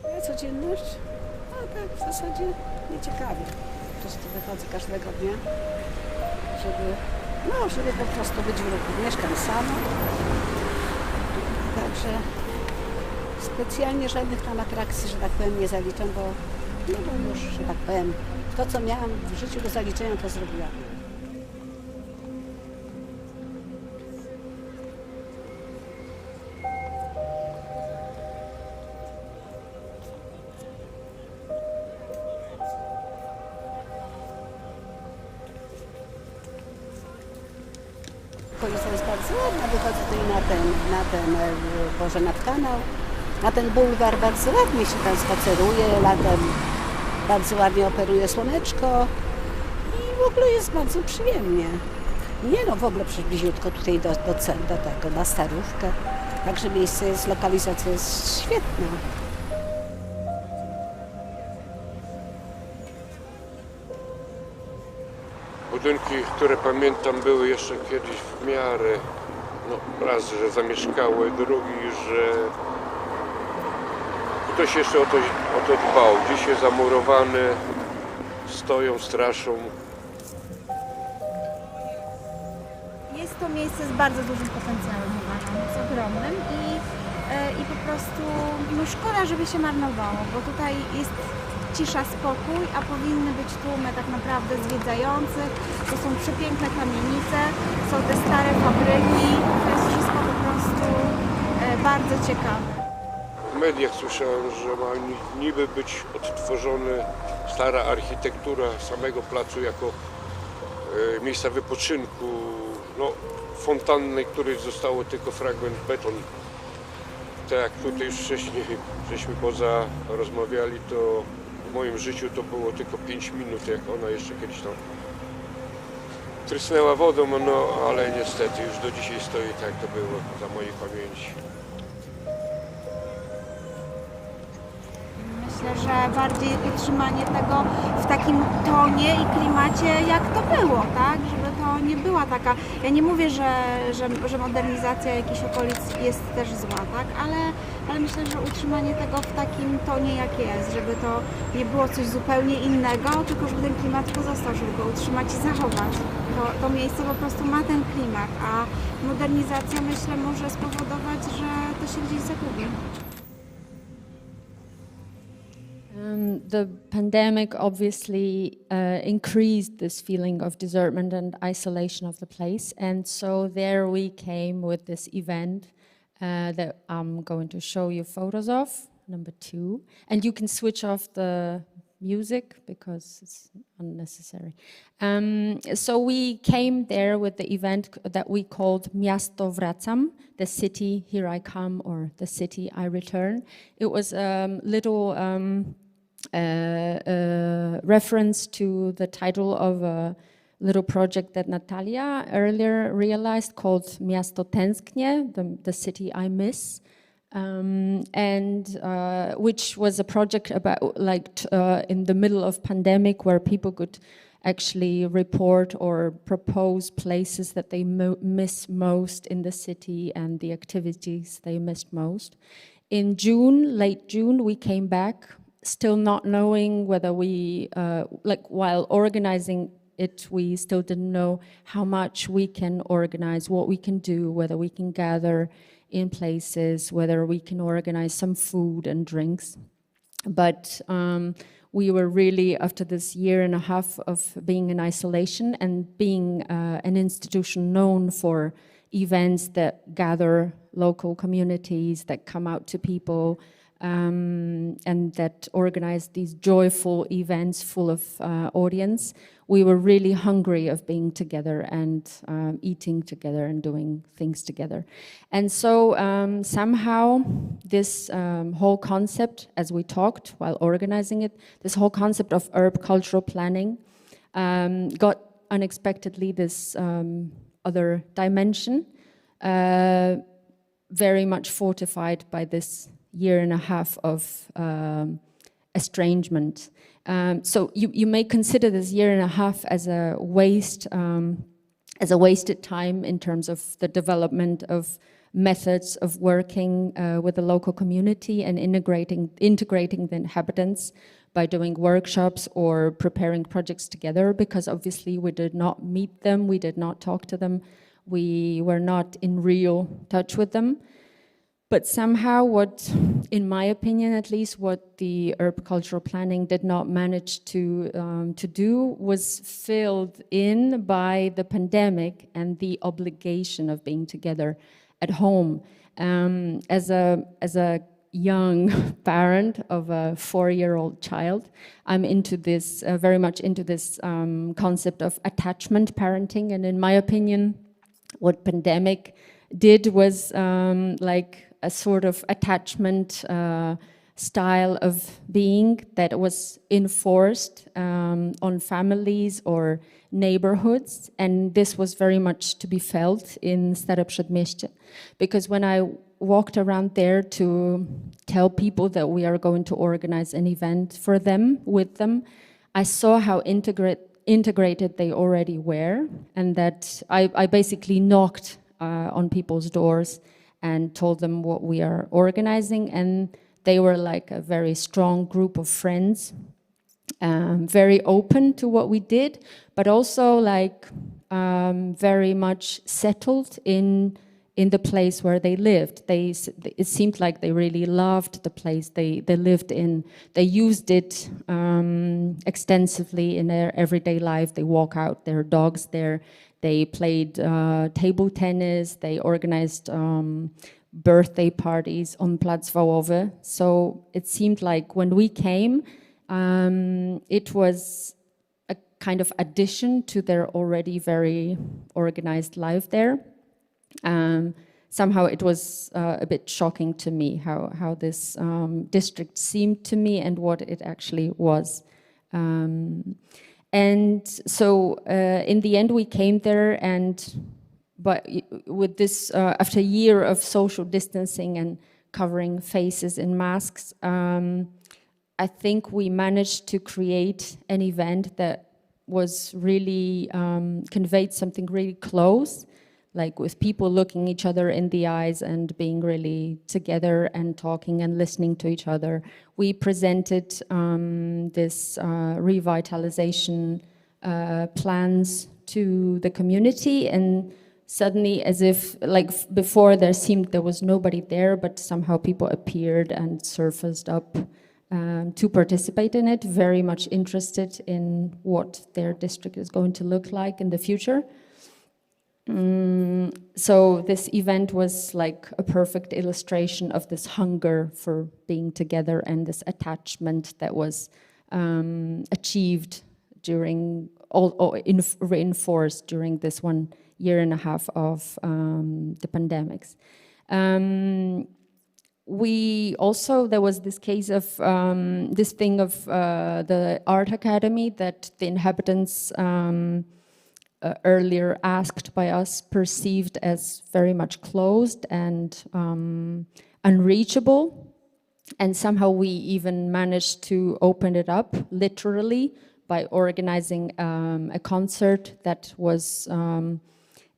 Moja codzienność? No tak, w zasadzie nieciekawie. Po prostu wychodzę każdego dnia, żeby po prostu być w ruchu. Mieszkam sama. Także specjalnie żadnych tam atrakcji, że tak powiem, nie zaliczam, bo już, że tak powiem, to co miałam w życiu do zaliczenia, to zrobiłam. Okolica jest bardzo ładna, wychodzę tutaj nad kanał, na ten bulwar, bardzo ładnie się tam spaceruje, latem bardzo ładnie operuje słoneczko i w ogóle jest bardzo przyjemnie. Nie no, w ogóle przecież bliziutko tutaj do tego, na Starówkę, także miejsce jest, lokalizacja jest świetna. Budynki, które pamiętam, były jeszcze kiedyś w miarę, no raz, że zamieszkałe, drugi, że ktoś jeszcze o to dbał. Dzisiaj zamurowane, stoją, straszą. Jest to miejsce z bardzo dużym potencjałem, uważam, z ogromnym i i po prostu no szkoda, żeby się marnowało, bo tutaj jest cisza, spokój, a powinny być tłumy tak naprawdę zwiedzających. To są przepiękne kamienice, są te stare fabryki, to jest wszystko po prostu bardzo ciekawe. W mediach słyszałem, że ma niby być odtworzona stara architektura samego placu jako miejsca wypoczynku, no, fontanny, której zostało tylko fragment beton. Tak jak tutaj już wcześniej żeśmy poza rozmawiali, to w moim życiu to było tylko 5 minut, jak ona jeszcze kiedyś tam trysnęła wodą, no ale niestety już do dzisiaj stoi tak, to było za mojej pamięci. Myślę, że bardziej utrzymanie tego w takim tonie i klimacie, jak to było, tak? Żeby to nie była taka... Ja nie mówię, że modernizacja jakichś okolic jest też zła, tak? Ale myślę, że utrzymanie tego w takim tonie, jak jest, żeby to nie było coś zupełnie innego, tylko żeby ten klimat pozostał, żeby go utrzymać i zachować. To miejsce po prostu ma ten klimat, a modernizacja, myślę, może spowodować, że to się gdzieś zagubi. The pandemic obviously increased this feeling of desertment and isolation of the place, and so there we came with this event that I'm going to show you photos of, number 2, and you can switch off the music because it's unnecessary. So we came there with the event that we called Miasto Wracam, the city here I come, or the city I return. It was a little reference to the title of a little project that Natalia earlier realized called Miasto Tęsknię, the city I miss. And which was a project about in the middle of pandemic where people could actually report or propose places that they miss most in the city and the activities they missed most. In June, late June, we came back, still not knowing whether we, while organizing it, we still didn't know how much we can organize, what we can do, whether we can gather in places, whether we can organize some food and drinks. But we were really, after this year and a half of being in isolation and being an institution known for events that gather local communities, that come out to people, and that organize these joyful events full of audience, we were really hungry of being together and eating together and doing things together. And so somehow this whole concept, as we talked while organizing it, this whole concept of Urbcultural planning got unexpectedly this other dimension, very much fortified by this year and a half of estrangement. So you may consider this year and a half as a waste, as a wasted time in terms of the development of methods of working with the local community and integrating the inhabitants by doing workshops or preparing projects together, because obviously we did not meet them, we did not talk to them, we were not in real touch with them. But somehow what, in my opinion at least, what the Urbcultural planning did not manage to do was filled in by the pandemic and the obligation of being together at home. As a young parent of a 4-year-old child, I'm into this, very much into this concept of attachment parenting. And in my opinion, what pandemic did was like a sort of attachment style of being that was enforced on families or neighborhoods, and this was very much to be felt in Stare Przedmieście, because when I walked around there to tell people that we are going to organize an event for them, with them, I saw how integrated they already were, and that I basically knocked on people's doors and told them what we are organizing, and they were like a very strong group of friends, very open to what we did, but also like very much settled in in the place where they lived. It seemed like they really loved the place they lived in. They used it extensively in their everyday life. They walk out their dogs there. They played table tennis. They organized birthday parties on Plac Wałowy. So it seemed like when we came, it was a kind of addition to their already very organized life there. Somehow it was a bit shocking to me how this district seemed to me and what it actually was. And so in the end we came there, but with this, after a year of social distancing and covering faces in masks, I think we managed to create an event that was really, conveyed something really close, like with people looking each other in the eyes and being really together and talking and listening to each other. We presented this revitalization plans to the community, and suddenly, as if like before there was nobody there, but somehow people appeared and surfaced up to participate in it, very much interested in what their district is going to look like in the future. So this event was like a perfect illustration of this hunger for being together and this attachment that was achieved during, reinforced during this 1.5 years of the pandemics. We also, there was this case of this thing of the art academy that the inhabitants earlier asked by us perceived as very much closed and unreachable. And somehow we even managed to open it up literally by organizing a concert that was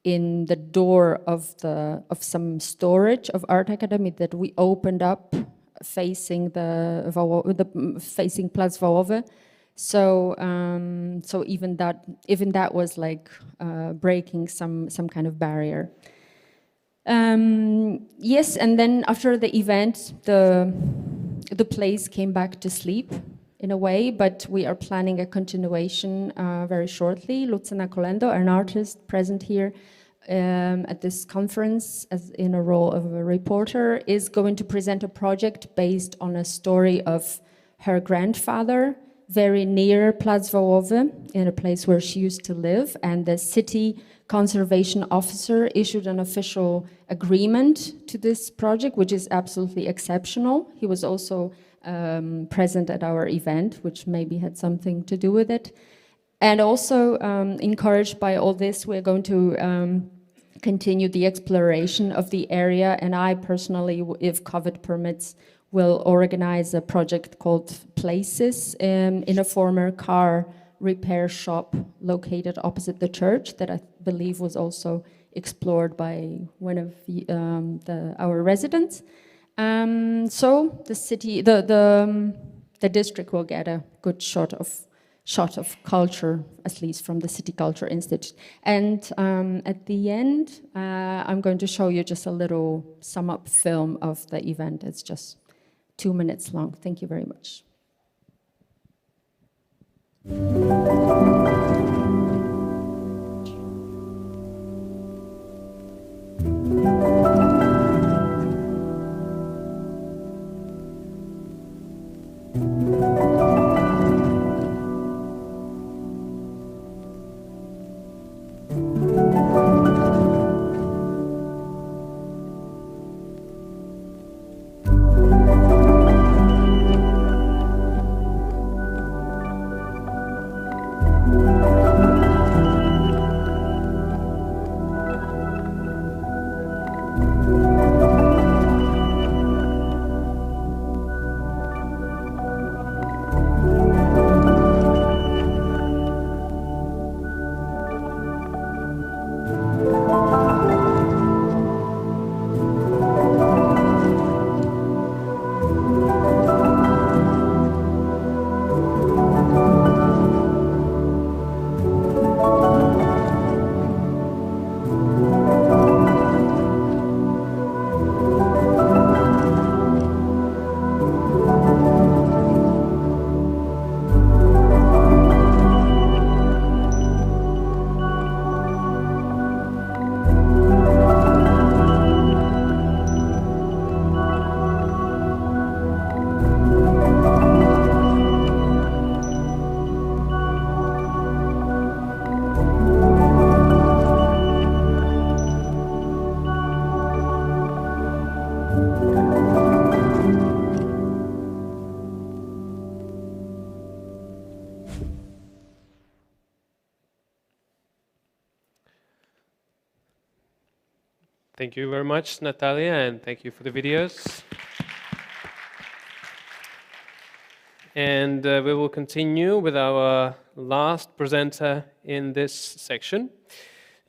in the door of some storage of Art Academy that we opened up facing facing Plac Wałowy. So so even that was like breaking some kind of barrier. Yes, and then after the event, the place came back to sleep in a way, but we are planning a continuation very shortly. Lucyna Kolendo, an artist present here at this conference as in a role of a reporter, is going to present a project based on a story of her grandfather, very near Plac Wałowy, in a place where she used to live, and the city conservation officer issued an official agreement to this project, which is absolutely exceptional. He was also present at our event, which maybe had something to do with it. And also encouraged by all this, we're going to continue the exploration of the area, and I personally, if COVID permits, will organize a project called Places in a former car repair shop located opposite the church that I believe was also explored by one of our residents. So the city, the district will get a good shot of culture, at least from the City Culture Institute. And at the end, I'm going to show you just a little sum-up film of the event. It's just 2 minutes long. Thank you very much. Thank you very much, Natalia, and thank you for the videos. And we will continue with our last presenter in this section,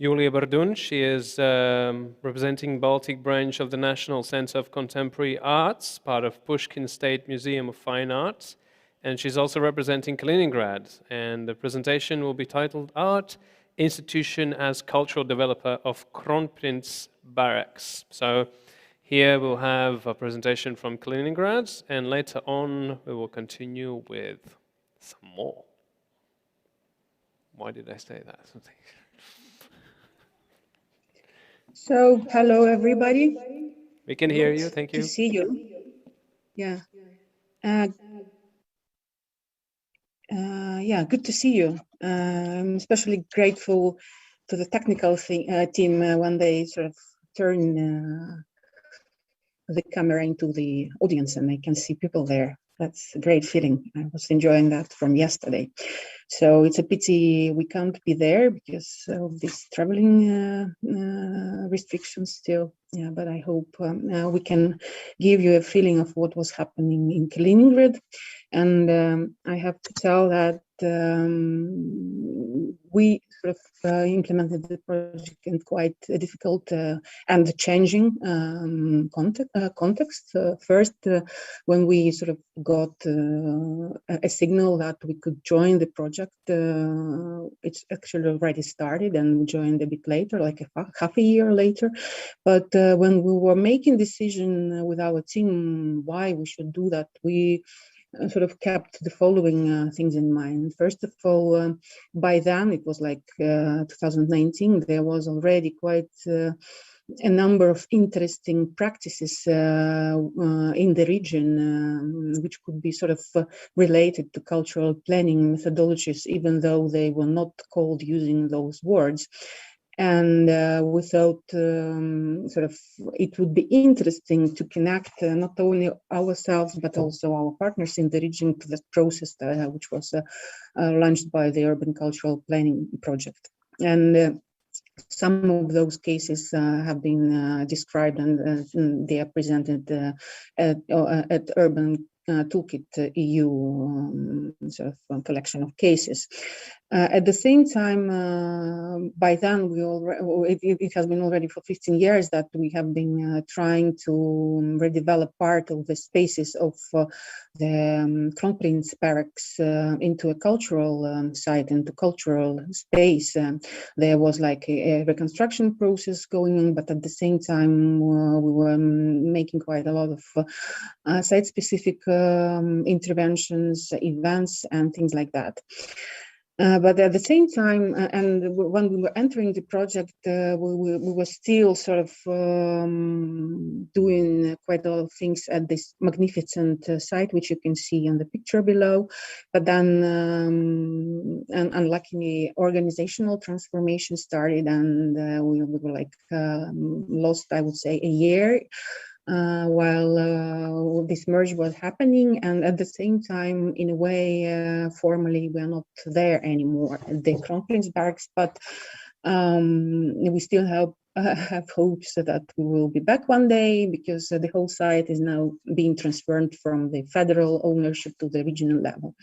Julia Bardun. She is representing Baltic branch of the National Center of Contemporary Arts, part of Pushkin State Museum of Fine Arts. And she's also representing Kaliningrad. And the presentation will be titled Art Institution as Cultural Developer of Kronprinz Barracks. So here we'll have a presentation from Kaliningrad, and later on we will continue with some more. Why did I say that? So, hello everybody. We can hear you, thank you. Good to see you. Yeah. Yeah, good to see you. I'm especially grateful to the technical team when they sort of turn the camera into the audience and I can see people there. That's a great feeling. I was enjoying that from yesterday. So it's a pity we can't be there because of these traveling restrictions still. Yeah, but I hope we can give you a feeling of what was happening in Kaliningrad. And I have to tell that we sort of implemented the project in quite a difficult and changing context. First, when we sort of got a signal that we could join the project, it's actually already started and we joined a bit later, like half a year later. But when we were making decision with our team why we should do that, we sort of kept the following things in mind. First of all, by then, it was like 2019, there was already quite a number of interesting practices in the region, which could be sort of related to cultural planning methodologies, even though they were not called using those words. And we thought sort of it would be interesting to connect not only ourselves but also our partners in the region to that process which was launched by the Urban Cultural Planning Project. And some of those cases have been described and they are presented at Urban Toolkit EU sort of collection of cases. At the same time, by then it has been already for 15 years that we have been trying to redevelop part of the spaces of the Kronprinz Barracks into a cultural site, into cultural space. There was like a reconstruction process going on, but at the same time we were making quite a lot of site-specific interventions, events, and things like that. But at the same time, and when we were entering the project, we were still sort of doing quite a lot of things at this magnificent site, which you can see on the picture below. But then, and unluckily, organizational transformation started, and we were like lost, I would say, a year. While this merge was happening, and at the same time, in a way, formally, we are not there anymore at the Kronprinz Barracks, but we still have hopes that we will be back one day because the whole site is now being transferred from the federal ownership to the regional level.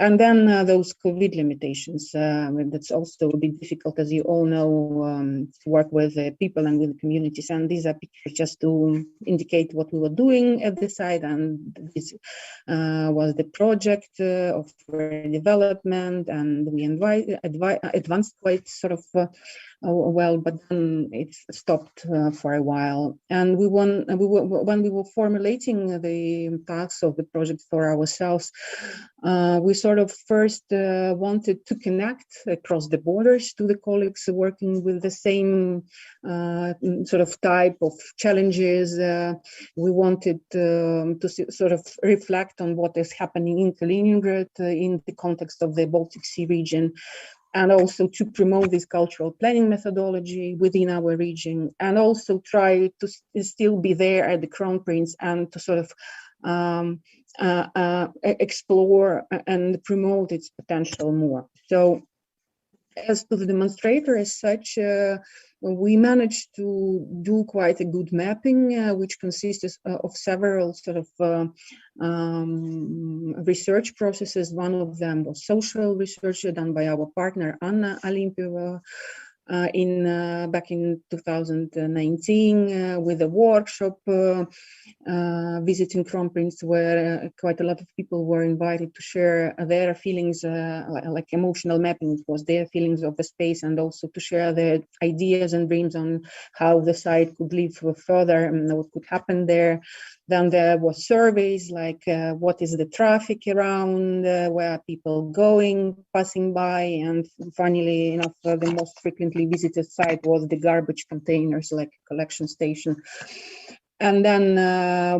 And then those COVID limitations, that's also a bit difficult, as you all know, to work with people and with communities. And these are pictures just to indicate what we were doing at the site. And this was the project of development, and we advanced quite sort of well, but then it stopped for a while. And when we were formulating the tasks of the project for ourselves, we sort of first wanted to connect across the borders to the colleagues working with the same sort of type of challenges. We wanted to sort of reflect on what is happening in Kaliningrad in the context of the Baltic Sea region, and also to promote this cultural planning methodology within our region, and also try to still be there at the Kronprinz and to sort of explore and promote its potential more. So as to the demonstrator as such, we managed to do quite a good mapping, which consists of several sort of research processes. One of them was social research done by our partner Anna Alimpieva back in 2019 with a workshop visiting Crown Prince, where quite a lot of people were invited to share their feelings, like emotional mapping was their feelings of the space, and also to share their ideas and dreams on how the site could live further and what could happen there. Then there was surveys like what is the traffic around, where are people going, passing by, and funnily enough, the most frequently visited site was the garbage containers, like a collection station. And then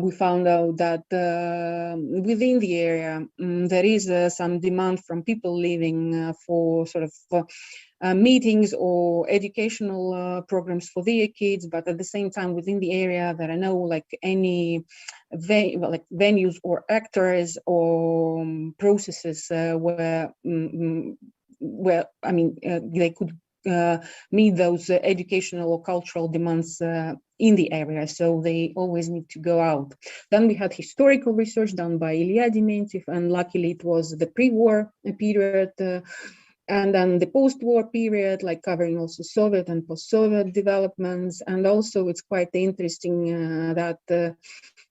we found out that within the area, there is some demand from people living for sort of meetings or educational programs for their kids, but at the same time within the area there are no like any venues or actors or processes where I mean they could meet those educational or cultural demands in the area, so they always need to go out. Then we had historical research done by Ilya Dementiev, and luckily it was the pre-war period, and then the post-war period, like covering also Soviet and post-Soviet developments. And also it's quite interesting that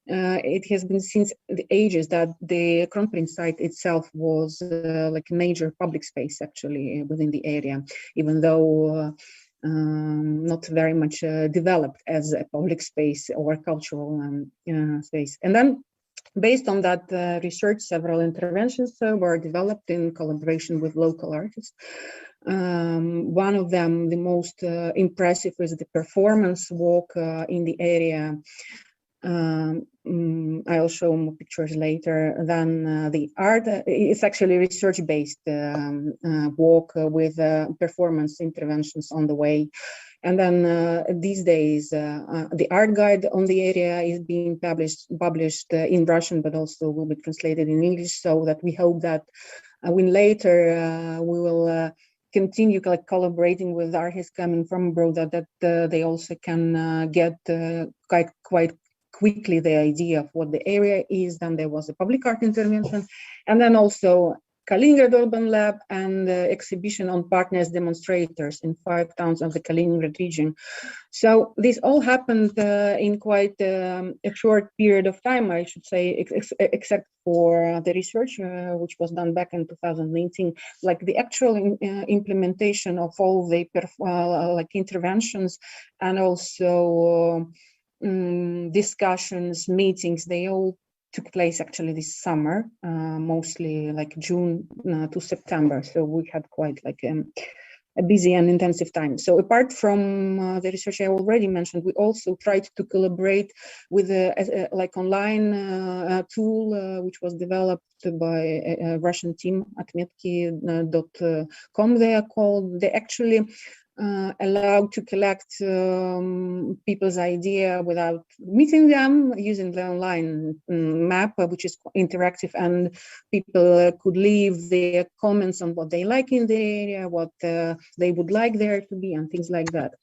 it has been since the ages that the Crown Prince site itself was like a major public space actually within the area, even though not very much developed as a public space or cultural space. And then based on that research, several interventions were developed in collaboration with local artists. One of them, the most impressive, is the performance walk in the area. I'll show more pictures later. Then the art, it's actually research-based walk with performance interventions on the way. And then these days, the art guide on the area is being published in Russian, but also will be translated in English, so that we hope that when later we will continue like collaborating with artists coming from abroad, that they also can get quite quickly the idea of what the area is. Then there was a public art intervention, and then also Kaliningrad Urban Lab and exhibition on partners demonstrators in 5 towns of the Kaliningrad region. So this all happened in quite a short period of time, I should say, except for the research which was done back in 2019. Like the actual implementation of all the like interventions and also discussions, meetings, they all took place actually this summer, mostly like June to September. So we had quite like a busy and intensive time. So apart from the research I already mentioned, we also tried to collaborate with a like online tool which was developed by a Russian team, atmetki.com they are called. They actually allowed to collect people's idea without meeting them, using the online map, which is interactive, and people could leave their comments on what they like in the area, what they would like there to be, and things like that.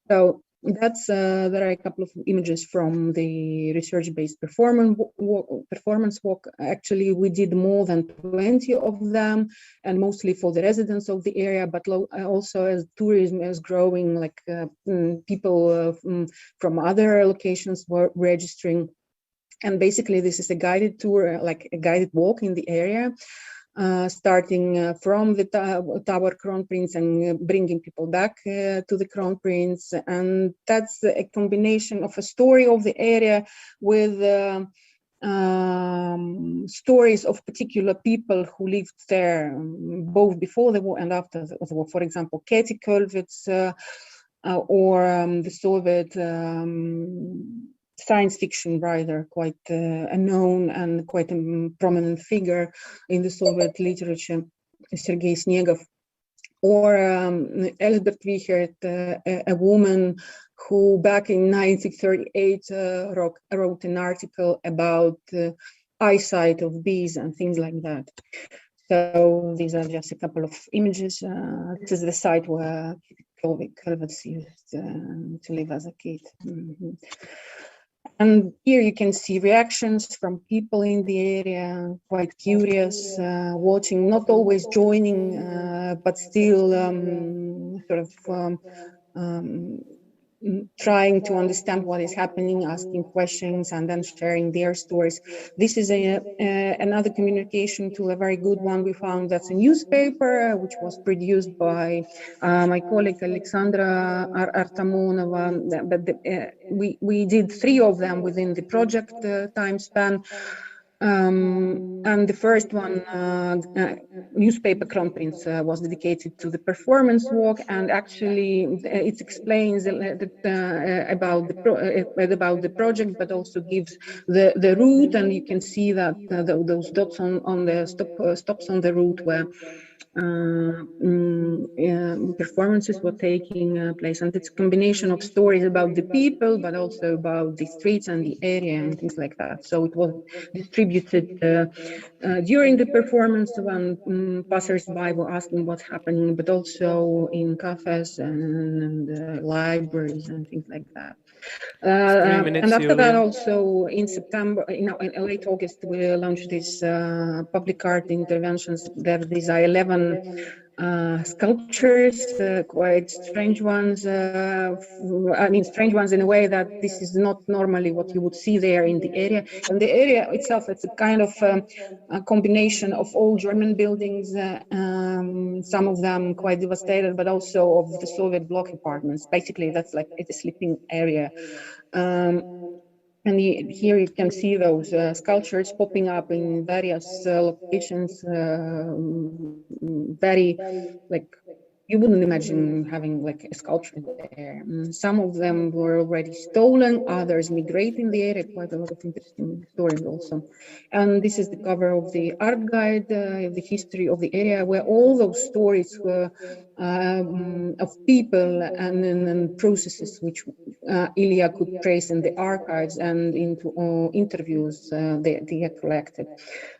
So that's there are a couple of images from the research-based performance walk. Actually, we did more than 20 of them, and mostly for the residents of the area, but also as tourism is growing, like people from other locations were registering. And basically this is a guided tour, like a guided walk in the area, starting from the Tower Crown Prince and bringing people back to the Crown Prince. And that's a combination of a story of the area with stories of particular people who lived there, both before the war and after the war. For example, Katie Kollwitz or the Soviet science fiction writer, quite a known and quite a prominent figure in the Soviet literature, Sergei Snegov, or Elizabeth Wiechert, a woman who back in 1938 wrote an article about eyesight of bees and things like that. So these are just a couple of images. This is the site where Kalvats used to live as a kid. And here you can see reactions from people in the area, quite curious, watching, not always joining, but still trying to understand what is happening, asking questions, and then sharing their stories. This is another communication tool, a very good one we found. That's a newspaper which was produced by my colleague Alexandra Artamonova. But we did 3 of them within the project time span. And the first one, newspaper Kronprinz, was dedicated to the performance walk, and actually it explains about the project, but also gives the route, and you can see that those dots on the stops on the route where performances were taking place, and it's a combination of stories about the people, but also about the streets and the area and things like that. So it was distributed during the performance when passers-by were asking what's happening, but also in cafes and libraries and things like that. And after that, also in September, in late August, we launched these public art interventions. These are 11 sculptures, quite strange ones. I mean, strange ones in a way that this is not normally what you would see there in the area. And the area itself, it's a kind of a combination of old German buildings, some of them quite devastated, but also of the Soviet bloc apartments. Basically, that's like a sleeping area. And here you can see those sculptures popping up in various locations, very like you wouldn't imagine having like a sculpture there. Some of them were already stolen, others migrate in the area, quite a lot of interesting stories also. And this is the cover of the art guide, the history of the area, where all those stories were of people and processes which Ilya could trace in the archives and into interviews they collected.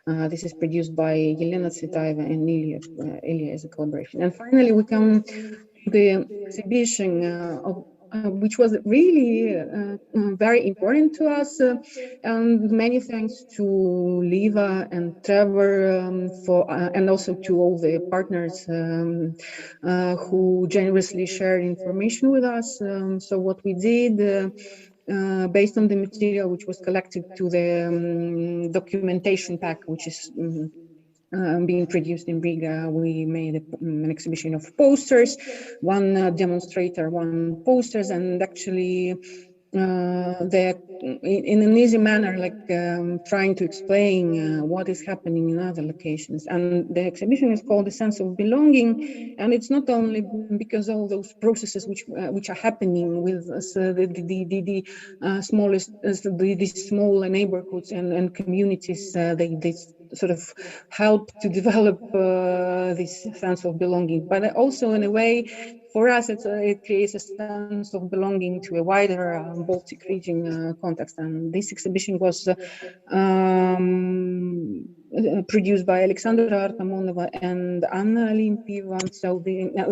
This is produced by Yelena Tsvetaeva and Ilya as a collaboration. And finally, we come to the exhibition which was really very important to us, and many thanks to Liva and Trevor and also to all the partners who generously shared information with us. So what we did, based on the material which was collected to the documentation pack, which is being produced in Riga, we made an exhibition of posters, one demonstrator, one posters, and actually they're in an easy manner, like trying to explain what is happening in other locations. And the exhibition is called "The Sense of Belonging," and it's not only because all those processes which are happening with the smallest, the small neighborhoods and communities, they sort of help to develop this sense of belonging, but also in a way, for us, it creates a sense of belonging to a wider Baltic region context. And this exhibition was produced by Alexandra Artamonova and Anna Limpieva. So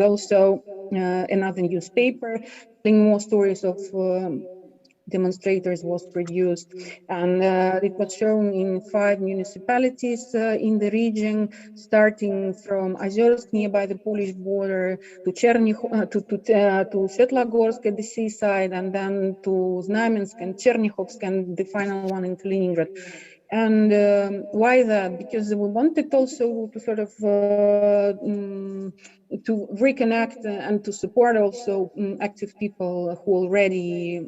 also another newspaper, telling more stories of demonstrators was produced, and it was shown in 5 municipalities in the region, starting from Ozersk nearby the Polish border to to Svetlogorsk at the seaside, and then to Znamensk and Chernihovsk, and the final one in Kaliningrad. And why that? Because we wanted also to sort of to reconnect and to support also active people who already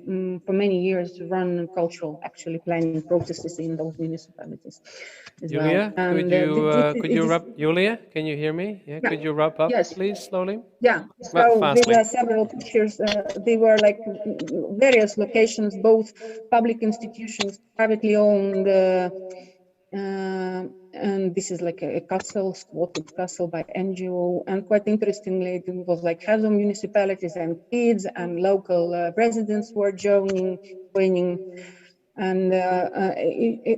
for many years run cultural actually planning processes in those municipalities as Julia, well. And Julia, can you hear me? Yeah, could you wrap up, please, slowly? Yeah, so there are several pictures. They were like various locations, both public institutions, privately owned, and this is like a castle, squatted castle by NGO. And quite interestingly, it was like heads of municipalities and kids and local residents were joining. And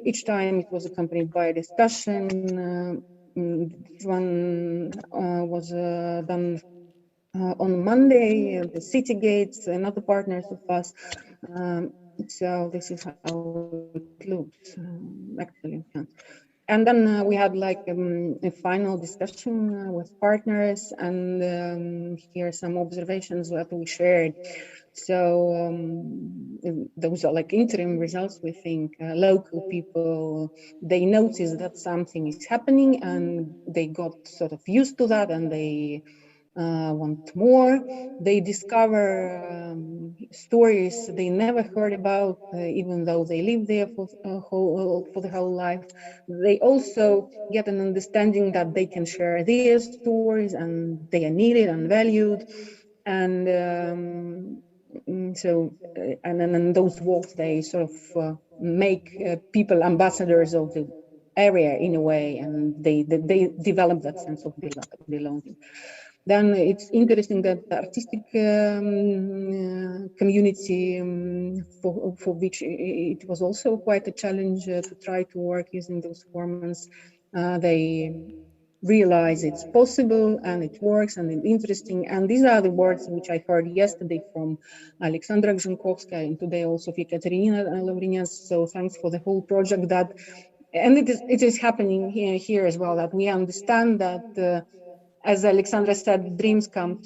each time it was accompanied by a discussion. this one was done on Monday. The city gates and other partners of us. So this is how it looks actually. Yeah. And then we had like a final discussion with partners, and here are some observations that we shared. So those are like interim results. We think local people, they notice that something is happening and they got sort of used to that, and they want more. They discover stories they never heard about, even though they live there for the whole life. They also get an understanding that they can share their stories and they are needed and valued. And and then those walks, they sort of make people ambassadors of the area in a way, and they develop that sense of belonging. Then it's interesting that the artistic community, for which it was also quite a challenge to try to work using those formats, they realize it's possible and it works and it's interesting. And these are the words which I heard yesterday from Alexandra Grzynkovska and today also Ekaterina Lavrinas. So thanks for the whole project. That, and it is happening here as well, that we understand that as Alexandra said, dreams can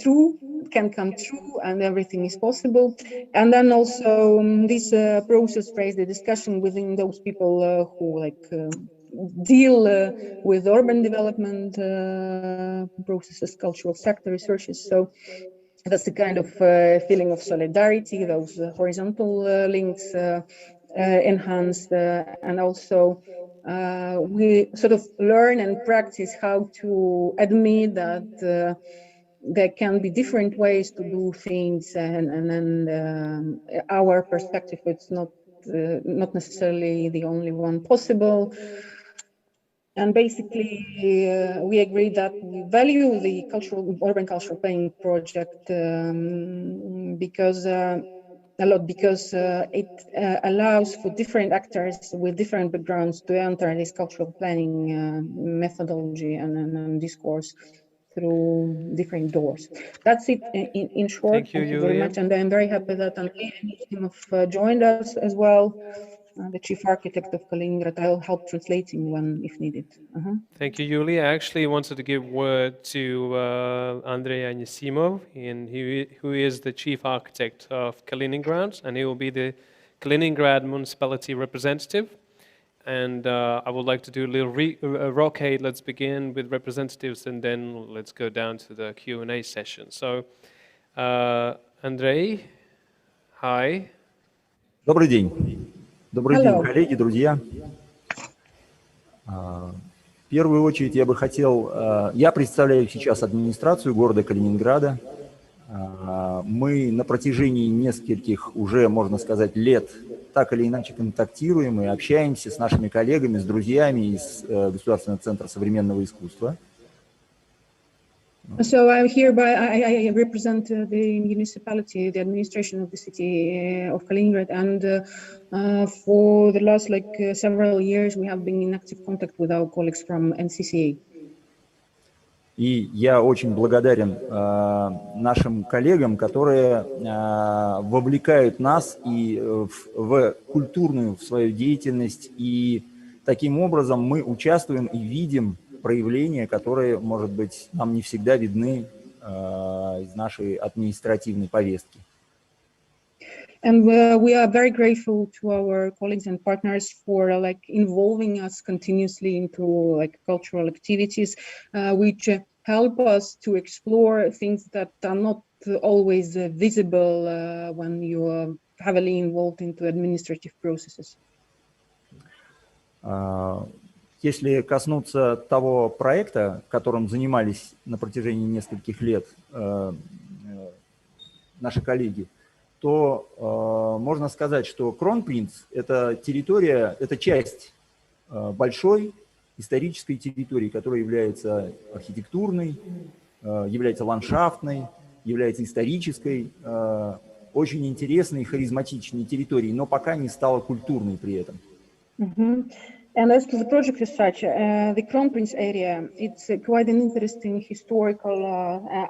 come true, and everything is possible. And then also this process raised a discussion within those people who deal with urban development processes, cultural sector researches. So that's the kind of feeling of solidarity, those horizontal links enhanced, and also we sort of learn and practice how to admit that there can be different ways to do things, and our perspective, it's not necessarily the only one possible. And basically, we agree that we value the urban cultural planning project because it allows for different actors with different backgrounds to enter this cultural planning methodology and discourse through different doors. That's it in short. Thank you very much. And I'm very happy that Andrei and his team have joined us as well. The chief architect of Kaliningrad. I'll help translating when if needed. Thank you, Yulia. I actually wanted to give word to Andrei Anisimov, who is the chief architect of Kaliningrad, and he will be the Kaliningrad municipality representative. And I would like to do a little rockade. Let's begin with representatives, and then let's go down to the Q&A session. So, Andrei, hi. Добрый день. Добрый день, коллеги, друзья. В первую очередь я бы хотел... Я представляю сейчас администрацию города Калининграда. Мы на протяжении нескольких уже, можно сказать, лет так или иначе контактируем и общаемся с нашими коллегами, с друзьями из Государственного центра современного искусства. So I'm here I represent the municipality, the administration of the city of Kaliningrad, and for the last several years we have been in active contact with our colleagues from NCCA. И я очень благодарен нашим коллегам, которые вовлекают нас и в культурную свою деятельность, и таким образом мы участвуем и видим проявления, которые, может быть, нам не всегда видны из нашей административной повестки. And we are very grateful to our colleagues and partners for involving us continuously into cultural activities, which help us to explore things that are not always visible when you are heavily involved into administrative processes. Если коснуться того проекта, которым занимались на протяжении нескольких лет наши коллеги, то можно сказать, что Кронпринц – это территория, это часть большой исторической территории, которая является архитектурной, является ландшафтной, является исторической, очень интересной, харизматичной территорией, но пока не стала культурной при этом. And as to the project as such, the Crown Prince area, it's quite an interesting historical,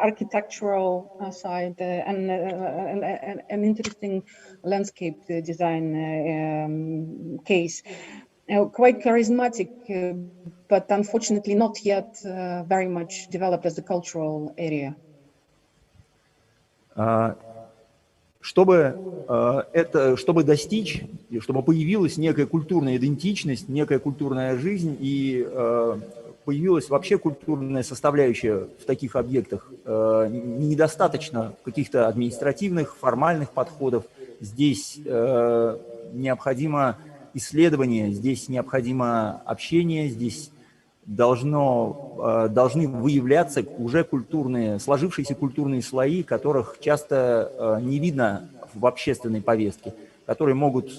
architectural side and an interesting landscape design case. Quite charismatic, but unfortunately not yet very much developed as a cultural area. Чтобы достичь, чтобы появилась некая культурная идентичность, некая культурная жизнь и появилась вообще культурная составляющая в таких объектах, недостаточно каких-то административных, формальных подходов. Здесь необходимо исследование, здесь необходимо общение, здесь должны выявляться уже сложившиеся культурные слои, которых часто не видно в общественной повестке, которые могут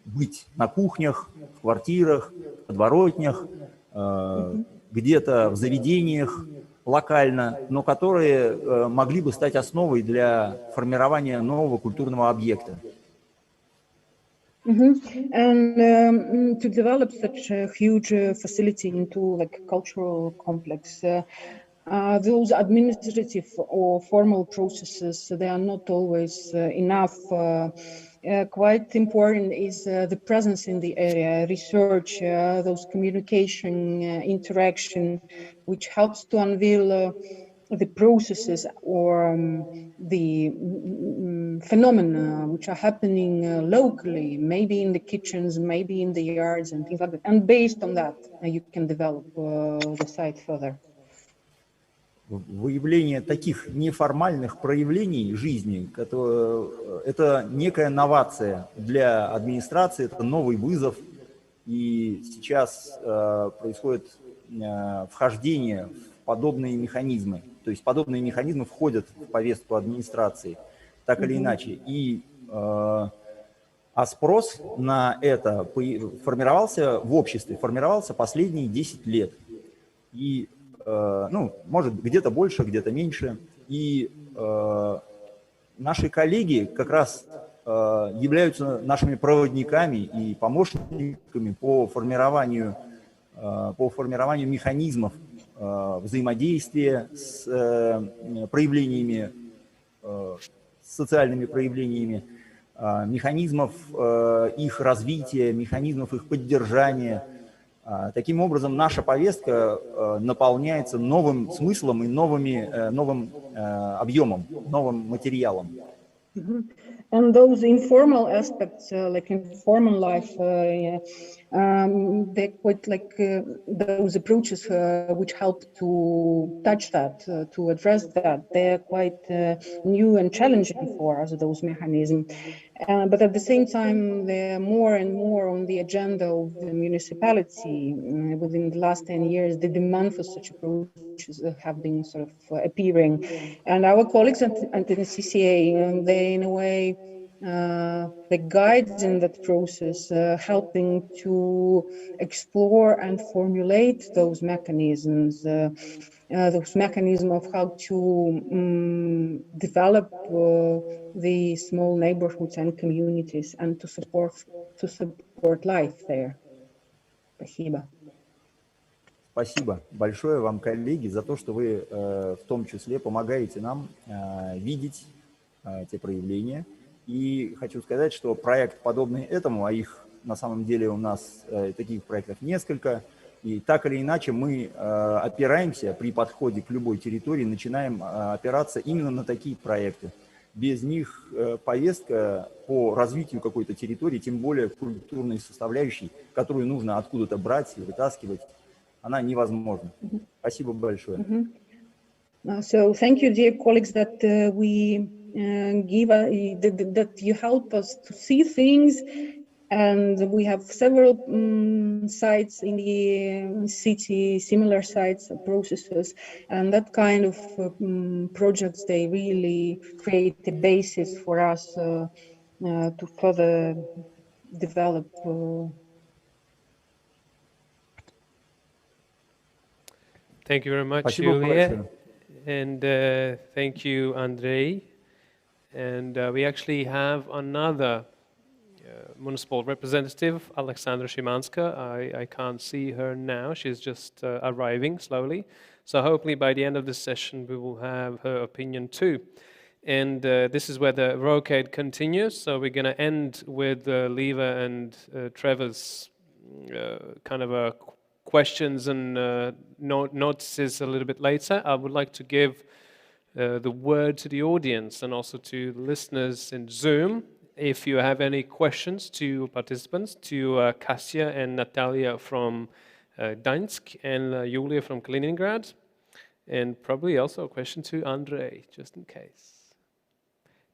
быть на кухнях, в квартирах, в подворотнях, где-то в заведениях локально, но которые могли бы стать основой для формирования нового культурного объекта. And to develop such a huge facility into like cultural complex, those administrative or formal processes, they are not always enough. Quite important is the presence in the area, research, those communication, interaction, which helps to unveil the processes or the phenomena which are happening locally, maybe in the kitchens, maybe in the yards and things like that. And based on that, you can develop the site further. Выявление таких неформальных проявлений жизни, это некая новация для администрации, это новый вызов. И сейчас происходит вхождение в подобные механизмы. То есть подобные механизмы входят в повестку администрации, так или иначе. А спрос на это формировался в обществе, формировался последние 10 лет. И, может, где-то больше, где-то меньше. И наши коллеги как раз являются нашими проводниками и помощниками по формированию механизмов взаимодействия с проявлениями, с социальными проявлениями, механизмов их развития, механизмов их поддержания. Таким образом, наша повестка наполняется новым смыслом и новым объемом, новым материалом. And those informal aspects, like informal life, they're quite like those approaches which help to touch that, to address that. They're quite new and challenging for us, those mechanisms. But at the same time, they're more and more on the agenda of the municipality. Within the last 10 years, the demand for such approaches have been sort of appearing. And our colleagues at the CCA, they in a way, the guides in that process, helping to explore and formulate those mechanisms of how to develop the small neighborhoods and communities and to support life there. Спасибо. Спасибо большое вам, коллеги, за то, что вы в том числе помогаете нам видеть те проявления. И хочу сказать, что проект, подобный этому, а их на самом деле у нас таких проектов несколько, и так или иначе мы опираемся при подходе к любой территории, начинаем опираться именно на такие проекты. Без них повестка по развитию какой-то территории, тем более культурной составляющей, которую нужно откуда-то брать и вытаскивать, она невозможна. Спасибо большое. So thank you, dear colleagues, that that you help us to see things, and we have several sites in the city, similar sites, processes, and that kind of projects, they really create the basis for us to further develop. Thank you very much, Julia, and thank you, Andrei. And we actually have another municipal representative, Alexandra Szymanska. I can't see her now. She's just arriving slowly. So hopefully by the end of this session, we will have her opinion too. And this is where the rocade continues. So we're going to end with Liva and Trevor's kind of questions and notices a little bit later. I would like to give the word to the audience and also to listeners in Zoom. If you have any questions to participants, to Kasia and Natalia from Gdańsk and Julia from Kaliningrad, and probably also a question to Andrei, just in case.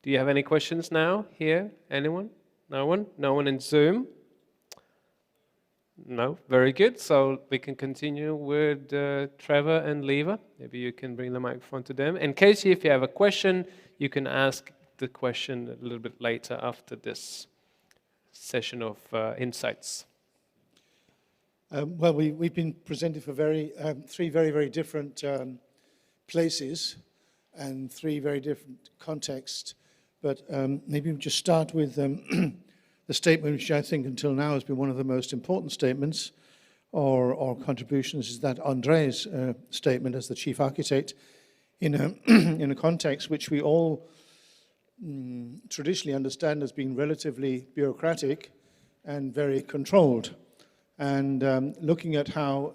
Do you have any questions now here? Anyone? No one? No one in Zoom? No? Very good. So we can continue with Trevor and Liva. Maybe you can bring the microphone to them. And Casey, if you have a question, you can ask the question a little bit later after this session of insights. Well, we've been presented for three very, very different places and three very different contexts. But maybe we'll just start with the statement which I think until now has been one of the most important statements or contributions, is that Andrei's statement as the chief architect in a context which we all traditionally understand as being relatively bureaucratic and very controlled. And looking at how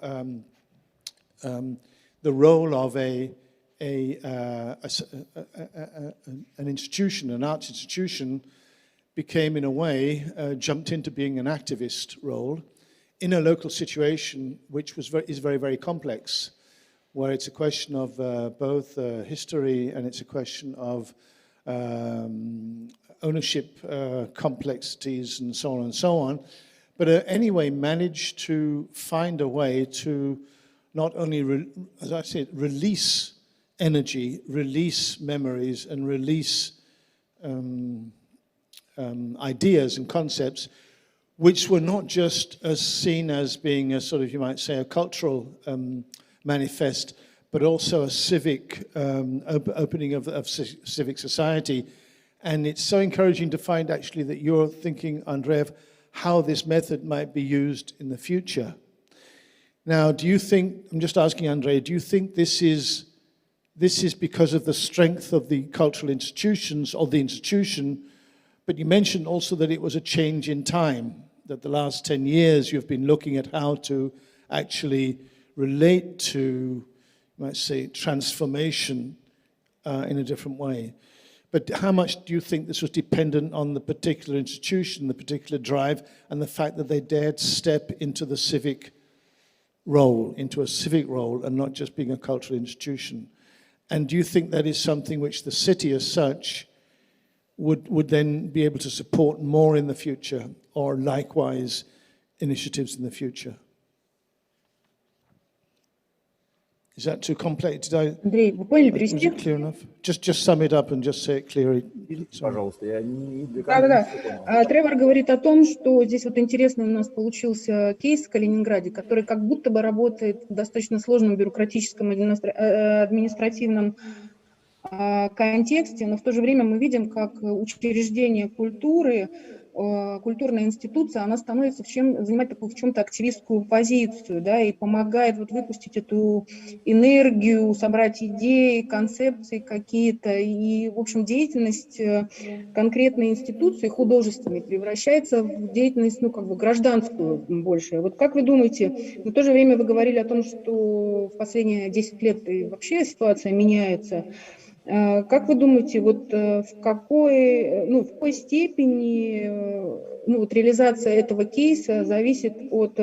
the role of an institution, an arts institution, became in a way, jumped into being an activist role in a local situation which is very, very complex, where it's a question of both history and it's a question of ownership complexities and so on and so on. But anyway, managed to find a way to not only, as I said, release energy, release memories, and release ideas and concepts, which were not just as seen as being a sort of, you might say, a cultural manifest, but also a civic opening of civic society. And it's so encouraging to find actually that you're thinking, Andrei, of how this method might be used in the future. Now, do you think, I'm just asking Andrei, do you think this is because of the strength of the cultural institutions, or the institution, but you mentioned also that it was a change in time, that the last 10 years you've been looking at how to actually relate to, you might say, transformation in a different way. But how much do you think this was dependent on the particular institution, the particular drive, and the fact that they dared step into the civic role, into a civic role, and not just being a cultural institution? And do you think that is something which the city as such would then be able to support more in the future, or likewise initiatives in the future? Is that too complex? Андрей, вы поняли, перевести? Clear enough? Just sum it up and just say it clearly. Пожалуйста, я не Да. Тревор говорит о том, что здесь вот интересный у нас получился кейс в Калининграде, который как будто бы работает в достаточно сложном бюрократическом административном контексте, но в то же время мы видим, как учреждение культуры, культурная институция, она становится занимать такую в чем-то активистскую позицию, да, и помогает вот выпустить эту энергию, собрать идеи, концепции какие-то, и, в общем, деятельность конкретной институции художественной превращается в деятельность, ну, как бы гражданскую больше. Вот как вы думаете, в то же время вы говорили о том, что в последние 10 лет и вообще ситуация меняется. Как вы думаете, вот в какой степени вот реализация этого кейса зависит от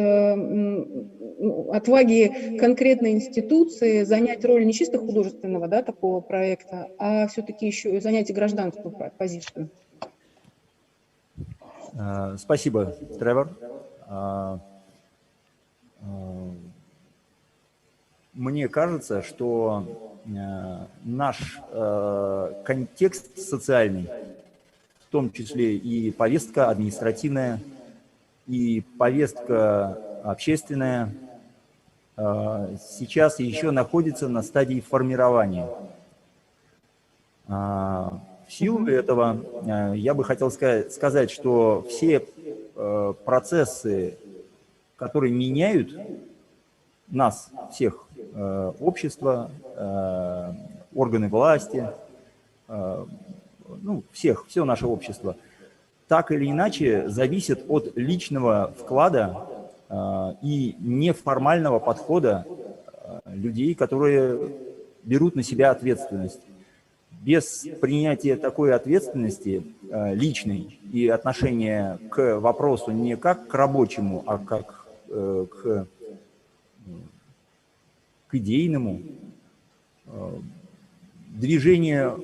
отваги конкретной институции занять роль не чисто художественного, да, такого проекта, а все-таки еще и занять гражданскую позицию? Спасибо, Тревор. Мне кажется, что наш контекст социальный, в том числе и повестка административная, и повестка общественная, сейчас еще находится на стадии формирования. В силу этого я бы хотел сказать, что все процессы, которые меняют нас, всех, общество, органы власти, ну, всех, все наше общество, так или иначе зависят от личного вклада и неформального подхода людей, которые берут на себя ответственность. Без принятия такой ответственности личной и отношения к вопросу не как к рабочему, а как к идейному, движение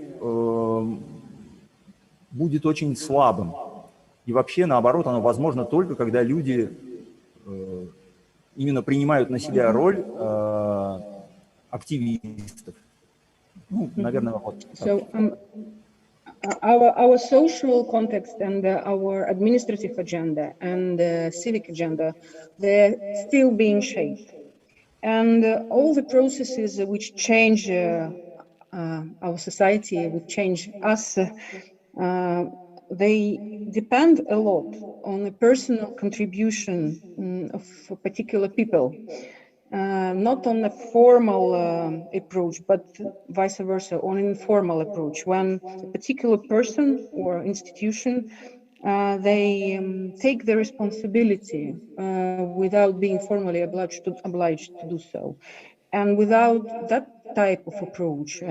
будет очень слабым. И вообще, наоборот, оно возможно только, когда люди именно принимают на себя роль активистов. Ну, наверное, вот так. So our social context and our administrative agenda and civic agenda, they're still being shaped. And all the processes which change our society, which change us, they depend a lot on the personal contribution of particular people. Not on a formal approach, but vice versa, on an informal approach. When a particular person or institution, they take the responsibility without being formally obliged to do so. And without that type of approach,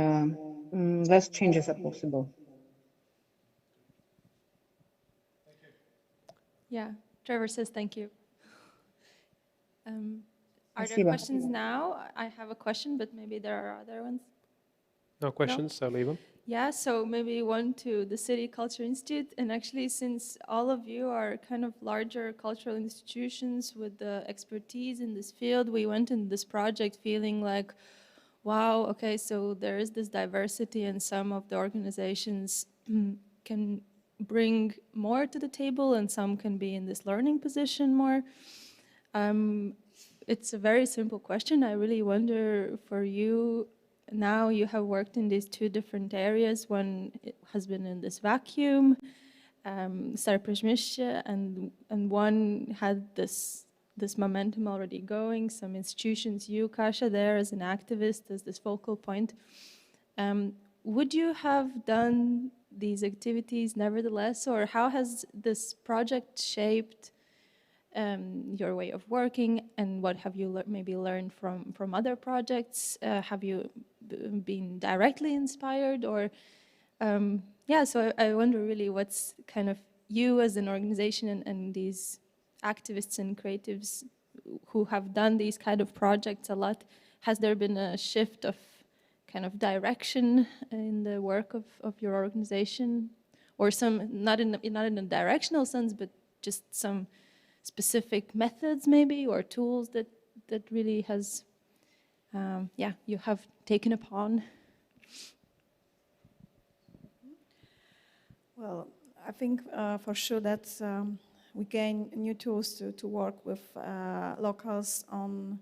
less changes are possible. Yeah, Trevor says thank you. Are there Спасибо. questions now? I have a question, but maybe there are other ones. No questions, so leave them. Yeah, so maybe one to the City Culture Institute. And actually, since all of you are kind of larger cultural institutions with the expertise in this field, we went in this project feeling like, wow, okay, so there is this diversity and some of the organizations can bring more to the table and some can be in this learning position more. It's a very simple question. I really wonder for you, now you have worked in these two different areas. One has been in this vacuum, and one had this momentum already going. Some institutions, you, Kasia, there as an activist, as this focal point. Would you have done these activities nevertheless, or how has this project shaped your way of working, and what have you maybe learned from other projects? Have you been directly inspired, or yeah, so I wonder really what's kind of you as an organization and these activists and creatives who have done these kind of projects a lot, has there been a shift of kind of direction in the work of your organization, or some not in a directional sense, but just some specific methods maybe, or tools that really has, yeah, you have taken upon? Well, I think for sure that we gain new tools to work with locals on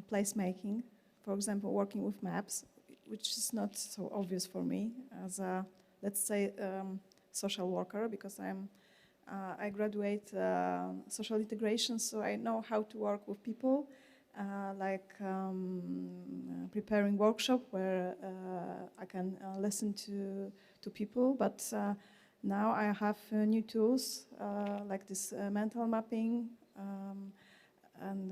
placemaking. For example, working with maps, which is not so obvious for me as a, let's say, social worker, because I graduate social integration, so I know how to work with people, like preparing workshop where I can listen to people, but now I have new tools like this mental mapping and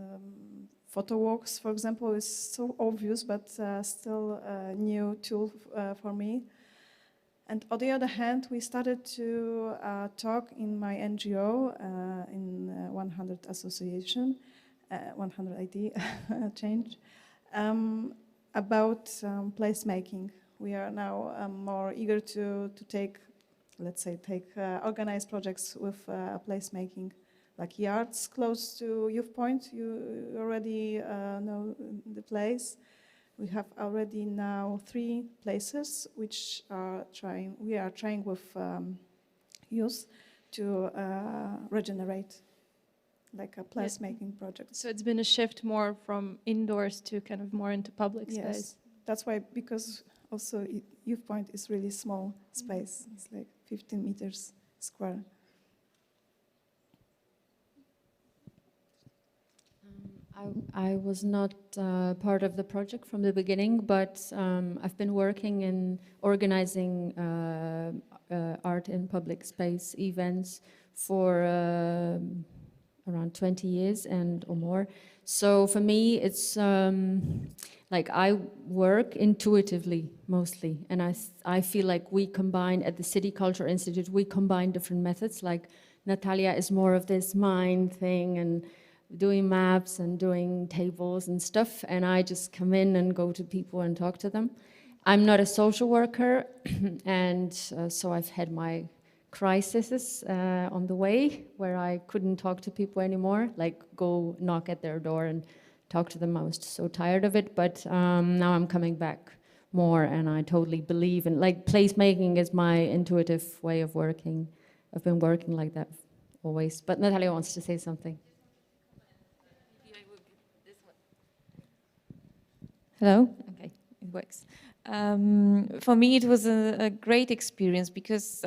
photo walks, for example, is so obvious, but still a new tool for me. And on the other hand, we started to talk in my NGO, in 100 Association, 100 ID change, about placemaking. We are now more eager to take, let's say, organized projects with placemaking, like yards close to Youth Point. You already know the place. We have already now 3 places which we are trying with youth to regenerate, like a placemaking project. So it's been a shift more from indoors to kind of more into public space. Yes, that's why, because also Youth Point is really small space. It's like 15 meters square. I was not part of the project from the beginning, but I've been working in organizing art in public space events for around 20 years or more. So for me, it's like I work intuitively mostly, and I feel like we combine at the City Culture Institute, we combine different methods. Like Natalia is more of this mind thing and doing maps and doing tables and stuff, and I just come in and go to people and talk to them. I'm not a social worker, and so I've had my crises on the way where I couldn't talk to people anymore, like go knock at their door and talk to them. I was so tired of it, but now I'm coming back more, and I totally believe in, like, placemaking is my intuitive way of working. I've been working like that always, but Natalia wants to say something. Hello? Okay, it works. For me, it was a great experience because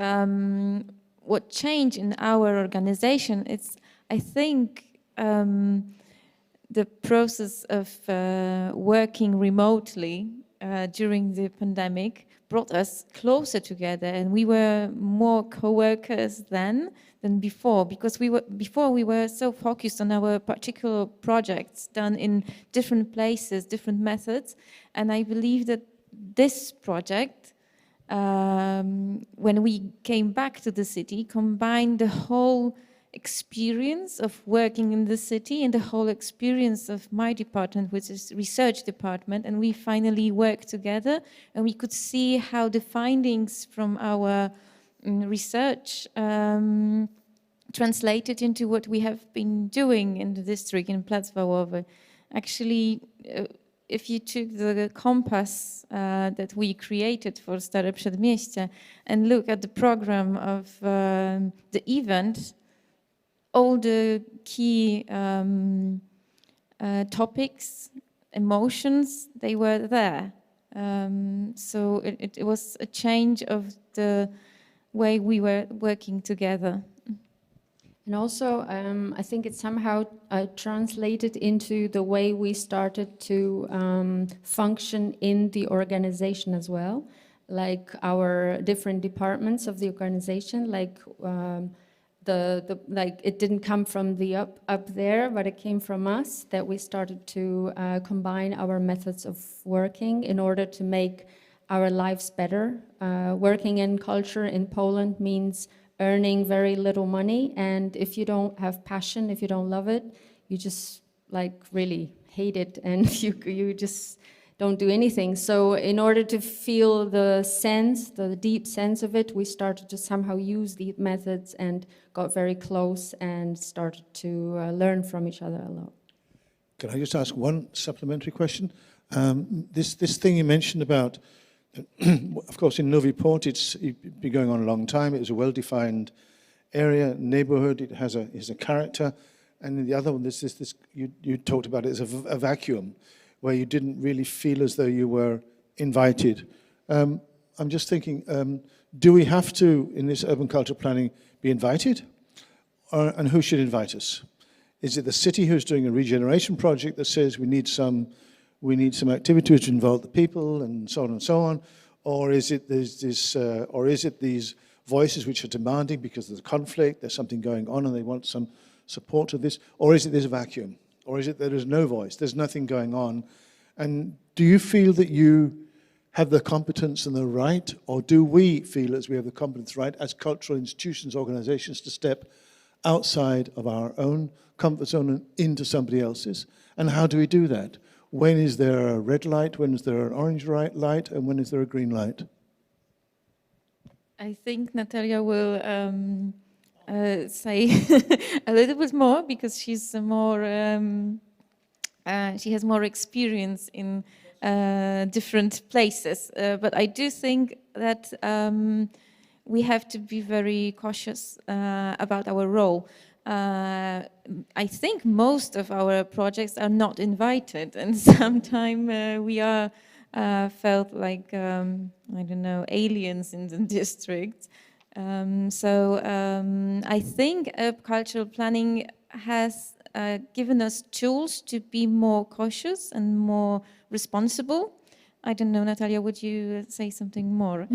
what changed in our organization, it's, I think, the process of working remotely during the pandemic brought us closer together, and we were more co-workers then than before, because before we were so focused on our particular projects done in different places, different methods, and I believe that this project, when we came back to the city, combined the whole experience of working in the city and the whole experience of my department, which is research department, and we finally worked together, and we could see how the findings from our research translated into what we have been doing in the district in Placwałowy. Actually, if you took the compass that we created for Stare Przedmieście and look at the program of the event, all the key topics, emotions, they were there. So it was a change of the way we were working together. And also, I think it somehow translated into the way we started to function in the organization as well, like our different departments of the organization, like like it didn't come from the up there, but it came from us, that we started to combine our methods of working in order to make our lives better. Working in culture in Poland means earning very little money, and if you don't have passion, if you don't love it, you just like really hate it, and you just don't do anything. So in order to feel the sense, the deep sense of it, we started to somehow use these methods and got very close and started to learn from each other a lot. Can I just ask one supplementary question? This thing you mentioned about, of course, in Novi Port, it's been going on a long time. It was a well-defined area, neighborhood. It has a character. And in the other one, there's this you talked about it as a vacuum, where you didn't really feel as though you were invited. I'm just thinking, do we have to, in this urban culture planning, be invited? And who should invite us? Is it the city who's doing a regeneration project that says we need some activities to involve the people and so on and so on? Or is it these voices which are demanding because there's a conflict, there's something going on and they want some support to this? Or is it there's a vacuum? Or is it there is no voice, there's nothing going on? And do you feel that you have the competence and the right, or do we feel as we have the competence, right, as cultural institutions, organizations, to step outside of our own comfort zone and into somebody else's? And how do we do that? When is there a red light, when is there an orange light, and when is there a green light? I think Natalia will say a little bit more, because she's more, she has more experience in different places. But I do think that we have to be very cautious about our role. I think most of our projects are not invited, and sometimes we are felt like, I don't know, aliens in the district. I think cultural planning has given us tools to be more cautious and more responsible. I don't know, Natalia, would you say something more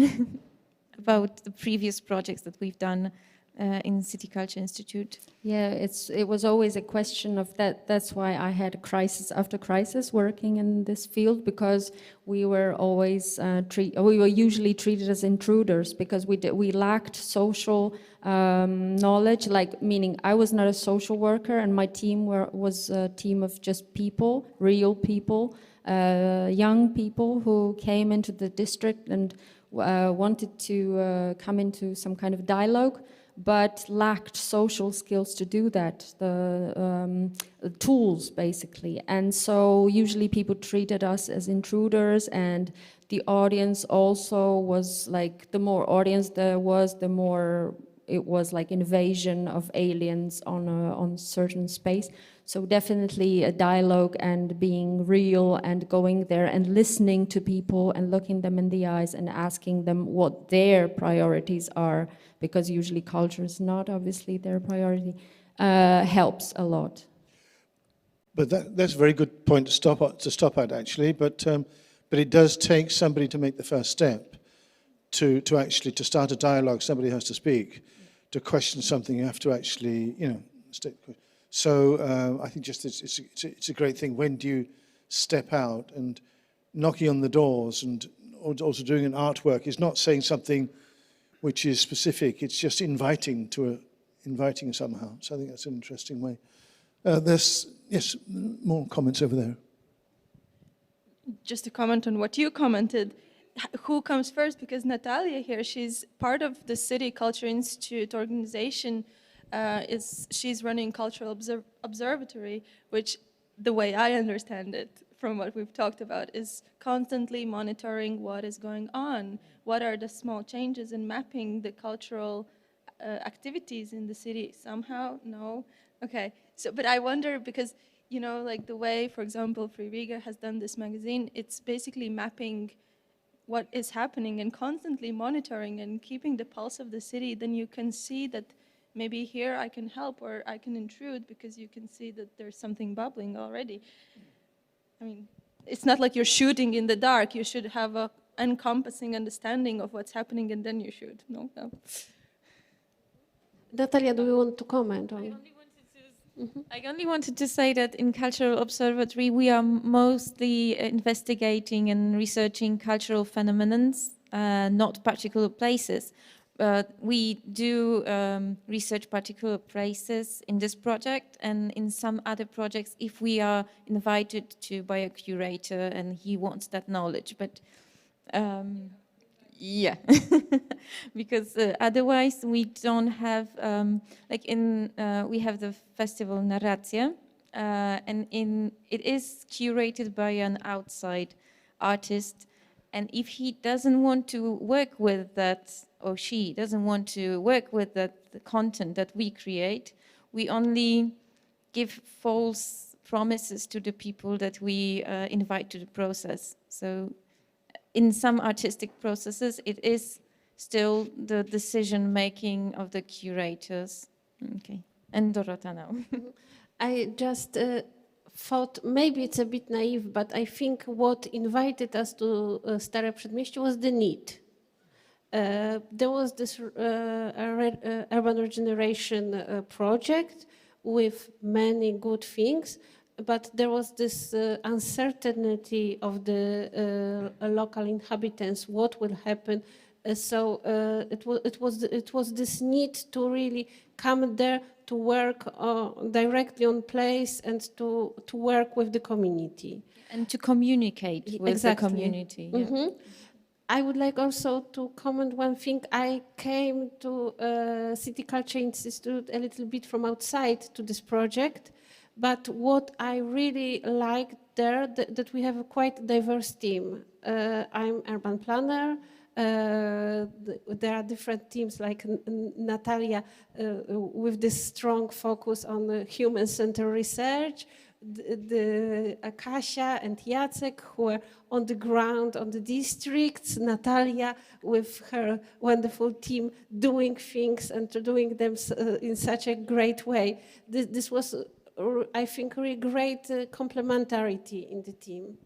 about the previous projects that we've done in City Culture Institute? Yeah, it was always a question of that. That's why I had crisis after crisis working in this field, because we were always we were usually treated as intruders because we lacked social knowledge. Like, meaning I was not a social worker, and my team was a team of just people, real people, young people who came into the district and wanted to come into some kind of dialogue, but lacked social skills to do that, the tools basically. And so usually people treated us as intruders, and the audience also was like, the more audience there was, the more it was like invasion of aliens on certain space. So definitely a dialogue and being real and going there and listening to people and looking them in the eyes and asking them what their priorities are, because usually culture is not obviously their priority, helps a lot. But that's a very good point to stop at actually. But it does take somebody to make the first step, to actually to start a dialogue. Somebody has to speak. To question something, you have to actually, state. So I think just it's a great thing. When do you step out? And knocking on the doors and also doing an artwork is not saying something which is specific. It's just inviting somehow. So I think that's an interesting way. There's more comments over there. Just to comment on what you commented, who comes first? Because Natalia here, she's part of the City Culture Institute organization. She's running Cultural Observatory, which, the way I understand it from what we've talked about, is constantly monitoring what is going on. What are the small changes in mapping the cultural activities in the city? Somehow, no? Okay, so, but I wonder, because, like the way, for example, Free Riga has done this magazine, it's basically mapping what is happening and constantly monitoring and keeping the pulse of the city. Then you can see that maybe here I can help or I can intrude, because you can see that there's something bubbling already. I mean, it's not like you're shooting in the dark. You should have an encompassing understanding of what's happening, and then you shoot. No. Natalia, do you want to comment on? I only wanted to say that in Cultural Observatory we are mostly investigating and researching cultural phenomena, not particular places. We do research particular places in this project, and in some other projects if we are invited to by a curator and he wants that knowledge. But yeah, because otherwise we don't have, we have the festival Narracja, and it is curated by an outside artist, and if he doesn't want to work with that, or she doesn't want to work with the content that we create, we only give false promises to the people that we invite to the process. So in some artistic processes, it is still the decision-making of the curators. Okay, and Dorota now. I just thought maybe it's a bit naive, but I think what invited us to Stare Przedmieście was the need. There was this urban regeneration project with many good things, but there was this uncertainty of the local inhabitants, what will happen. So it was this need to really come there to work directly on place and to work with the community. And to communicate with the community. Yeah. Mm-hmm. I would like also to comment one thing. I came to City Culture Institute a little bit from outside to this project, but what I really liked there, that we have a quite diverse team. I'm urban planner. There are different teams like Natalia with this strong focus on human-centered research. Kasia and Jacek, who are on the ground, on the districts, Natalia with her wonderful team doing things and doing them in such a great way. This was, I think, really great complementarity in the team.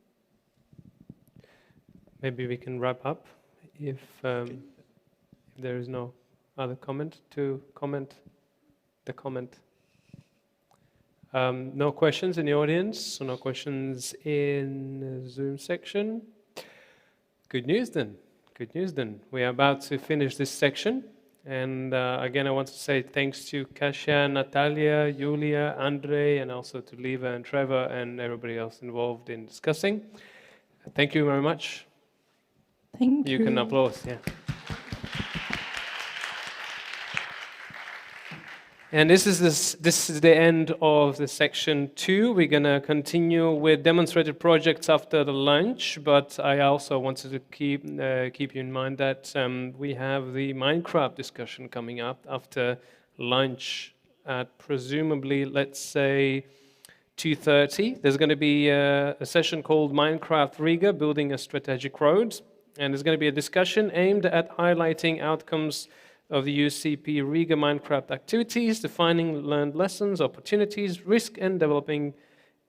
Maybe we can wrap up if there is no other comment to comment the comment. No questions in the audience, so no questions in the Zoom section. Good news then. Good news then. We are about to finish this section. And again, I want to say thanks to Kasia, Natalia, Julia, Andre, and also to Liva and Trevor and everybody else involved in discussing. Thank you very much. Thank you. You can applaud, yeah. And this is the end of the section 2. We're going to continue with demonstrated projects after the lunch, but I also wanted to keep you in mind that we have the Minecraft discussion coming up after lunch at presumably, let's say, 2:30. There's going to be a session called Minecraft Riga, Building a Strategic Road, and there's going to be a discussion aimed at highlighting outcomes of the UCP Riga Minecraft activities, defining learned lessons, opportunities, risk, and developing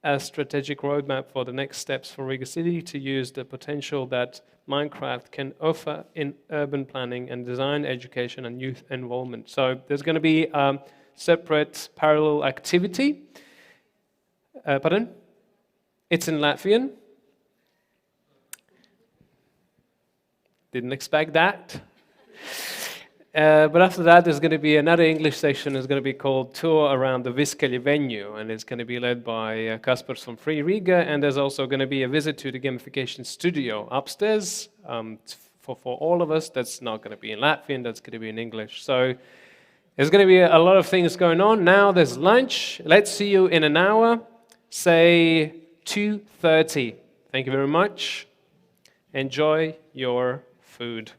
a strategic roadmap for the next steps for Riga City to use the potential that Minecraft can offer in urban planning and design, education, and youth involvement. So there's going to be a separate parallel activity. Pardon? It's in Latvian. Didn't expect that. But after that, there's going to be another English session. It's going to be called Tour Around the Viskali Venue, and it's going to be led by Kaspars from Free Riga, and there's also going to be a visit to the gamification studio upstairs for all of us. That's not going to be in Latvian, that's going to be in English. So there's going to be a lot of things going on. Now there's lunch. Let's see you in an hour, say 2:30. Thank you very much. Enjoy your food.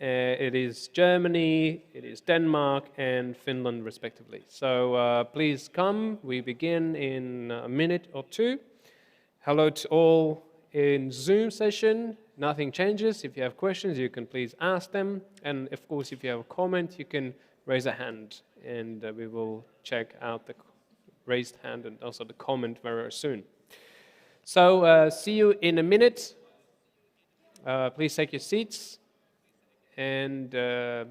It is Germany, it is Denmark, and Finland, respectively. So please come. We begin in a minute or two. Hello to all in Zoom session. Nothing changes. If you have questions, you can please ask them. And of course, if you have a comment, you can raise a hand, and we will check out the raised hand and also the comment very soon. So see you in a minute. Please take your seats. And yeah,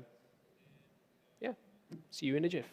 see you in a jiff.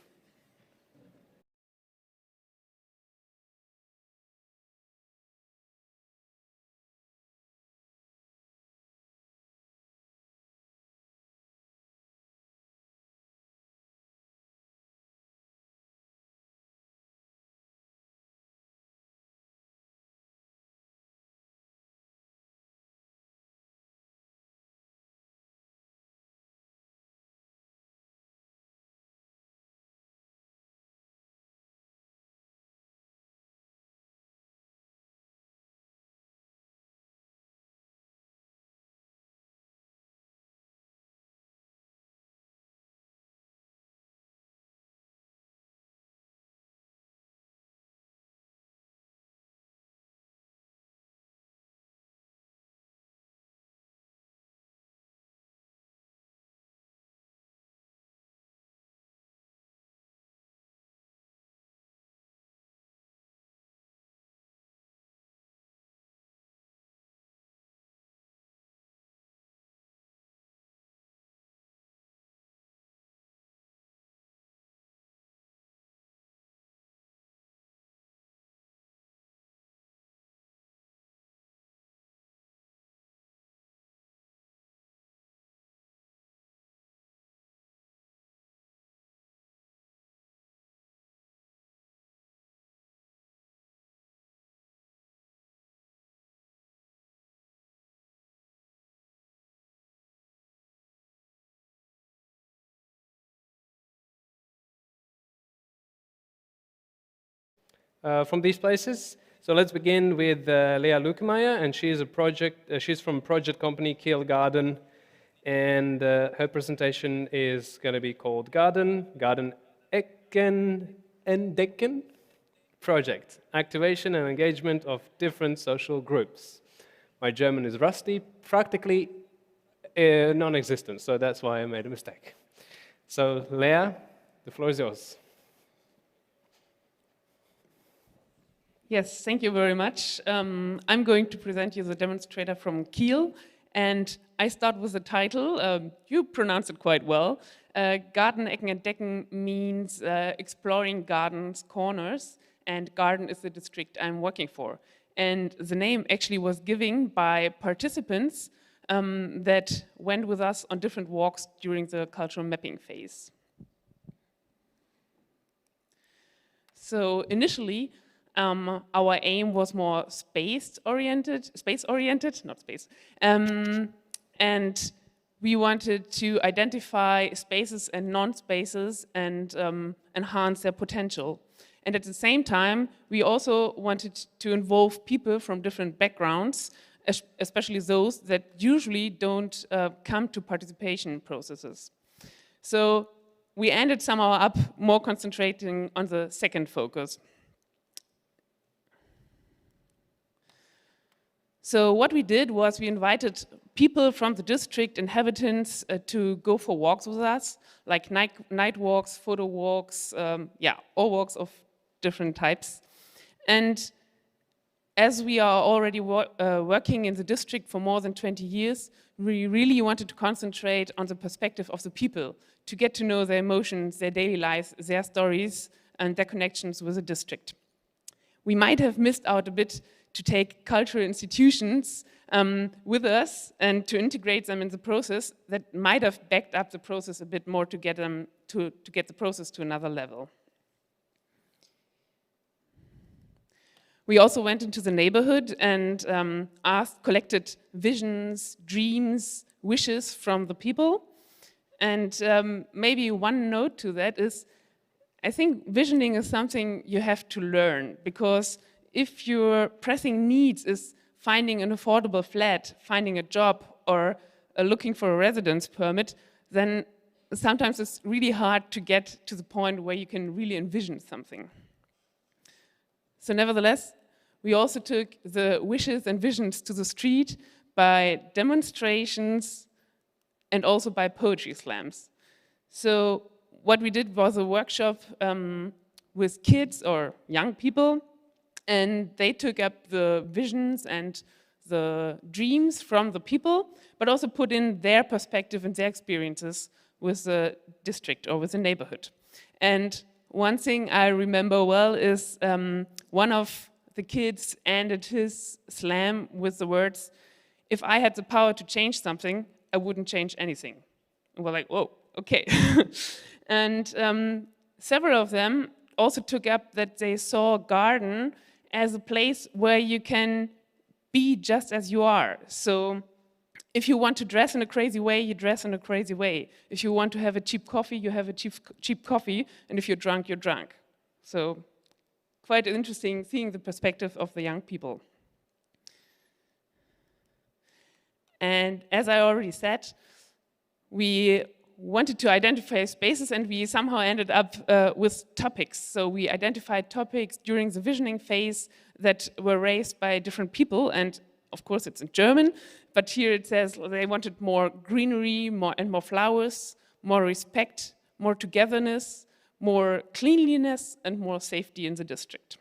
From these places. So let's begin with Lea Lukemeyer, and she's from project company Kiel Garden, and her presentation is going to be called Garden Ecken Entdecken Project, Activation and Engagement of Different Social Groups. My German is rusty, practically non-existent, so that's why I made a mistake. So Lea, the floor is yours. Yes, thank you very much. I'm going to present you the demonstrator from Kiel, and I start with the title. You pronounce it quite well. Garden Ecken Entdecken means exploring gardens, corners, and garden is the district I'm working for. And the name actually was given by participants that went with us on different walks during the cultural mapping phase. So initially, our aim was more space-oriented, and we wanted to identify spaces and non-spaces and enhance their potential. And at the same time, we also wanted to involve people from different backgrounds, especially those that usually don't come to participation processes. So we ended somehow up more concentrating on the second focus. So what we did was we invited people from the district, inhabitants, to go for walks with us, like night walks, photo walks, all walks of different types. And as we are already working in the district for more than 20 years, we really wanted to concentrate on the perspective of the people, to get to know their emotions, their daily lives, their stories, and their connections with the district. We might have missed out a bit to take cultural institutions with us and to integrate them in the process. That might have backed up the process a bit more to get them to get the process to another level. We also went into the neighborhood and collected visions, dreams, wishes from the people. And maybe one note to that is, I think visioning is something you have to learn, because if your pressing needs is finding an affordable flat, finding a job, or looking for a residence permit, then sometimes it's really hard to get to the point where you can really envision something. So nevertheless, we also took the wishes and visions to the street by demonstrations and also by poetry slams. So what we did was a workshop with kids or young people, and they took up the visions and the dreams from the people, but also put in their perspective and their experiences with the district or with the neighborhood. And one thing I remember well is one of the kids ended his slam with the words, "If I had the power to change something, I wouldn't change anything." And we're like, whoa, okay. And several of them also took up that they saw a garden as a place where you can be just as you are. So if you want to dress in a crazy way, you dress in a crazy way. If you want to have a cheap coffee, you have a cheap coffee. And if you're drunk, you're drunk. So quite interesting seeing the perspective of the young people. And as I already said, we wanted to identify spaces, and we somehow ended up with topics. So we identified topics during the visioning phase that were raised by different people, and of course it's in German, but here it says they wanted more greenery, more flowers, more respect, more togetherness, more cleanliness, and more safety in the district.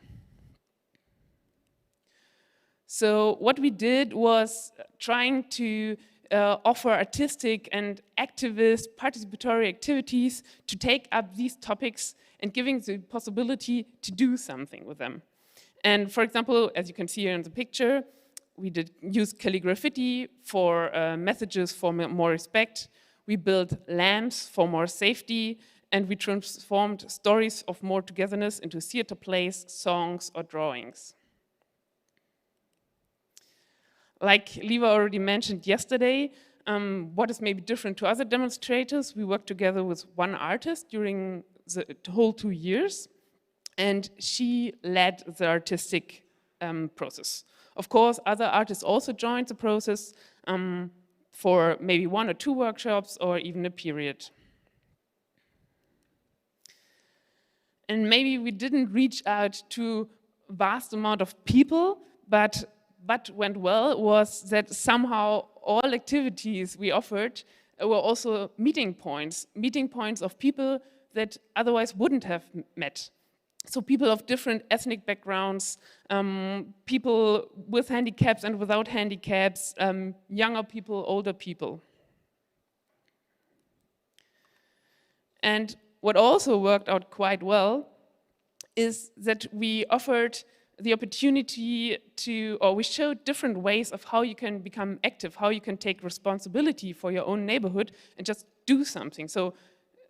So what we did was trying to offer artistic and activist participatory activities to take up these topics and giving the possibility to do something with them. And for example, as you can see here in the picture, we did use calligraphy for messages for more respect. We built lamps for more safety, and we transformed stories of more togetherness into theater plays, songs, or drawings. Like Liva already mentioned yesterday, what is maybe different to other demonstrators, we worked together with one artist during the whole 2 years, and she led the artistic process. Of course, other artists also joined the process for maybe 1 or 2 workshops or even a period. And maybe we didn't reach out to a vast amount of people, but what went well was that somehow all activities we offered were also meeting points of people that otherwise wouldn't have met. So people of different ethnic backgrounds, people with handicaps and without handicaps, younger people, older people. And what also worked out quite well is that we offered the opportunity to, or we showed different ways of how you can become active, how you can take responsibility for your own neighborhood and just do something. So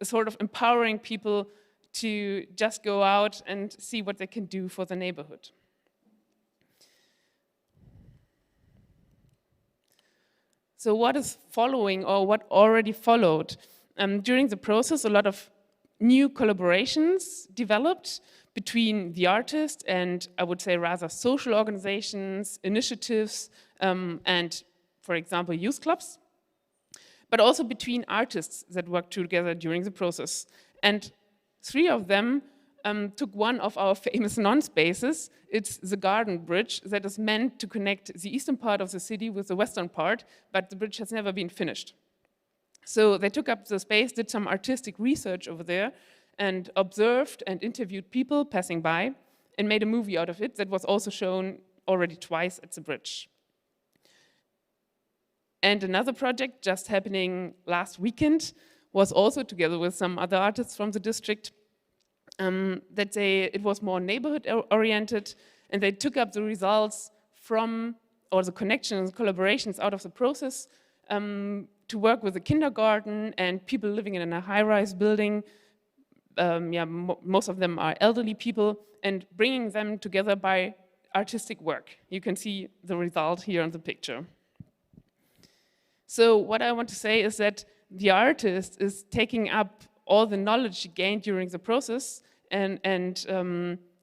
sort of empowering people to just go out and see what they can do for the neighborhood. So what is following, or what already followed? During the process, a lot of new collaborations developed between the artist and, I would say, rather social organizations, initiatives, and, for example, youth clubs, but also between artists that worked together during the process. And 3 of them took one of our famous non-spaces. It's the garden bridge that is meant to connect the eastern part of the city with the western part, but the bridge has never been finished. So they took up the space, did some artistic research over there, and observed and interviewed people passing by and made a movie out of it that was also shown already twice at the bridge. And another project just happening last weekend was also together with some other artists from the district, it was more neighborhood oriented, and they took up the results from, or the connections, collaborations out of the process to work with a kindergarten and people living in a high-rise building. Most of them are elderly people, and bringing them together by artistic work. You can see the result here on the picture. So what I want to say is that the artist is taking up all the knowledge he gained during the process and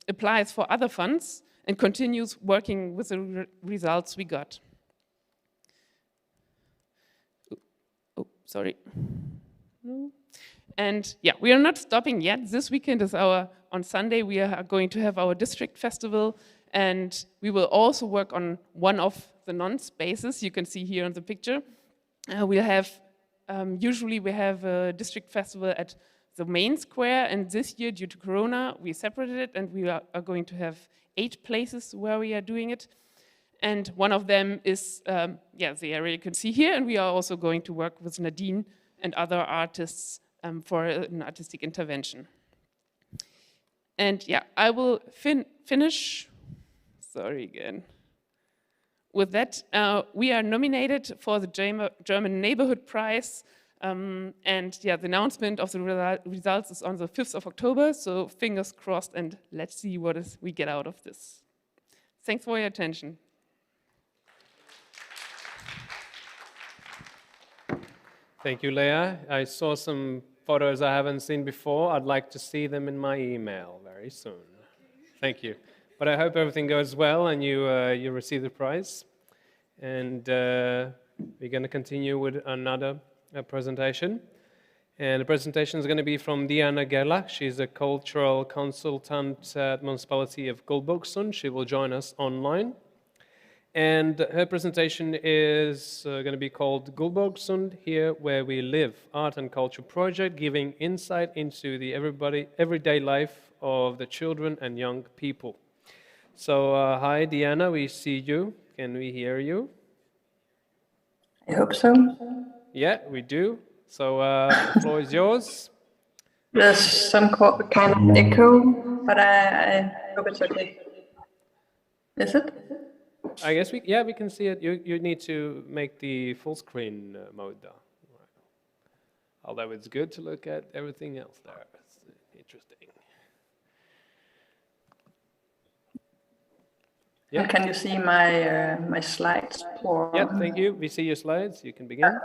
applies for other funds and continues working with the results we got. sorry. And yeah, we are not stopping yet. This weekend is on Sunday, we are going to have our district festival, and we will also work on one of the non-spaces you can see here in the picture. We'll have, usually we have a district festival at the main square, and this year, due to Corona, we separated it, and we are going to have 8 places where we are doing it. And one of them is, the area you can see here, and we are also going to work with Nadine and other artists for an artistic intervention. And yeah, I will finish, sorry again. With that, we are nominated for the German Neighborhood Prize, and yeah, the announcement of the results is on the 5th of October, so fingers crossed, and let's see what we get out of this. Thanks for your attention. Thank you, Leah. I saw some photos I haven't seen before. I'd like to see them in my email very soon. Thank you. But I hope everything goes well and you receive the prize. And we're going to continue with another presentation. And the presentation is going to be from Diana Gerlach. She's a cultural consultant at the municipality of Gullbergsund. She will join us online. And her presentation is going to be called Gullbergsund, Here Where We Live, Art and Culture Project, giving insight into the everyday life of the children and young people. So, hi Diana, we see you. Can we hear you? I hope so. Yeah, we do. So, the floor is yours. There's some kind of echo, but I hope it's okay. Is it? I guess we can see it. You need to make the full screen mode though. Right. Although it's good to look at everything else there. It's interesting. Yeah. Can you see my my slides? Yeah, thank you. We see your slides. You can begin.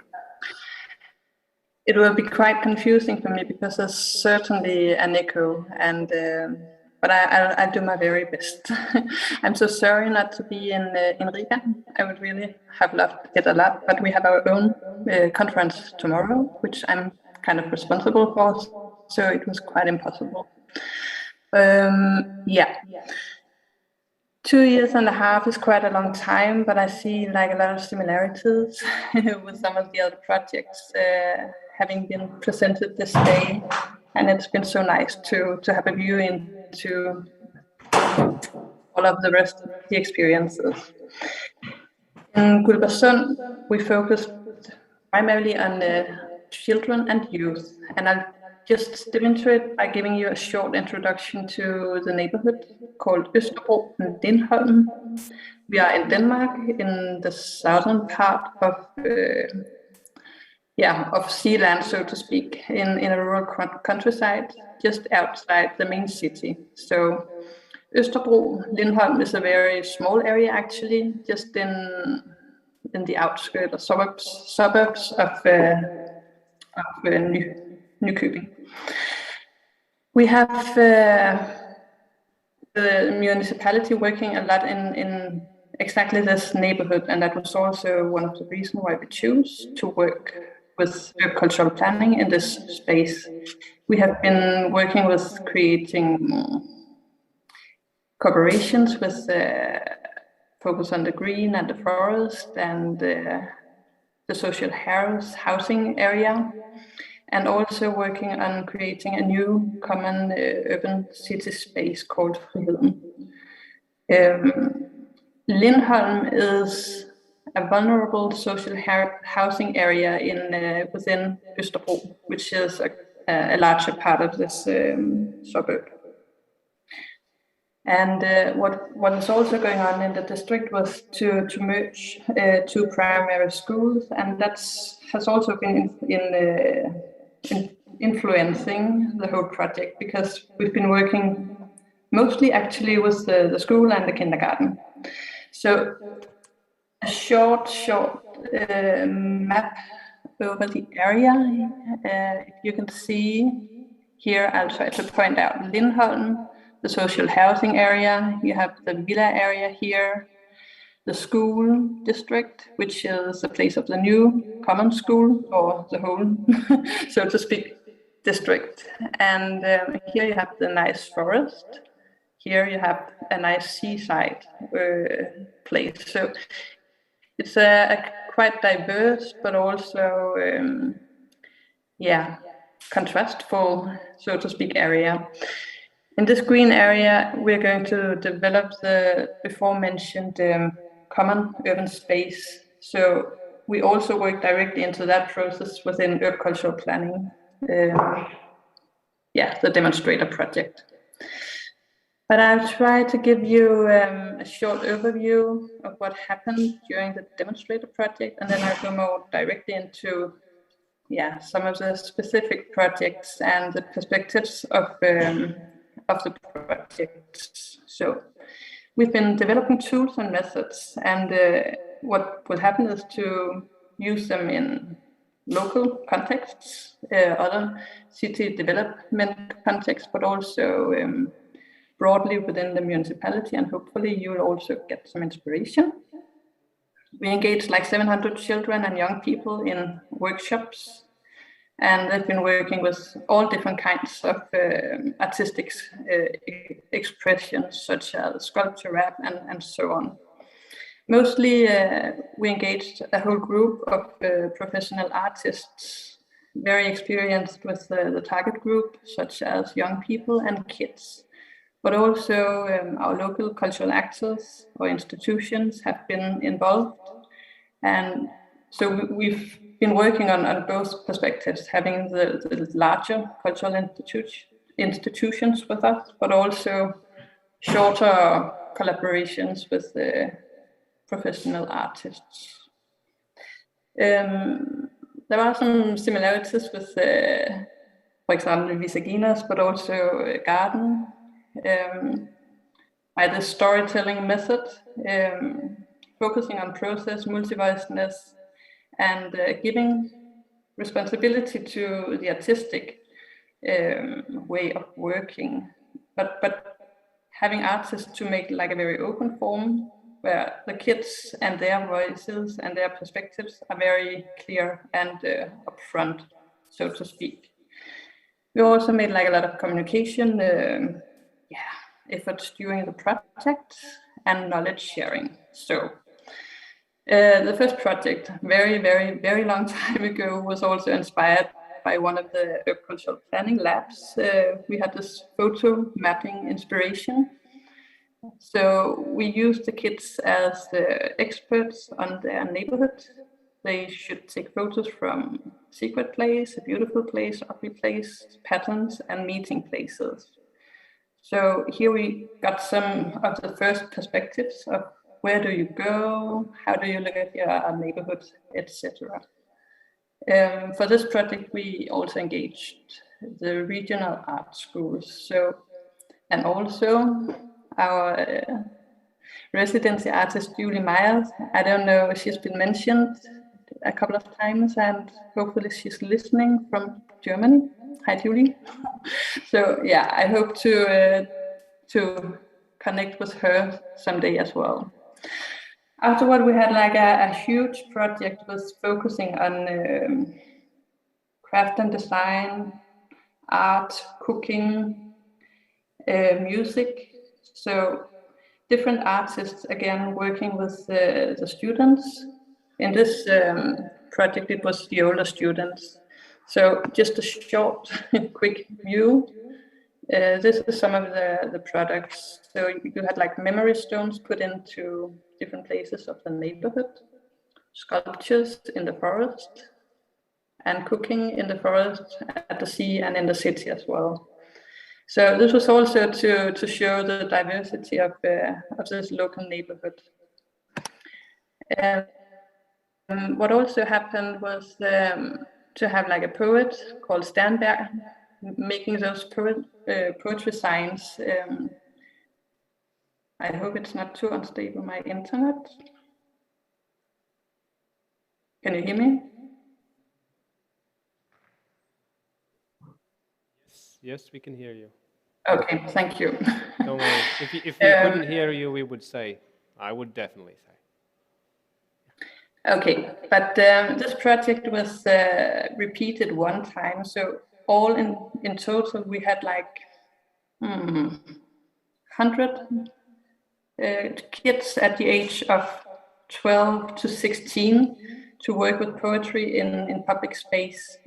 It will be quite confusing for me because there's certainly an echo, and but I'll do my very best. I'm so sorry not to be in Riga. I would really have loved it a lot, but we have our own conference tomorrow, which I'm kind of responsible for, so it was quite impossible. Yeah. 2 years and a half is quite a long time, but I see like a lot of similarities with some of the other projects having been presented this day, and it's been so nice to have a view into all of the rest of the experiences. In Gullbergsund, we focus primarily on children and youth, and I'll just step into it by giving you a short introduction to the neighborhood called Østerbro and Lindholm. We are in Denmark, in the southern part of Zealand, so to speak, in a rural countryside, just outside the main city. So Østerbro, Lindholm is a very small area actually, just in the outskirts or suburbs of Nykøbing. We have the municipality working a lot in exactly this neighborhood, and that was also one of the reasons why we choose to work with Urbcultural planning in this space. We have been working with creating cooperations with focus on the green and the forest and the social housing area, and also working on creating a new common urban city space called Friheden. Lindholm is a vulnerable social housing area within Østerbro, which is a larger part of this suburb. And what was also going on in the district was to merge 2 primary schools, and that has also been influencing the whole project, because we've been working mostly actually with the school and the kindergarten. So a short map over the area. You can see here, I'll try to point out Lindholm, the social housing area. You have the villa area here. the school district, which is the place of the new common school, or the whole, so to speak, district. And here you have the nice forest. Here you have a nice seaside place. So it's a quite diverse, but also, yeah, contrastful, so to speak, area. In this green area, we're going to develop the before mentioned common urban space. So we also work directly into that process within Urbcultural planning, yeah, the demonstrator project. But I'll try to give you a short overview of what happened during the demonstrator project, and then I'll go more directly into, yeah, some of the specific projects and the perspectives of the project. So we've been developing tools and methods, and what will happen is to use them in local contexts, other city development contexts, but also broadly within the municipality, and hopefully you'll also get some inspiration. We engaged like 700 children and young people in workshops, and they've been working with all different kinds of artistic expressions, such as sculpture, rap, and so on. Mostly, we engaged a whole group of professional artists, very experienced with the target group, such as young people and kids. But also our local cultural actors or institutions have been involved. And so we've been working on both perspectives, having the larger cultural institutions with us, but also shorter collaborations with the professional artists. There are some similarities with, for example, Visaginas, but also Garden, by the storytelling method, focusing on process, multi-voicedness, and giving responsibility to the artistic way of working, but having artists to make like a very open form where the kids and their voices and their perspectives are very clear and upfront, so to speak. We also made like a lot of communication efforts during the project and knowledge sharing. So the first project, very long time ago, was also inspired by one of the Urbcultural planning labs. We had this photo mapping inspiration. So we used the kids as the experts on their neighborhood. They should take photos from secret place, a beautiful place, ugly place, patterns, and meeting places. So here we got some of the first perspectives of where do you go, how do you look at your neighborhood, etc. For this project, we also engaged the regional art schools. So, and also our residency artist, Julie Myers. I don't know if she's been mentioned a couple of times, and hopefully she's listening from Germany. Hi, Julie. So yeah, I hope to connect with her someday as well. Afterward, we had like a huge project was focusing on craft and design, art, cooking, music. So different artists, again, working with the students. In this project, it was the older students. So just a short, quick view. This is some of the products. So you had like memory stones put into different places of the neighborhood, sculptures in the forest, and cooking in the forest, at the sea, and in the city as well. So this was also to show the diversity of this local neighborhood. What also happened was to have like a poet called Sternberg making those poetry signs. I hope it's not too unstable, my internet. Can you hear me? Yes, we can hear you. Okay, thank you. Don't worry. If we couldn't hear you, we would say, I would definitely say. Okay, but this project was repeated one time, so all in total we had like 100 kids at the age of 12 to 16 to work with poetry in public space,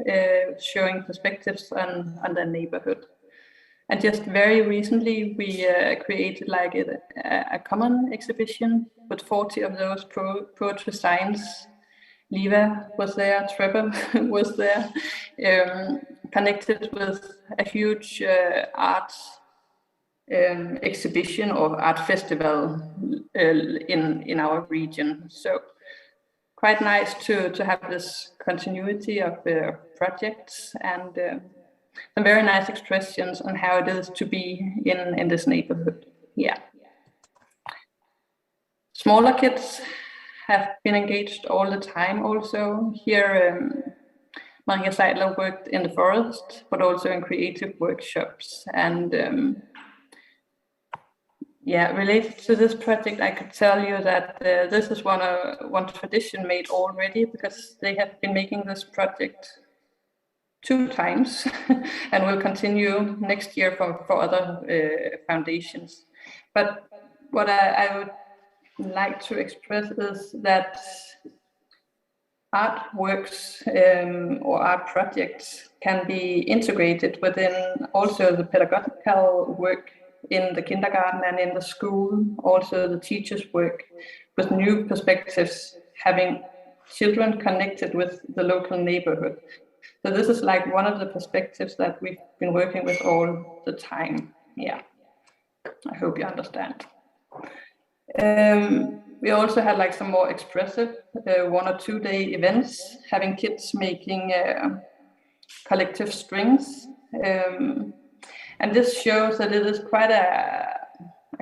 showing perspectives on their neighborhood. And just very recently, we created like a common exhibition with 40 of those poetry signs. Liva was there, Trevor was there, connected with a huge art exhibition or art festival in our region. So quite nice to have this continuity of projects and some very nice expressions on how it is to be in this neighborhood. Yeah. Smaller kids have been engaged all the time also. Here, Maria Seidler worked in the forest, but also in creative workshops. And yeah, related to this project, I could tell you that this is one tradition made already, because they have been making this project 2 times and will continue next year for other foundations. But what I would like to express is that artworks or art projects can be integrated within also the pedagogical work in the kindergarten and in the school, also the teachers' work with new perspectives, having children connected with the local neighborhood. So this is like one of the perspectives that we've been working with all the time. Yeah, I hope you understand. We also had like some more expressive 1 or 2 day events, having kids making collective strings. And this shows that it is quite a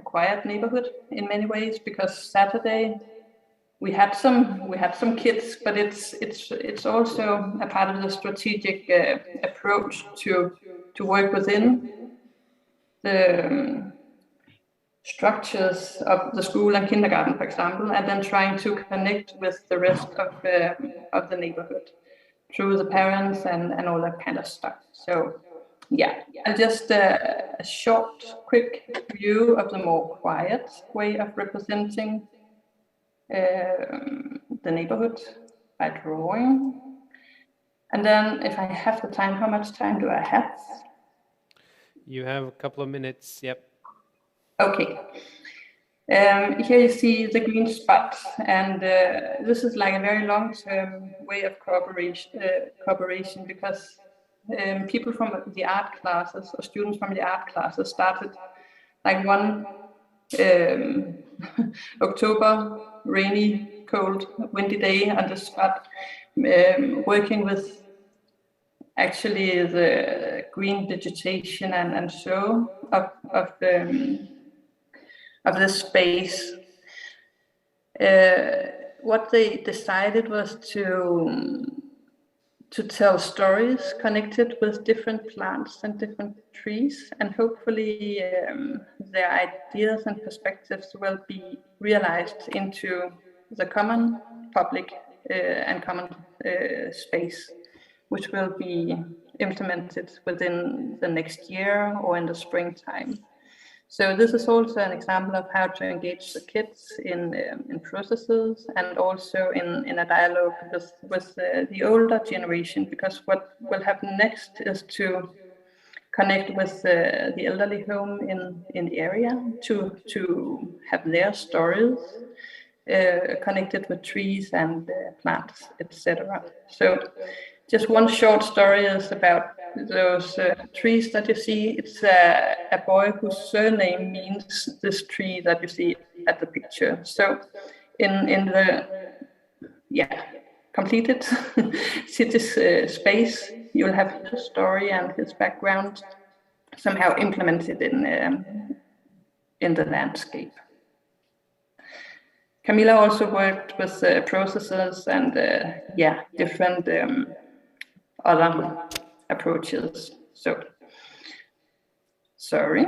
quiet neighborhood in many ways, because Saturday we had some kids, but it's also a part of the strategic approach to work within the structures of the school and kindergarten, for example, and then trying to connect with the rest of the neighborhood through the parents and all that kind of stuff. So yeah, and just a short, quick view of the more quiet way of representing the neighborhood by drawing. And then if I have the time, how much time do I have? You have a couple of minutes, yep. Okay. Here you see the green spot, and this is like a very long-term way of cooperation, because people from the art classes or students from the art classes started like one October, rainy, cold, windy day on the spot, working with actually the green vegetation and so of this space. What they decided was to tell stories connected with different plants and different trees, and hopefully their ideas and perspectives will be realized into the common public and common space, which will be implemented within the next year or in the springtime. So this is also an example of how to engage the kids in processes, and also in a dialogue with the older generation, because what will happen next is to connect with the elderly home in the area, to have their stories connected with trees and plants, etc. So just one short story is about those trees that you see. It's a boy whose surname means this tree that you see at the picture. So in the completed city's space, you'll have his story and his background somehow implemented in the landscape. Camilla also worked with processes and different other approaches. So, sorry.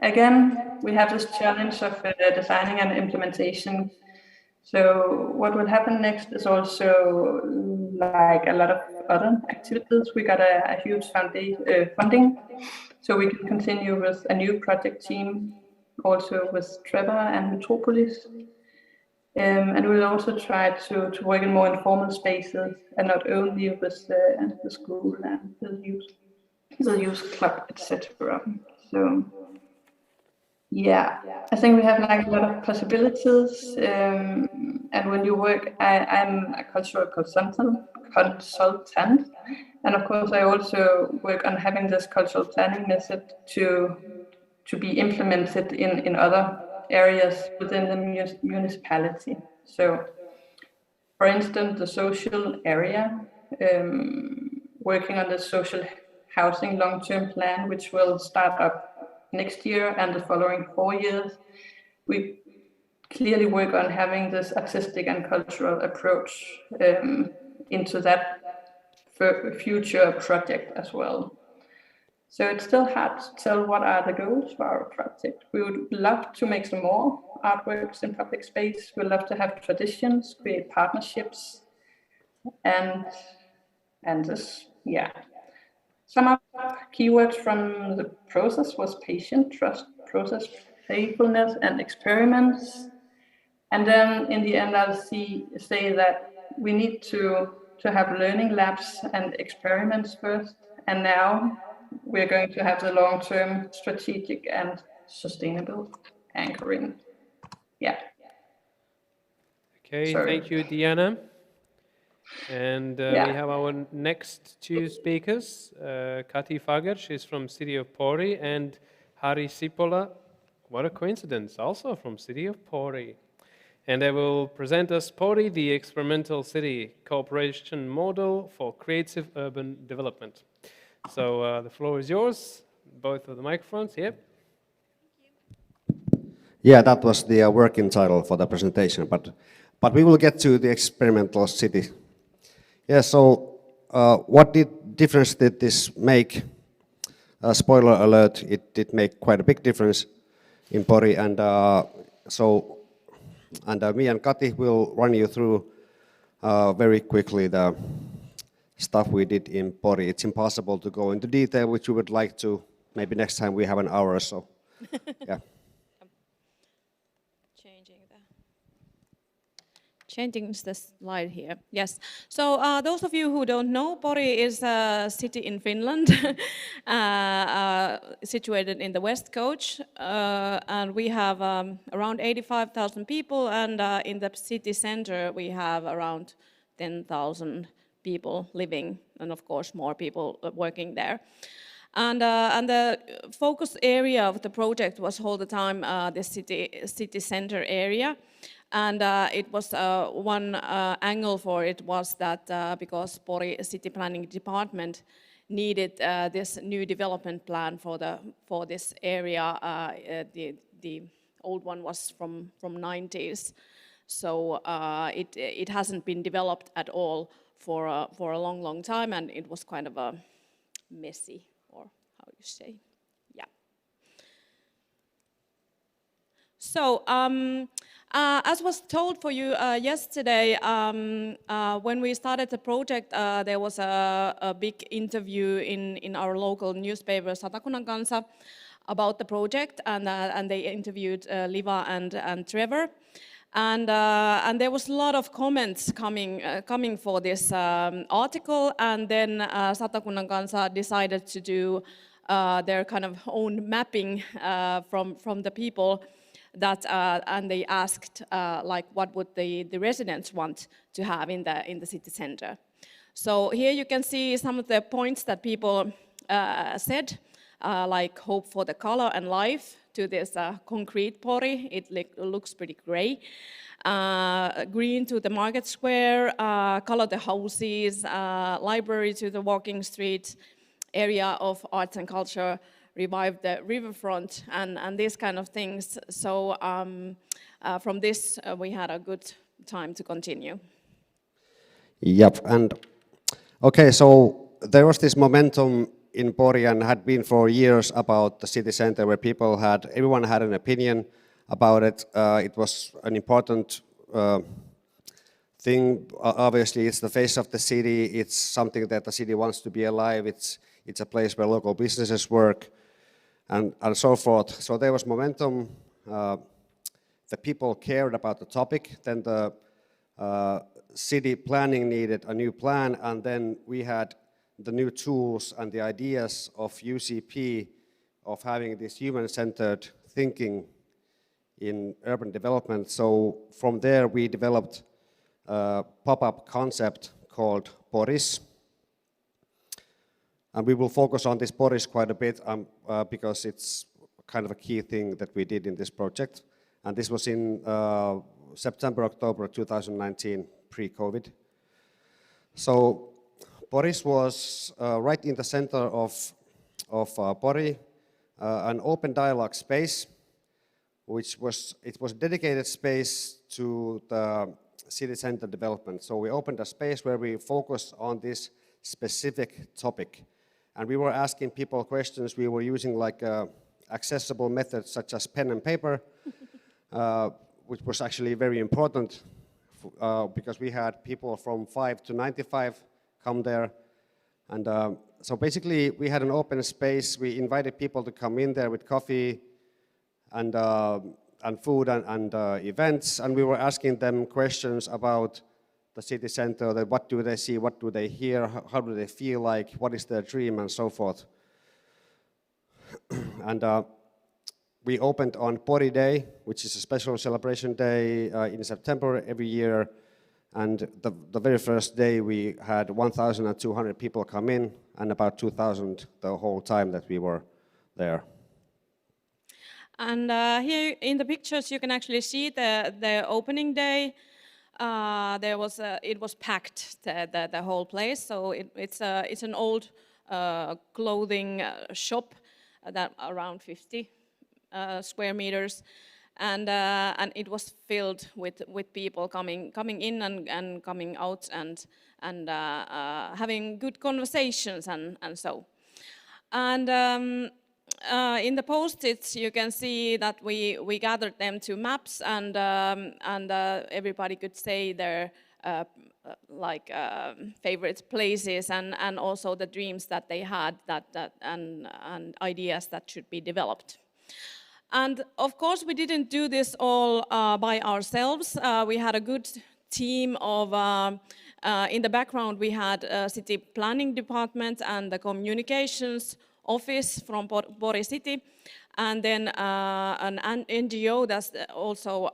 Again, we have this challenge of designing and implementation. So what will happen next is also like a lot of other activities. We got a huge funding, so we can continue with a new project team, also with Trevor and Metropolis. And we'll also try to work in more informal spaces and not only with the school and the youth club, etc. So yeah, I think we have like a lot of possibilities. And when you work, I'm a cultural consultant, and of course I also work on having this cultural planning method to be implemented in other areas within the municipality. So, for instance, the social area, working on the social housing long-term plan, which will start up next year and the following 4 years. We clearly work on having this artistic and cultural approach into that future project as well. So it's still hard to tell what are the goals for our project. We would love to make some more artworks in public space. We love to have traditions, create partnerships, and this, yeah. Some of the keywords from the process was patient, trust, process, playfulness, and experiments. And then in the end, I'll say that we need to have learning labs and experiments first, and now we're going to have the long-term strategic and sustainable anchoring. Yeah. Okay, Sorry. thank you, Diana. And we have our next two speakers, Kati Fager, she's from city of Pori, and Hari Sipola, what a coincidence, also from city of Pori. And they will present us Pori, the experimental city cooperation model for creative urban development. So the floor is yours, both of the microphones, yep. Yeah, that was the working title for the presentation, but we will get to the experimental city. Yeah, so what difference did this make? Spoiler alert, it did make quite a big difference in Pori, and me and Kati will run you through very quickly the stuff we did in Pori. It's impossible to go into detail, which we would like to. Maybe next time we have an hour or so. Yeah. Changing the slide here. Yes. So those of you who don't know, Pori is a city in Finland, situated in the west coast, and we have around 85,000 people, and in the city center we have around 10,000 people living, and of course more people working there. And the focus area of the project was all the time the city center area. And it was one angle for it was that because Pori City Planning Department needed this new development plan for this area, the old one was from 90s, so it hasn't been developed at all for a long time, and it was kind of a messy, or how you say, yeah. So. As was told for you yesterday, when we started the project, there was a big interview in our local newspaper, Satakunnan Kansa, about the project, and they interviewed Liva and Trevor. And there was a lot of comments coming for this article, and then Satakunnan Kansa decided to do their kind of own mapping from the people. That and they asked like what would the residents want to have in the city center. So here you can see some of the points that people said, like hope for the color and life to this concrete Pori. It looks pretty gray. Green to the market square, color the houses, library to the walking street, area of arts and culture, revive the riverfront and these kind of things. So from this, we had a good time to continue. Yep, and okay, so there was this momentum in Pori and had been for years about the city center, where everyone had an opinion about it. It was an important thing. Obviously, it's the face of the city. It's something that the city wants to be alive. It's a place where local businesses work, and so forth. So there was momentum. The people cared about the topic. Then the city planning needed a new plan, and then we had the new tools and the ideas of UCP of having this human-centered thinking in urban development. So from there we developed a pop-up concept called Poris. And we will focus on this Poris quite a bit because it's kind of a key thing that we did in this project. And this was in September, October 2019, pre-COVID. So Poris was right in the center of Pori, an open dialogue space, it was a dedicated space to the city center development. So we opened a space where we focused on this specific topic. And we were asking people questions. We were using like accessible methods such as pen and paper, which was actually very important because we had people from 5 to 95 come there. And so basically we had an open space. We invited people to come in there with coffee and food and events. And we were asking them questions about the city center, that what do they see, what do they hear, how do they feel like, what is their dream, and so forth. And we opened on Pori Day, which is a special celebration day in September every year. And the very first day we had 1,200 people come in, and about 2,000 the whole time that we were there. And here in the pictures you can actually see the opening day. It was packed, the whole place. So it's an old clothing shop that around 50 square meters. And it was filled with people coming in and coming out and having good conversations and so. And in the post-its you can see that we gathered them to maps, and everybody could say their favorite places and also the dreams that they had and ideas that should be developed. And of course, we didn't do this all by ourselves. We had a good team of, in the background, we had a city planning department and the communications office from Pori City, and then an NGO that's also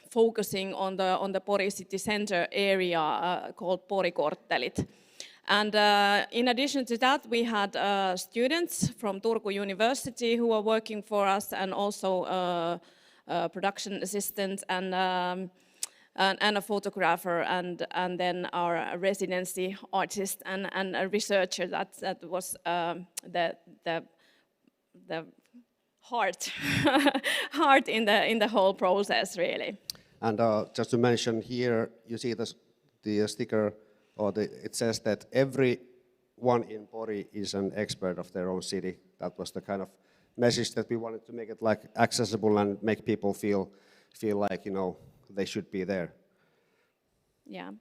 focusing on the Pori city center area called Pori Korttelit. And in addition to that, we had students from Turku University who were working for us, and also a production assistant and a photographer, and then our residency artist and a researcher. That was the heart in the whole process, really. And just to mention here, you see the sticker. It says that everyone in Pori is an expert of their own city. That was the kind of message that we wanted to make it like accessible and make people feel like, you know, they should be there. Yeah,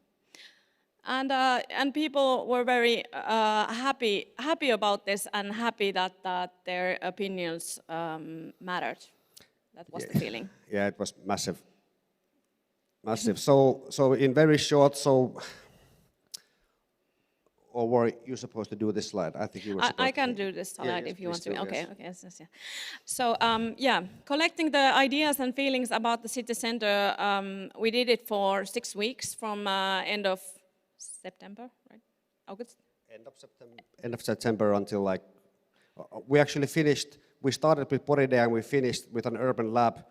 and people were very happy about this, and happy that their opinions mattered. That was the feeling. Yeah, it was massive. So in very short, or were you supposed to do this slide? I think you were supposed I can do this slide if you want to. Do, okay, yes. okay, yes, yeah. So yeah, collecting the ideas and feelings about the city center, we did it for 6 weeks from end of September, right? August? End of September until like, we actually finished, we started with Pori Day and we finished with an urban lab.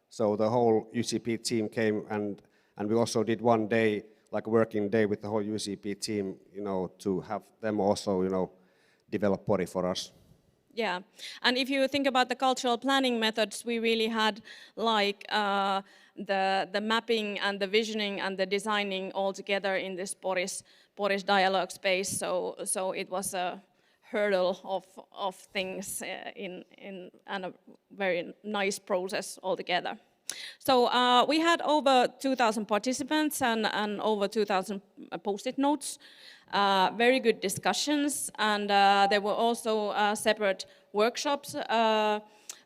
So the whole UCP team came, and we also did one day, like a working day with the whole UCP team, you know, to have them also, you know, develop Pori for us. Yeah, and if you think about the cultural planning methods, we really had like the mapping and the visioning and the designing all together in this Poris Boris dialogue space. So it was a hurdle of things and a very nice process altogether. So we had over 2,000 participants and over 2,000 post-it notes. Very good discussions, and there were also separate workshops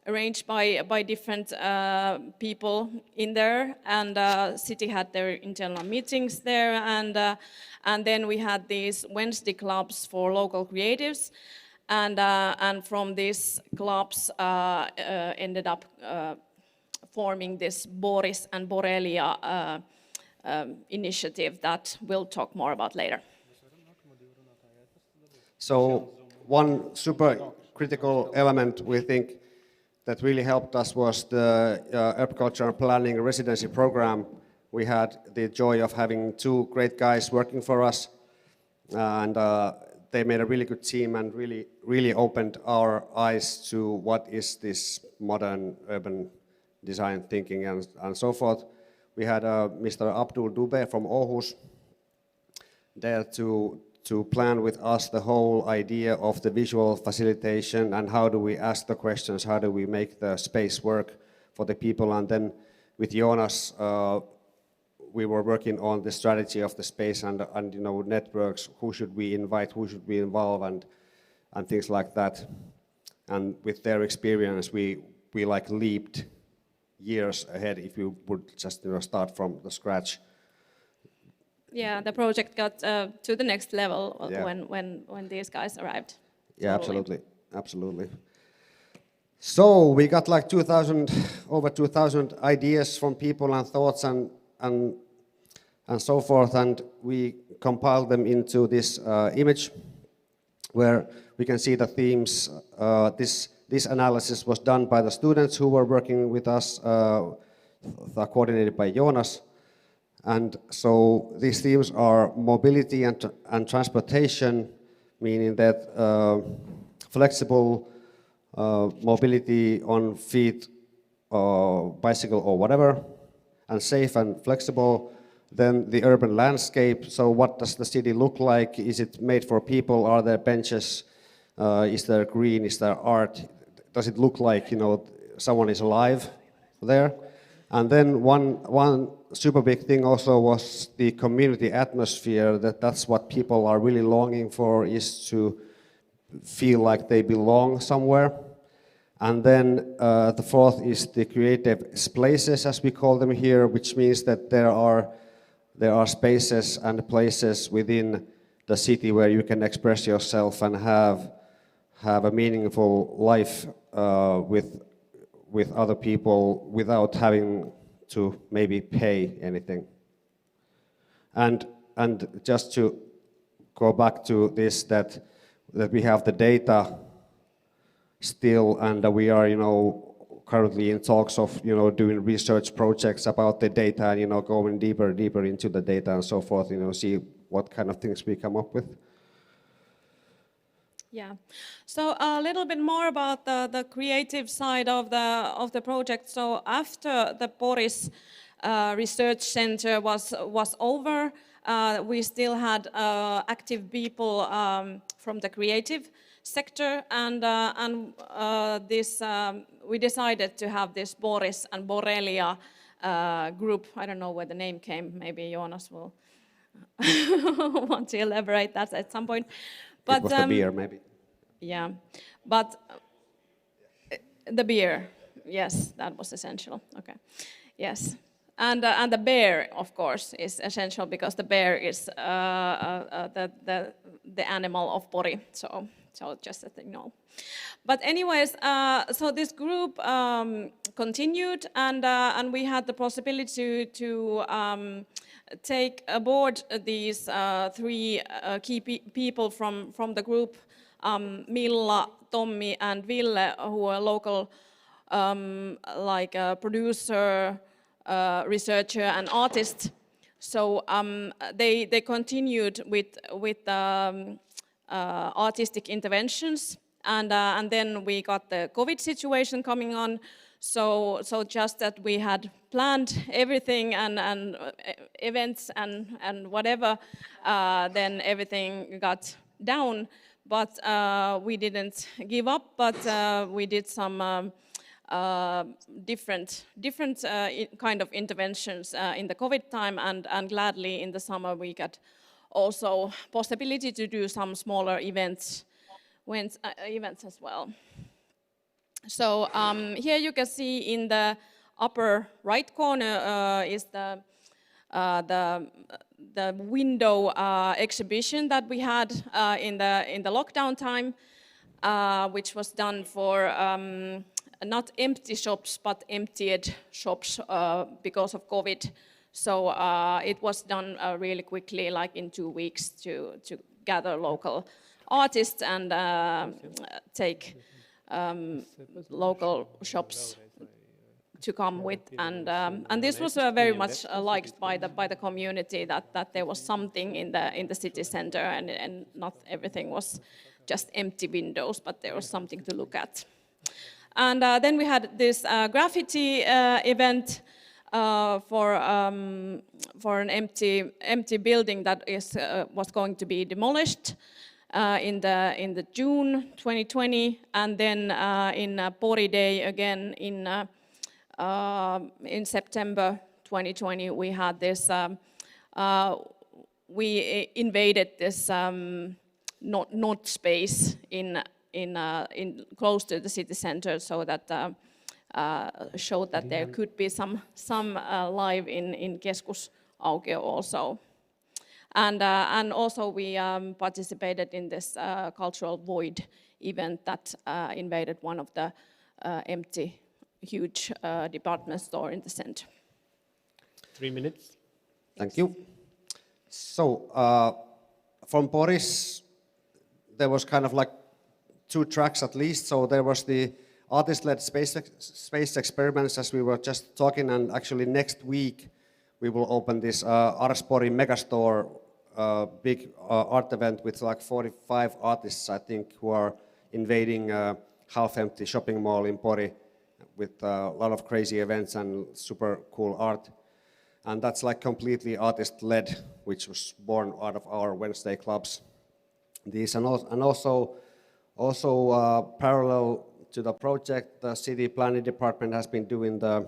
arranged by different people in there, and city had their internal meetings there, and then we had these Wednesday clubs for local creatives, and from these clubs ended up forming this Boris and Borrelia initiative that we'll talk more about later. So one super critical element we think that really helped us was the Urbcultural planning residency program. We had the joy of having two great guys working for us, and they made a really good team and really opened our eyes to what is this modern urban design thinking and so forth. We had Mr. Abdul Dube from Aarhus there to plan with us the whole idea of the visual facilitation and how do we ask the questions, how do we make the space work for the people. And then with Jonas, we were working on the strategy of the space and you know, networks, who should we invite, who should we involve, and things like that. And with their experience, we like leaped years ahead if you would just start from the scratch. Yeah, the project got to the next level when these guys arrived. Yeah, totally. Absolutely. So we got like over 2,000 ideas from people and thoughts and so forth, and we compiled them into this image where we can see the themes. This analysis was done by the students who were working with us, coordinated by Jonas. And so these themes are mobility and transportation, meaning that flexible mobility on feet, bicycle or whatever, and safe and flexible. Then the urban landscape, so what does the city look like? Is it made for people? Are there benches? Is there green? Is there art? Does it look like, you know, someone is alive there? And then one super big thing also was the community atmosphere, that's what people are really longing for, is to feel like they belong somewhere. And then the fourth is the creative spaces, as we call them here, which means that there are spaces and places within the city where you can express yourself and have a meaningful life with other people without having to maybe pay anything. And just to go back to this, that we have the data still, and we are, you know, currently in talks of, you know, doing research projects about the data and, you know, going deeper into the data and so forth, you know, see what kind of things we come up with. Yeah, so a little bit more about the creative side of the project. So after the Boris Research Center was over, we still had active people from the creative sector, and we decided to have this Boris and Borrelia group. I don't know where the name came. Maybe Jonas will want to elaborate that at some point. But, it was the beer, maybe. Yeah, but the beer, yes, that was essential. Okay, yes, and the bear, of course, is essential because the bear is the animal of Pori. So just that you know. But anyways, so this group continued, and we had the possibility to take aboard these three key people from the group, Milla, Tommi, and Ville, who are local, like producer, researcher, and artist. So they continued with artistic interventions, and then we got the COVID situation coming on. So just that we had planned everything and events and whatever, then everything got down. But we didn't give up, but we did some different kind of interventions in the COVID time, and gladly in the summer we got also possibility to do some smaller events as well. So here you can see in the upper right corner is the window exhibition that we had in the lockdown time, which was done for not empty shops but emptied shops because of COVID. So it was done really quickly, like in 2 weeks, to gather local artists and take local shops to come with, and this was very much liked by the community, that there was something in the city center, and not everything was just empty windows, but there was something to look at. And then we had this graffiti event for an empty building that was going to be demolished in the June 2020, and then in Pori Day again in September 2020 we had this. We invaded this not space in close to the city center, so that showed that there could be some life in Keskusaukio also. And also we participated in this cultural void event that invaded one of the empty, huge department store in the center. 3 minutes. Thank you. So from Boris, there was kind of like 2 tracks at least. So there was the artist-led space experiments, as we were just talking, and actually next week we will open this Arspori Megastore big art event with like 45 artists, I think, who are invading a half-empty shopping mall in Pori with a lot of crazy events and super cool art. And that's like completely artist-led, which was born out of our Wednesday clubs. These and also parallel to the project, the city planning department has been doing the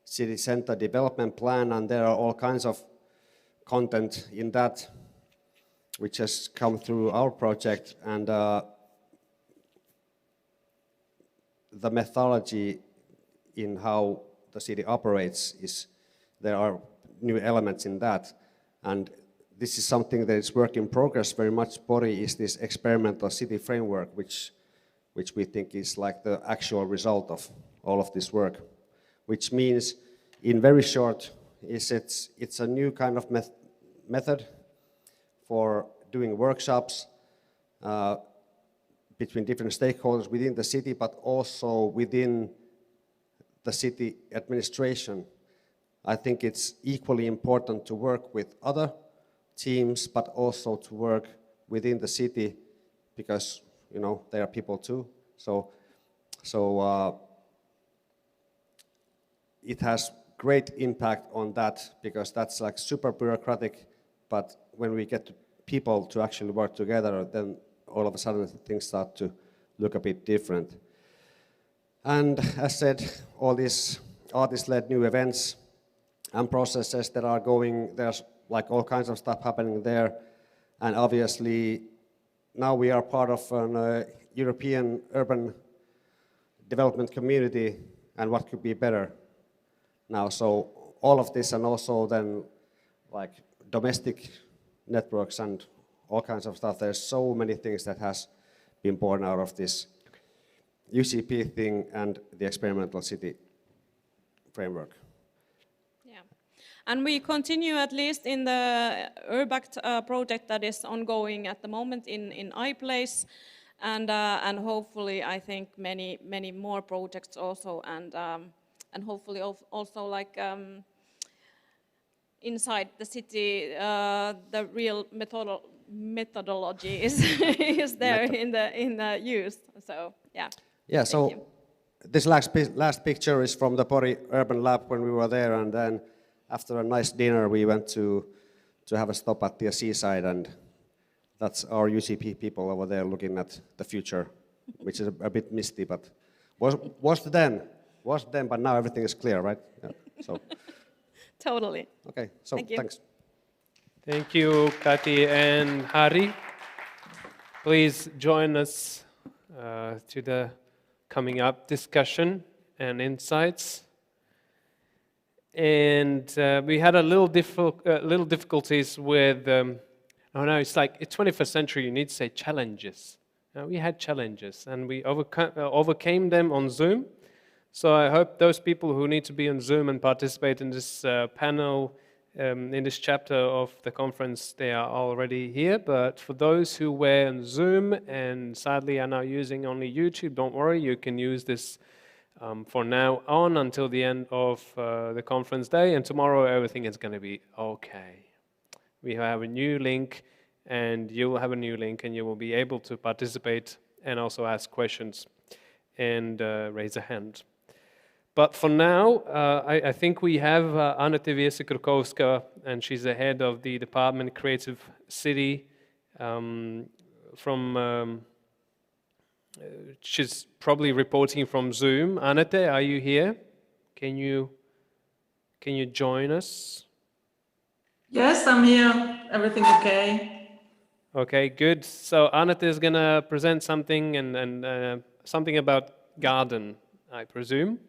city center development plan, and there are all kinds of content in that which has come through our project, and the methodology in how the city operates there are new elements in that, and this is something that is work in progress very much. Pori is this experimental city framework, which we think is like the actual result of all of this work, which means, in very short, it's a new kind of method for doing workshops between different stakeholders within the city, but also within the city administration. I think it's equally important to work with other teams, but also to work within the city, because they are people too. So it has great impact on that, because that's like super bureaucratic, but when we get people to actually work together, then all of a sudden things start to look a bit different. And as said, all these artist-led new events and processes that are going, there's like all kinds of stuff happening there. And obviously now we are part of an European urban development community, and what could be better now? So all of this, and also then like domestic networks and all kinds of stuff. There's so many things that has been born out of this UCP thing and the experimental city framework. Yeah, and we continue at least in the Urbact project that is ongoing at the moment in iPlace, and hopefully I think many more projects also, and hopefully also like inside the city, the real methodology is there in the use. So yeah. Yeah. So this last picture is from the Pori Urban Lab when we were there, and then after a nice dinner we went to have a stop at the seaside, and that's our UCP people over there looking at the future, which is a bit misty, but was then, but now everything is clear, right? Yeah, so. Totally. Okay, so thanks. Thank you, Kati and Hari. Please join us to the coming up discussion and insights. And we had a little difficulties with, oh no, it's like it's 21st century, you need to say challenges. We had challenges and we overcame them on Zoom. So I hope those people who need to be on Zoom and participate in this panel, in this chapter of the conference, they are already here. But for those who were on Zoom and sadly are now using only YouTube, don't worry, you can use this for now on until the end of the conference day. And tomorrow everything is going to be okay. We have a new link and you will have a new link and you will be able to participate and also ask questions and raise a hand. But for now, I think we have Aneta Wiese-Krukowska, and she's the head of the Department Creative City she's probably reporting from Zoom. Aneta, are you here? Can you join us? Yes, I'm here. Everything okay? Okay, good. So Aneta is going to present something and something about garden, I presume.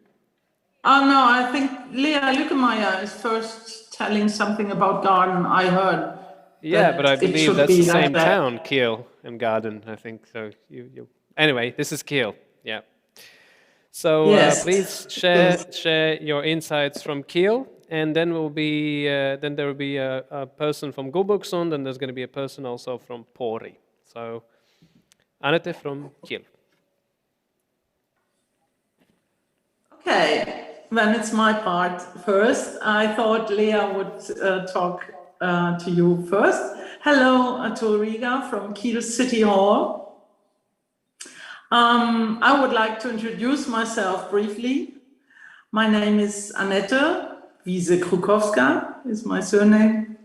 Oh no, I think Lea Lückemeier is first telling something about garden, I heard. Yeah, but I believe that's the same like town, Kiel and Garden, I think. So anyway, this is Kiel, yeah. So yes. Please share your insights from Kiel, and then there will be a person from Gulbuksund, and there's going to be a person also from Pori. So Aneta from Kiel. Okay. Then it's my part first. I thought Lea would talk to you first. Hello to Riga from Kiel City Hall. I would like to introduce myself briefly. My name is Aneta Wiese-Krukowska, is my surname.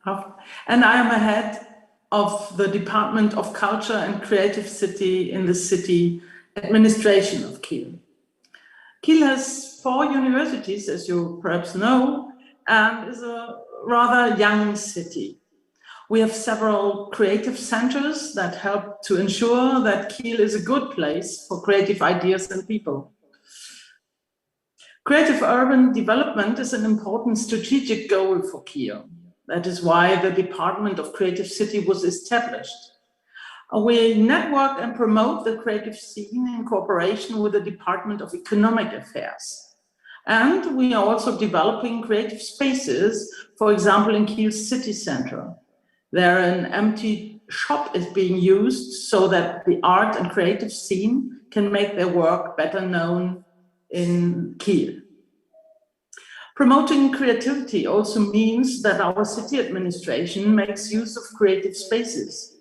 And I am a head of the Department of Culture and Creative City in the city administration of Kiel. Kiel has 4 universities, as you perhaps know, and is a rather young city. We have several creative centers that help to ensure that Kiel is a good place for creative ideas and people. Creative urban development is an important strategic goal for Kiel. That is why the Department of Creative City was established. We network and promote the creative scene in cooperation with the Department of Economic Affairs. And we are also developing creative spaces, for example, in Kiel city center. There an empty shop is being used so that the art and creative scene can make their work better known in Kiel. Promoting creativity also means that our city administration makes use of creative spaces.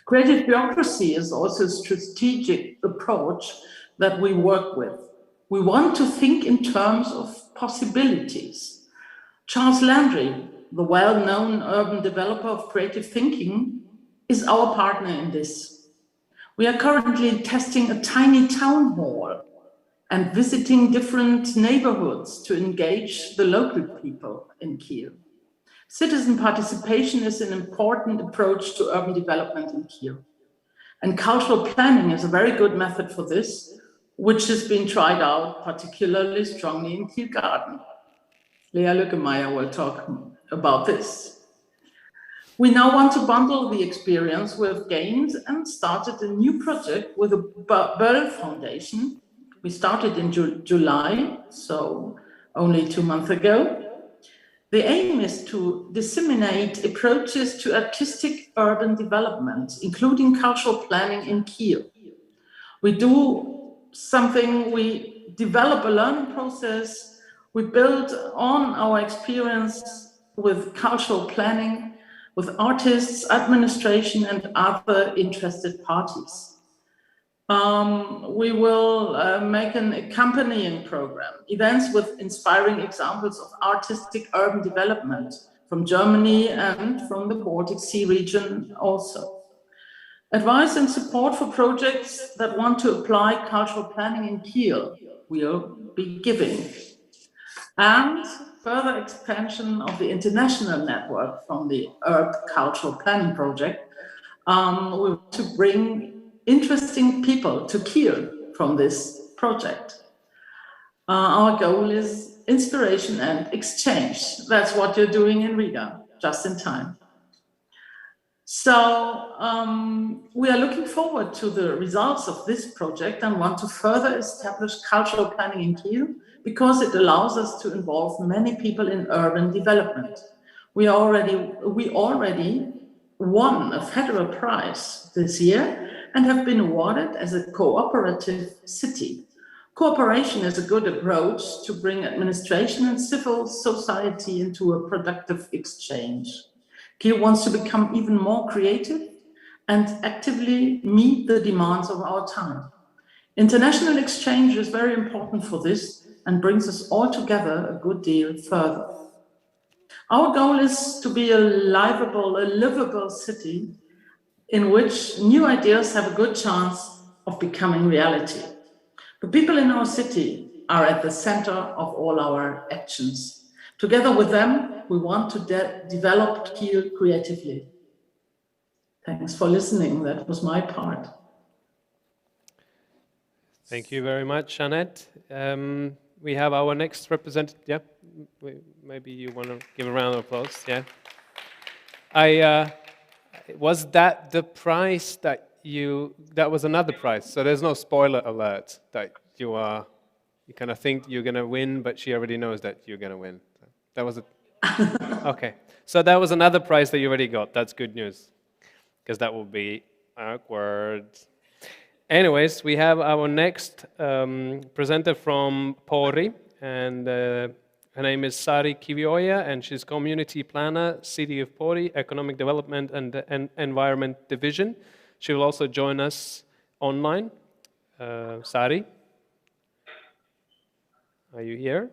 Creative bureaucracy is also a strategic approach that we work with. We want to think in terms of possibilities. Charles Landry, the well-known urban developer of creative thinking, is our partner in this. We are currently testing a tiny town hall and visiting different neighborhoods to engage the local people in Kiel. Citizen participation is an important approach to urban development in Kiel. And cultural planning is a very good method for this, which has been tried out particularly strongly in Kiel Garden. Lea Lückemeier will talk about this. We now want to bundle the experience we've gained and started a new project with the Böll Foundation. We started in July, so only 2 months ago. The aim is to disseminate approaches to artistic urban development, including cultural planning in Kiel. We do something, we develop a learning process, we build on our experience with cultural planning, with artists, administration, and other interested parties. We will make an accompanying program, events with inspiring examples of artistic urban development from Germany and from the Baltic Sea region also. Advice and support for projects that want to apply cultural planning in Kiel will be giving. And further expansion of the international network from the Urbcultural Planning Project. We want to bring interesting people to Kiel from this project. Our goal is inspiration and exchange. That's what you're doing in Riga, just in time. So we are looking forward to the results of this project and want to further establish cultural planning in Kiel because it allows us to involve many people in urban development. We already won a federal prize this year and have been awarded as a cooperative city. Cooperation is a good approach to bring administration and civil society into a productive exchange. Kiel wants to become even more creative and actively meet the demands of our time. International exchange is very important for this and brings us all together a good deal further. Our goal is to be a livable city in which new ideas have a good chance of becoming reality. The people in our city are at the center of all our actions. Together with them, we want to develop Kiel creatively. Thanks for listening. That was my part. Thank you very much, Annette. We have our next representative. Yeah, maybe you want to give a round of applause. Yeah. Was that the prize that that was another prize? So there's no spoiler alert that you kind of think you're going to win, but she already knows that you're going to win. That was okay. So that was another prize that you already got. That's good news, because that will be awkward. Anyways, we have our next presenter from Pori, and her name is Sari Kivioja, and she's community planner, City of Pori, Economic Development and Environment Division. She will also join us online. Sari, are you here?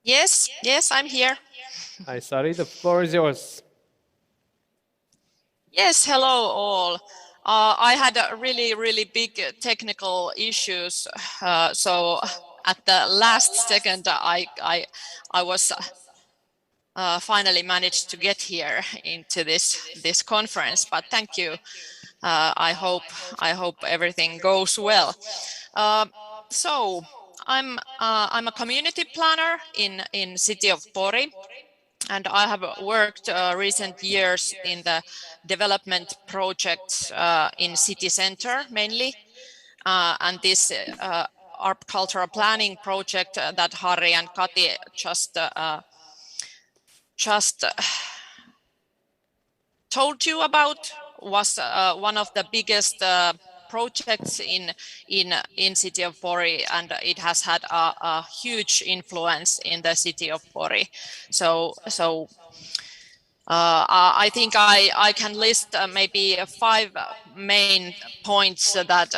Yes, I'm here. Hi, Sari, the floor is yours. Yes, hello all. I had really big technical issues, so at the last second I was finally managed to get here into this conference. But thank you. I hope everything goes well. So I'm a community planner in city of Pori. And I have worked recent years in the development projects in city center mainly. And this Urbcultural planning project that Harri and Kati just told you about was one of the biggest projects in city of Pori, and it has had a huge influence in the city of Pori. So I think I can list maybe 5 main points that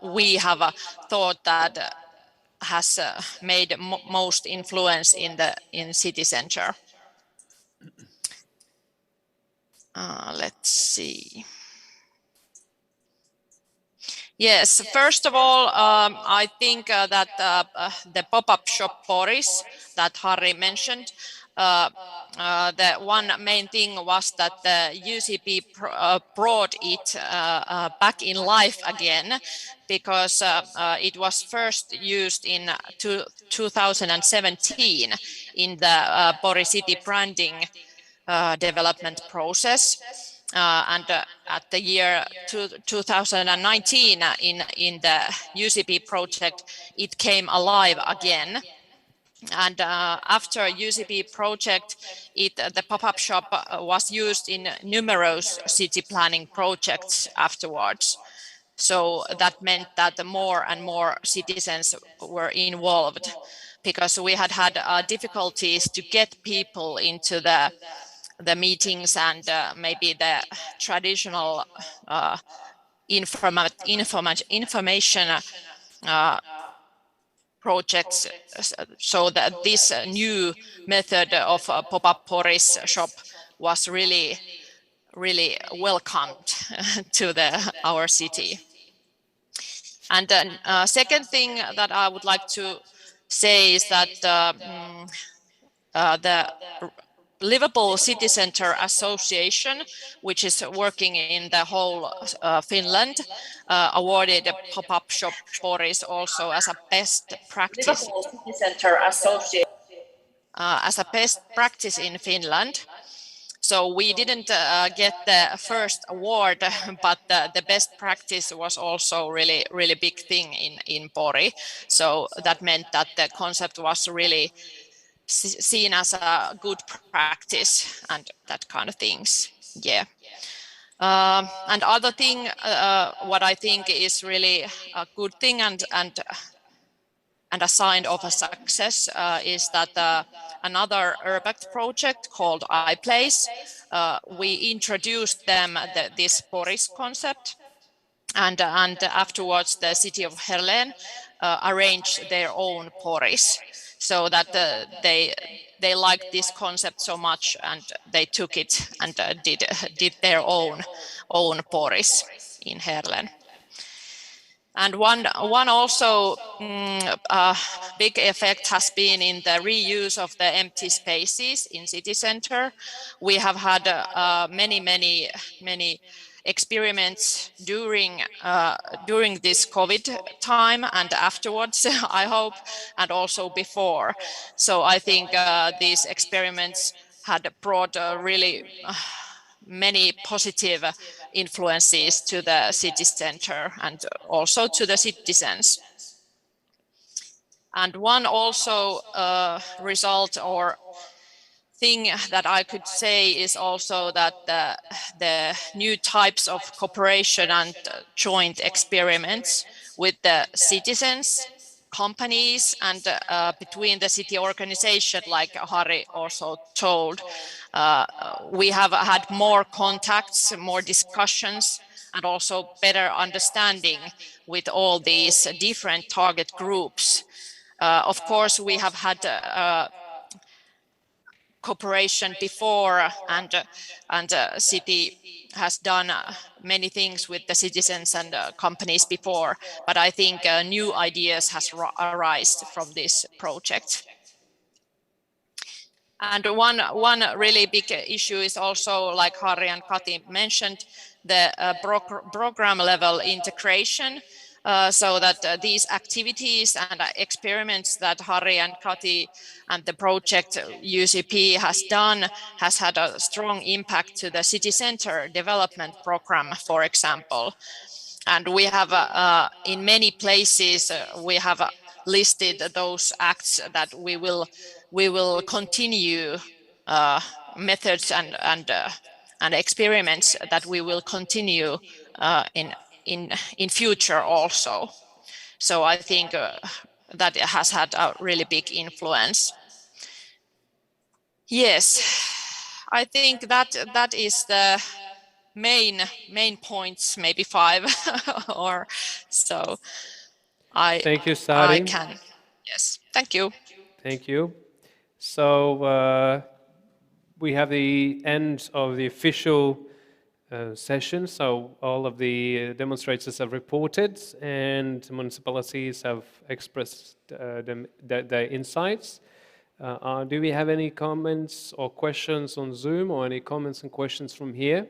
we have thought that has made most influence in city center. Let's see. Yes, first of all, I think that the pop-up shop Poris that Harri mentioned, the one main thing was that the UCP brought it back in life again, because it was first used in 2017 in the Pori city branding development process. And at the year 2019 in the UCP project, it came alive again. And after UCP project, the pop-up shop was used in numerous city planning projects afterwards. So that meant that more and more citizens were involved, because we had difficulties to get people into the meetings, and maybe the traditional information projects, so that this new method of pop-up Poris shop was really welcomed to our city. And then second thing that I would like to say is that the Liverpool City Centre Association, which is working in the whole Finland, awarded a pop-up shop Poris also as a best practice. Liverpool City Centre Association as a best practice in Finland. So we didn't get the first award, but the best practice was also really big thing in Pori. So that meant that the concept was really seen as a good practice and that kind of things. Yeah. And other thing, what I think is really a good thing and a sign of a success is that another Urbcultural project called iPlace, we introduced them this Poris concept, and afterwards the city of Herlen arranged their own Poris, so that they liked this concept so much and they took it and did their own Poris in Herlen. And one also big effect has been in the reuse of the empty spaces in city center. We have had many experiments during this COVID time and afterwards, I hope, and also before. So I think these experiments had brought really many positive influences to the city center and also to the citizens. And one also result or thing that I could say is also that the new types of cooperation and joint experiments with the citizens, companies, and between the city organization, like Harry also told, we have had more contacts, more discussions, and also better understanding with all these different target groups. Of course, we have had cooperation before, and city has done many things with the citizens and companies before, but I think new ideas has arisen from this project. And one really big issue is also, like Harri and Kati mentioned, the program level integration, so that these activities and experiments that Harri and Kati and the project UCP has done has had a strong impact to the city center development program, for example. And we have in many places we have listed those acts that we will continue, methods and experiments that we will continue in future also. So I think that has had a really big influence. Yes, I think that is the main points, maybe 5 or so. Thank you, Sari. I can. Yes, thank you. Thank you. So we have the end of the official session. So all of the demonstrators have reported, and municipalities have expressed their insights. Do we have any comments or questions on Zoom, or any comments and questions from here?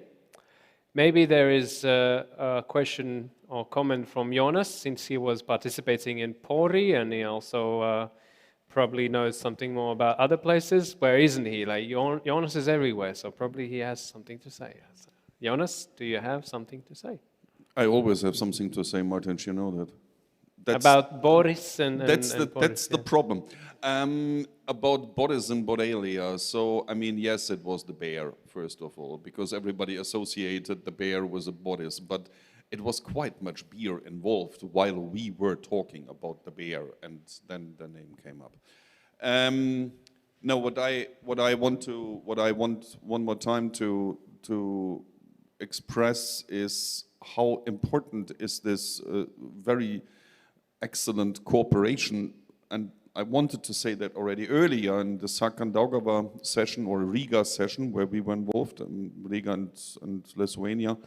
Maybe there is a question or comment from Jonas, since he was participating in Pori, and he also probably knows something more about other places. Where isn't he? Like Jonas is everywhere, so probably he has something to say. Jonas, do you have something to say? I always have something to say, Martin, you know that. About Boris and that's Boris, the problem. About Boris and Borrelia. So, I mean, yes, it was the bear, first of all, because everybody associated the bear with a Boris, but it was quite much beer involved while we were talking about the bear, and then the name came up. No, what I want one more time to express is how important is this very excellent cooperation. And I wanted to say that already earlier in the Sarkandaugava session or Riga session where we were involved in Riga and Lithuania.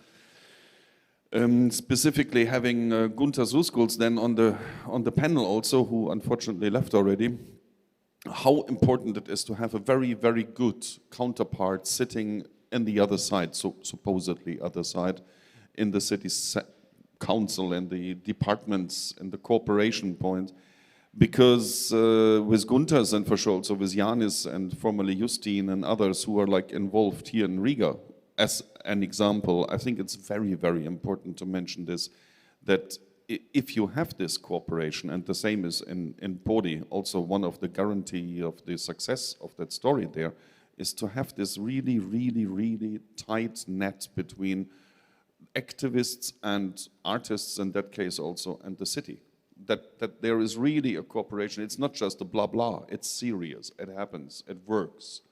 Specifically having Gunter Suskuls then on the panel also, who unfortunately left already, how important it is to have a very, very good counterpart sitting in the other side, so supposedly other side, in the city council and the departments and the cooperation point. Because with Gunter's and for sure also with Janis and formerly Justin and others who are like involved here in Riga, as an example, I think it's very, very important to mention this, that if you have this cooperation, and the same is in Podi, also one of the guarantee of the success of that story there, is to have this really, really, really tight net between activists and artists in that case also, and the city. That there is really a cooperation. It's not just a blah blah, it's serious, it happens, it works,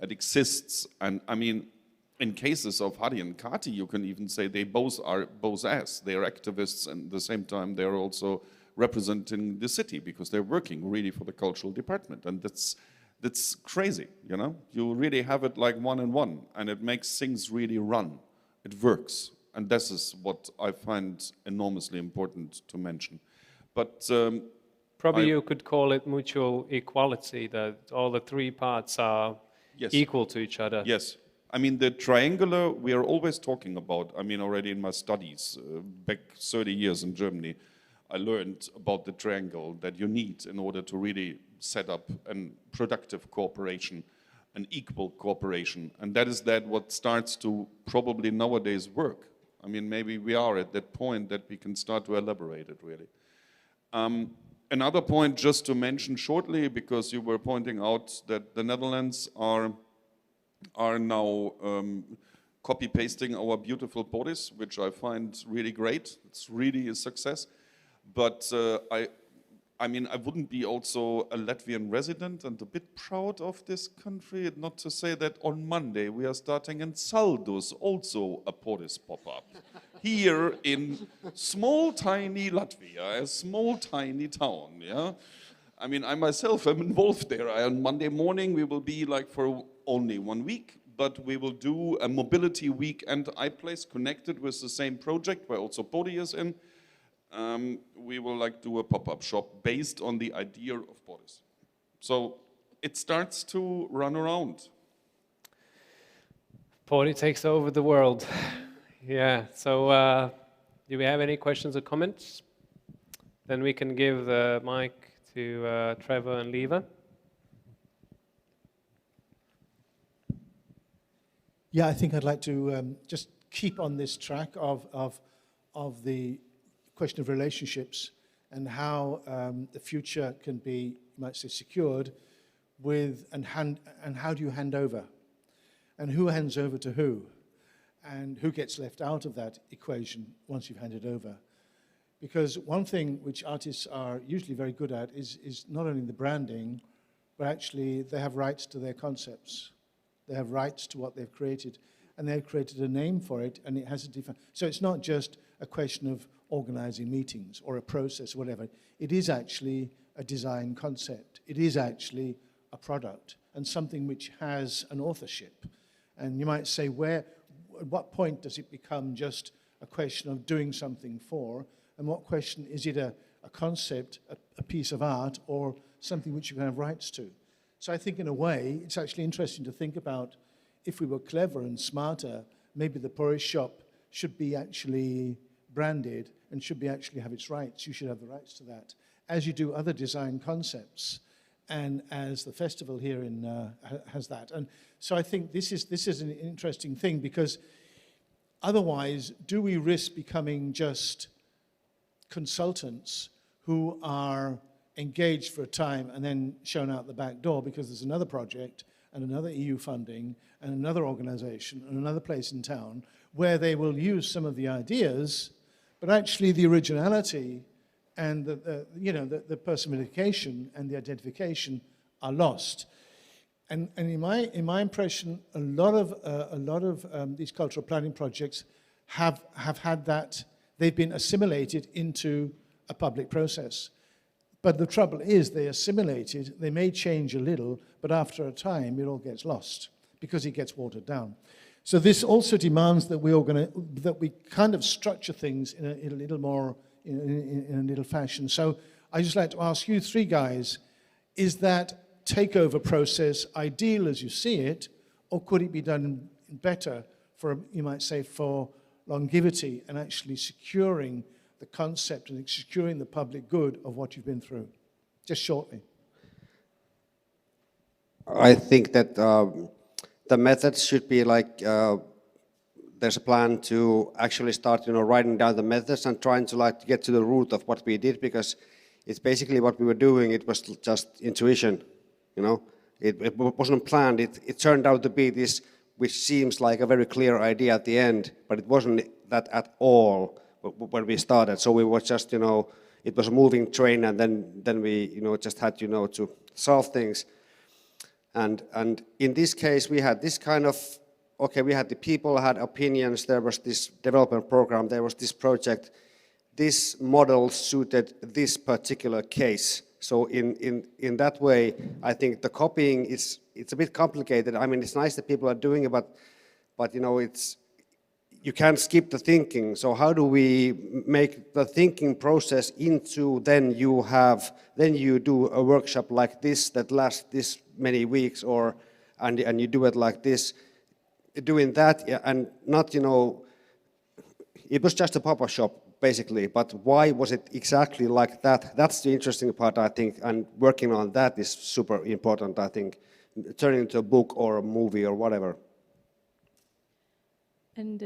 it exists. And I mean, in cases of Hadi and Kati, you can even say they both are both as. They are activists and at the same time they're also representing the city because they're working really for the cultural department. And that's crazy, you know? You really have it like one on one and it makes things really run. It works. And this is what I find enormously important to mention. But probably you could call it mutual equality, that all the three parts are equal to each other. Yes. I mean, the triangular, we are always talking about, I mean, already in my studies, back 30 years in Germany, I learned about the triangle that you need in order to really set up a productive cooperation, an equal cooperation. And that is what starts to probably nowadays work. I mean, maybe we are at that point that we can start to elaborate it, really. Another point just to mention shortly, because you were pointing out that the Netherlands are now copy-pasting our beautiful bodies, which I find really great. It's really a success. But I mean, I wouldn't be also a Latvian resident and a bit proud of this country, not to say that on Monday we are starting in Saldus, also a Podis pop-up. Here in small, tiny Latvia, a small, tiny town, yeah? I mean, I myself am involved there. On Monday morning, we will be like for only 1 week, but we will do a mobility week and iPlace connected with the same project where also Podi is in. We will like do a pop-up shop based on the idea of Podis. So it starts to run around. Podi takes over the world. Yeah, so do we have any questions or comments? Then we can give the mic to Trevor and Leva. Yeah, I think I'd like to just keep on this track of the question of relationships and how the future can be, you might say, secured with and how do you hand over, and who hands over to who, and who gets left out of that equation once you've handed over. Because one thing which artists are usually very good at is not only the branding, but actually they have rights to their concepts. They have rights to what they've created, and they've created a name for it, and it has a different. So it's not just a question of organizing meetings or a process or whatever. It is actually a design concept. It is actually a product and something which has an authorship. And you might say, at what point does it become just a question of doing something for, and what question is it a concept, a piece of art, or something which you can have rights to? So I think in a way, it's actually interesting to think about, if we were clever and smarter, maybe the Polish shop should be actually branded and should be actually have its rights. You should have the rights to that, as you do other design concepts, and as the festival here has that. And so I think this is an interesting thing, because otherwise, do we risk becoming just consultants who are engaged for a time and then shown out the back door because there's another project and another EU funding and another organization and another place in town where they will use some of the ideas, but actually the originality and the personification and the identification are lost. And in my impression, a lot of these cultural planning projects have had that, they've been assimilated into a public process. But the trouble is they assimilated, they may change a little, but after a time it all gets lost because it gets watered down. So this also demands that we kind of structure things in a little more, in a little fashion. So I'd just like to ask you three guys, is that takeover process ideal as you see it, or could it be done better for, you might say, for longevity and actually securing the concept and securing the public good of what you've been through? Just shortly. I think that the methods should be like, there's a plan to actually start, writing down the methods and trying to get to the root of what we did, because it's basically what we were doing. It was just intuition, It wasn't planned. It turned out to be this, which seems like a very clear idea at the end, but it wasn't that at all when we started. So we were just, it was a moving train, and then we, just had, to solve things. And in this case, we had this kind of, okay, we had the people had opinions, there was this development program, there was this project. This model suited this particular case. So in that way, I think the copying it's a bit complicated. I mean, it's nice that people are doing it, but you can't skip the thinking. So how do we make the thinking process into then you do a workshop like this that lasts this many weeks, and you do it like this, doing that, and not, it was just a pop-up shop basically, but why was it exactly like that? That's the interesting part, I think, and working on that is super important, I think, turning into a book or a movie or whatever. And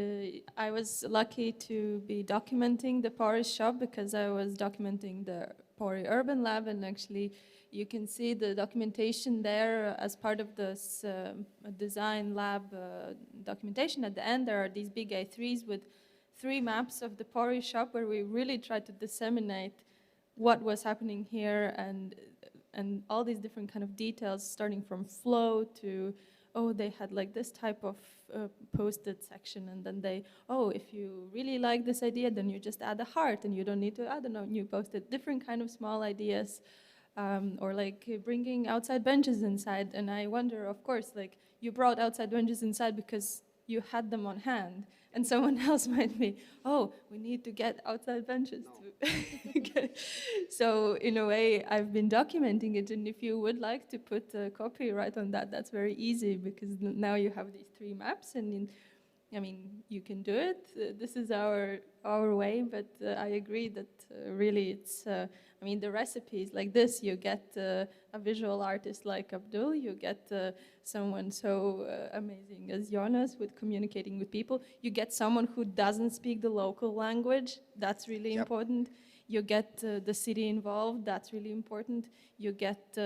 I was lucky to be documenting the Pori shop because I was documenting the Pori Urban Lab, and actually you can see the documentation there as part of this design lab documentation. At the end there are these big A3s with 3 maps of the Pori shop where we really tried to disseminate what was happening here, and all these different kind of details, starting from flow to, oh, they had like this type of post-it section, and then if you really like this idea, then you just add a heart, and you don't need to add a new post-it. Different kind of small ideas, or like bringing outside benches inside. And I wonder, of course, like you brought outside benches inside because you had them on hand, and someone else might be, we need to get outside benches. So in a way, I've been documenting it, and if you would like to put a copyright on that, that's very easy, because now you have these 3 maps, and you can do it. This is our way, but I agree that really it's, the recipes like this, you get a visual artist like Abdul, you get someone so amazing as Jonas with communicating with people, you get someone who doesn't speak the local language, that's really important. You get the city involved, that's really important. You get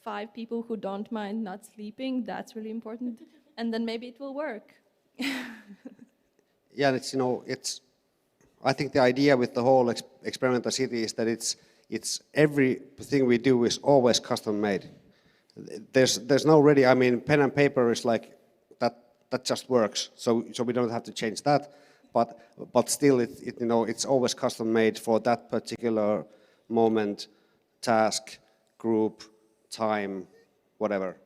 5 people who don't mind not sleeping, that's really important. And then maybe it will work. Yeah, I think the idea with the whole experimental city is that it's everything we do is always custom made. There's no ready, pen and paper is like, that just works. So we don't have to change that. But still, it's always custom made for that particular moment, task, group, time, whatever.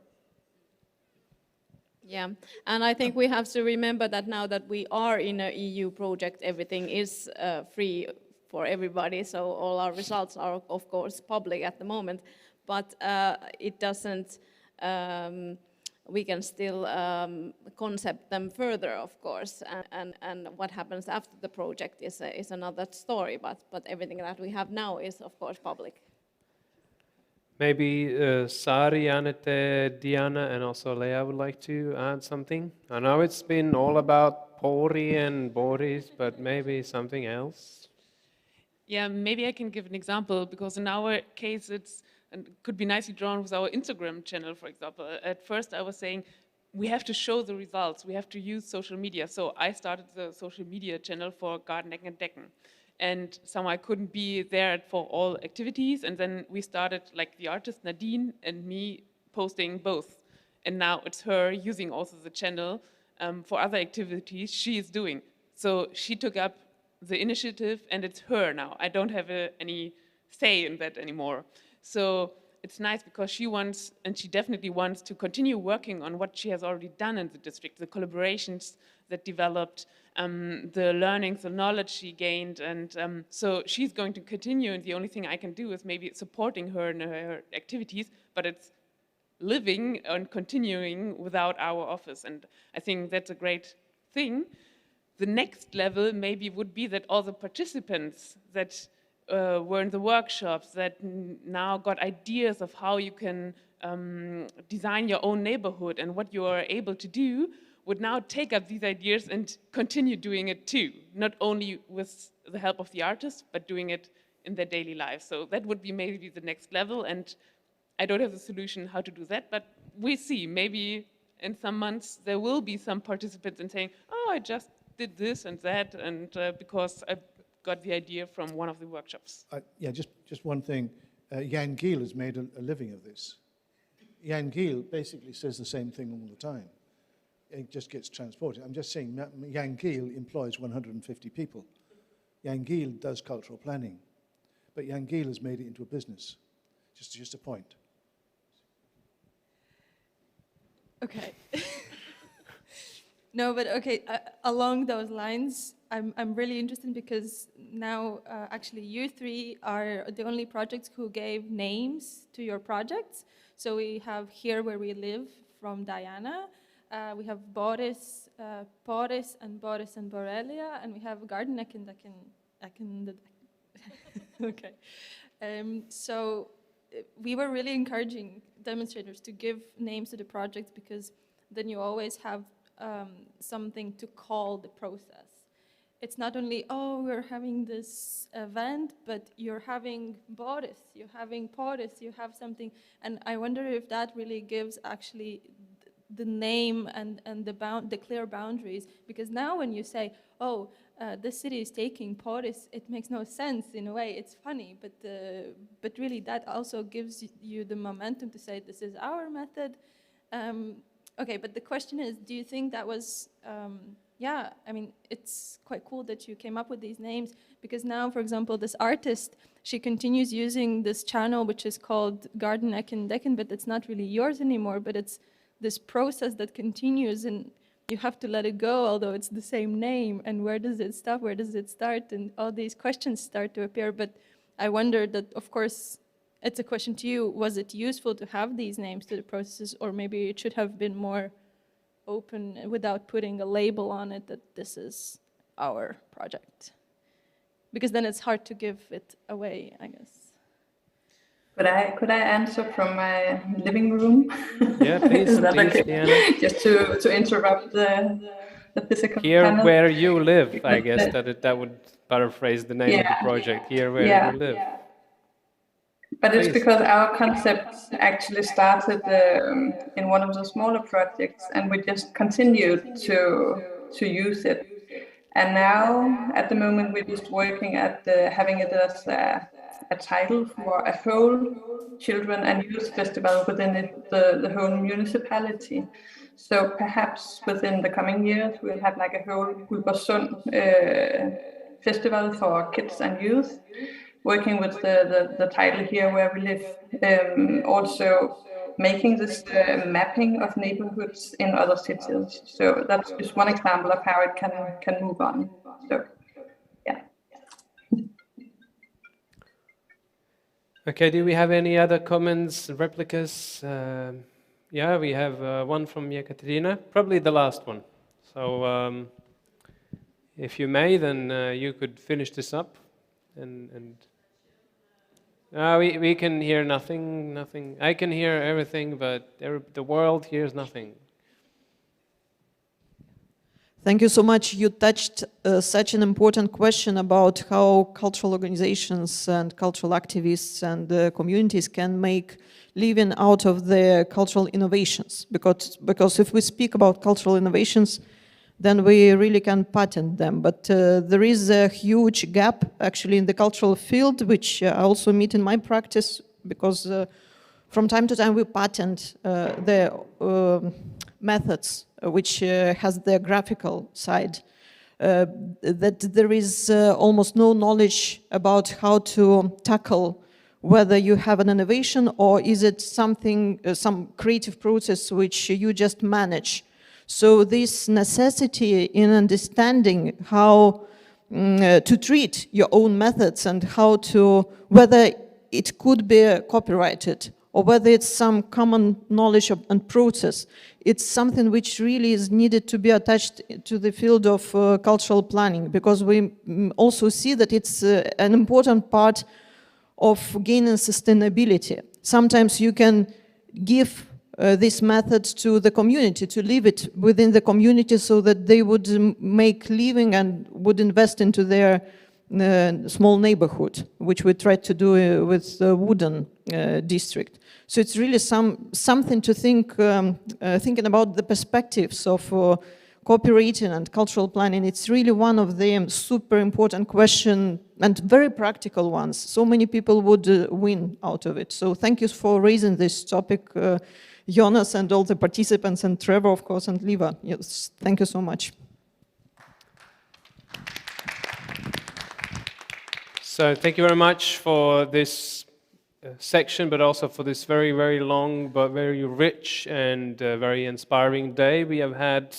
Yeah, and I think we have to remember that now that we are in an EU project, everything is free for everybody, so all our results are, of course, public at the moment, but it doesn't, we can still concept them further, of course, and what happens after the project is another story, but everything that we have now is, of course, public. Maybe Sari, Anette, Diana, and also Leah would like to add something. I know it's been all about Pori and Boris, but maybe something else. Yeah, maybe I can give an example, because in our case it could be nicely drawn with our Instagram channel, for example. At first I was saying we have to show the results, we have to use social media. So I started the social media channel for Gardenecken and Decken. And somehow I couldn't be there for all activities, and then we started, like the artist Nadine and me, posting both. And now it's her using also the channel for other activities she is doing. So she took up the initiative, and it's her now. I don't have any say in that anymore. So it's nice because she wants, and she definitely wants, to continue working on what she has already done in the district, the collaborations that developed, the learnings, the knowledge she gained, and so she's going to continue, and the only thing I can do is maybe supporting her in her activities, but it's living and continuing without our office, and I think that's a great thing. The next level maybe would be that all the participants that were in the workshops, that now got ideas of how you can design your own neighborhood and what you are able to do, would now take up these ideas and continue doing it too, not only with the help of the artists, but doing it in their daily lives. So that would be maybe the next level, and I don't have the solution how to do that, but we see, maybe in some months there will be some participants in saying, oh, I just did this and that, and because I got the idea from one of the workshops. Yeah, just one thing. Jan Giel has made a living of this. Jan Giel basically says the same thing all the time. It just gets transported. I'm just saying Jan Giel employs 150 people. Jan Giel does cultural planning, but Jan Giel has made it into a business. Just a point. Okay. No, but okay, along those lines, I'm really interested because now actually you three are the only projects who gave names to your projects. So we have Here Where We Live from Diana, we have Boris, Boris and Borrelia, and we have Gardenekin. Okay. So we were really encouraging demonstrators to give names to the projects because then you always have something to call the process. It's not only, oh, we're having this event, but you're having Boris, you're having Poris, you have something. And I wonder if that really gives actually the name and the clear boundaries. Because now when you say, oh, this city is taking Poris, it makes no sense in a way. It's funny, but really that also gives you the momentum to say, this is our method. Okay, but the question is, do you think that was, yeah, I mean, it's quite cool that you came up with these names because now, for example, this artist, she continues using this channel, which is called Gardenekin Decken, but it's not really yours anymore, but it's this process that continues and you have to let it go, although it's the same name. And where does it stop? Where does it start? And all these questions start to appear. But I wonder that, of course, it's a question to you. Was it useful to have these names to the processes, or maybe it should have been more open without putting a label on it that this is our project? Because then it's hard to give it away, I guess. Could I answer from my living room? Yeah, please, Is that please, okay? Diana. Just to interrupt the physical Here panel. Where You Live, I Because guess that would paraphrase the name of the project. Here Where You Live. But it's Please. because our concept actually started in one of the smaller projects, and we just continued to use it. And now, at the moment, we're just working at having it as a title for a whole children and youth festival within the whole municipality. So perhaps within the coming years, we'll have like a whole Urbcultural festival for kids and youth, working with the title Here Where We Live, also making this mapping of neighborhoods in other cities. So that's just one example of how it can move on. So, yeah. Okay, do we have any other comments, replicas? Yeah, we have one from Yekaterina, probably the last one. So if you may, then you could finish this up. And we can hear nothing. I can hear everything, but the world hears nothing. Thank you so much. You touched such an important question about how cultural organizations and cultural activists and communities can make living out of their cultural innovations. Because if we speak about cultural innovations, then we really can patent them. But there is a huge gap actually in the cultural field, which I also meet in my practice, because from time to time we patent the methods which has the graphical side. that there is almost no knowledge about how to tackle whether you have an innovation or is it something, some creative process which you just manage. So this necessity in understanding how to treat your own methods and how to, whether it could be copyrighted or whether it's some common knowledge and process, it's something which really is needed to be attached to the field of cultural planning, because we also see that it's an important part of gaining sustainability. Sometimes you can give this method to the community, to leave it within the community so that they would make living and would invest into their small neighborhood, which we tried to do with the wooden district. So it's really something to think, thinking about the perspectives of cooperating and cultural planning. It's really one of the super important questions and very practical ones. So many people would win out of it. So thank you for raising this topic, Jonas and all the participants, and Trevor, of course, and Liva. Yes, thank you so much. So thank you very much for this section, but also for this very, very long, but very rich and very inspiring day. We have had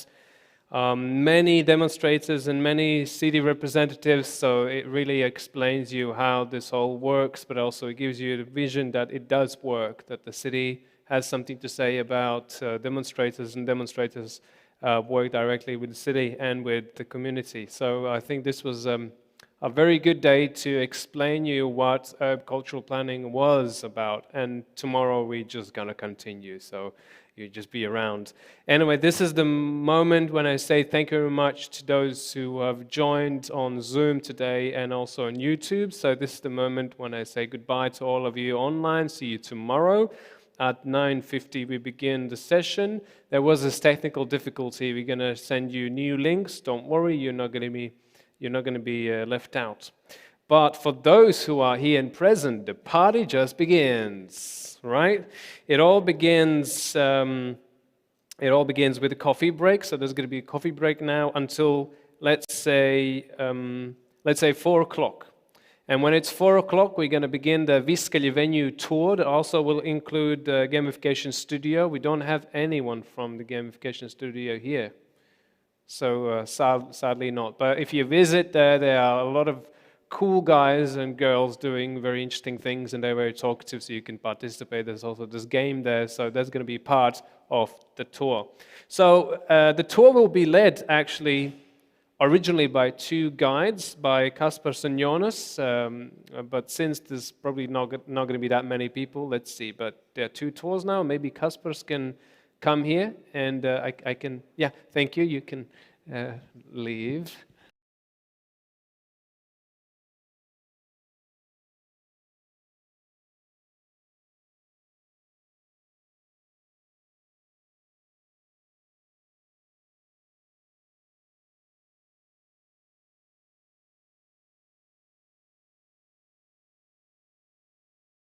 many demonstrators and many city representatives, so it really explains you how this all works, but also it gives you the vision that it does work, that the city has something to say about demonstrators, and demonstrators work directly with the city and with the community. So I think this was a very good day to explain you what Urbcultural planning was about, and tomorrow we're just gonna continue, so you just be around. Anyway, this is the moment when I say thank you very much to those who have joined on Zoom today and also on YouTube. So this is the moment when I say goodbye to all of you online. See you tomorrow. At 9:50 we begin the session. There was this technical difficulty. We're gonna send you new links. Don't worry, you're not gonna be left out. But for those who are here and present, the party just begins, right? It all begins with a coffee break. So there's going to be a coffee break now until let's say 4 o'clock. And when it's 4 o'clock, we're going to begin the Viskali venue tour. That also will include the gamification studio. We don't have anyone from the gamification studio here. So sadly not. But if you visit there are a lot of cool guys and girls doing very interesting things, and they're very talkative, so you can participate. There's also this game there, so that's going to be part of the tour. So the tour will be led actually originally by two guides, by Kaspars and Jonas, but since there's probably not going to be that many people, let's see. But there are two tours now. Maybe Kaspars can come here, and I can, yeah, thank you. You can leave.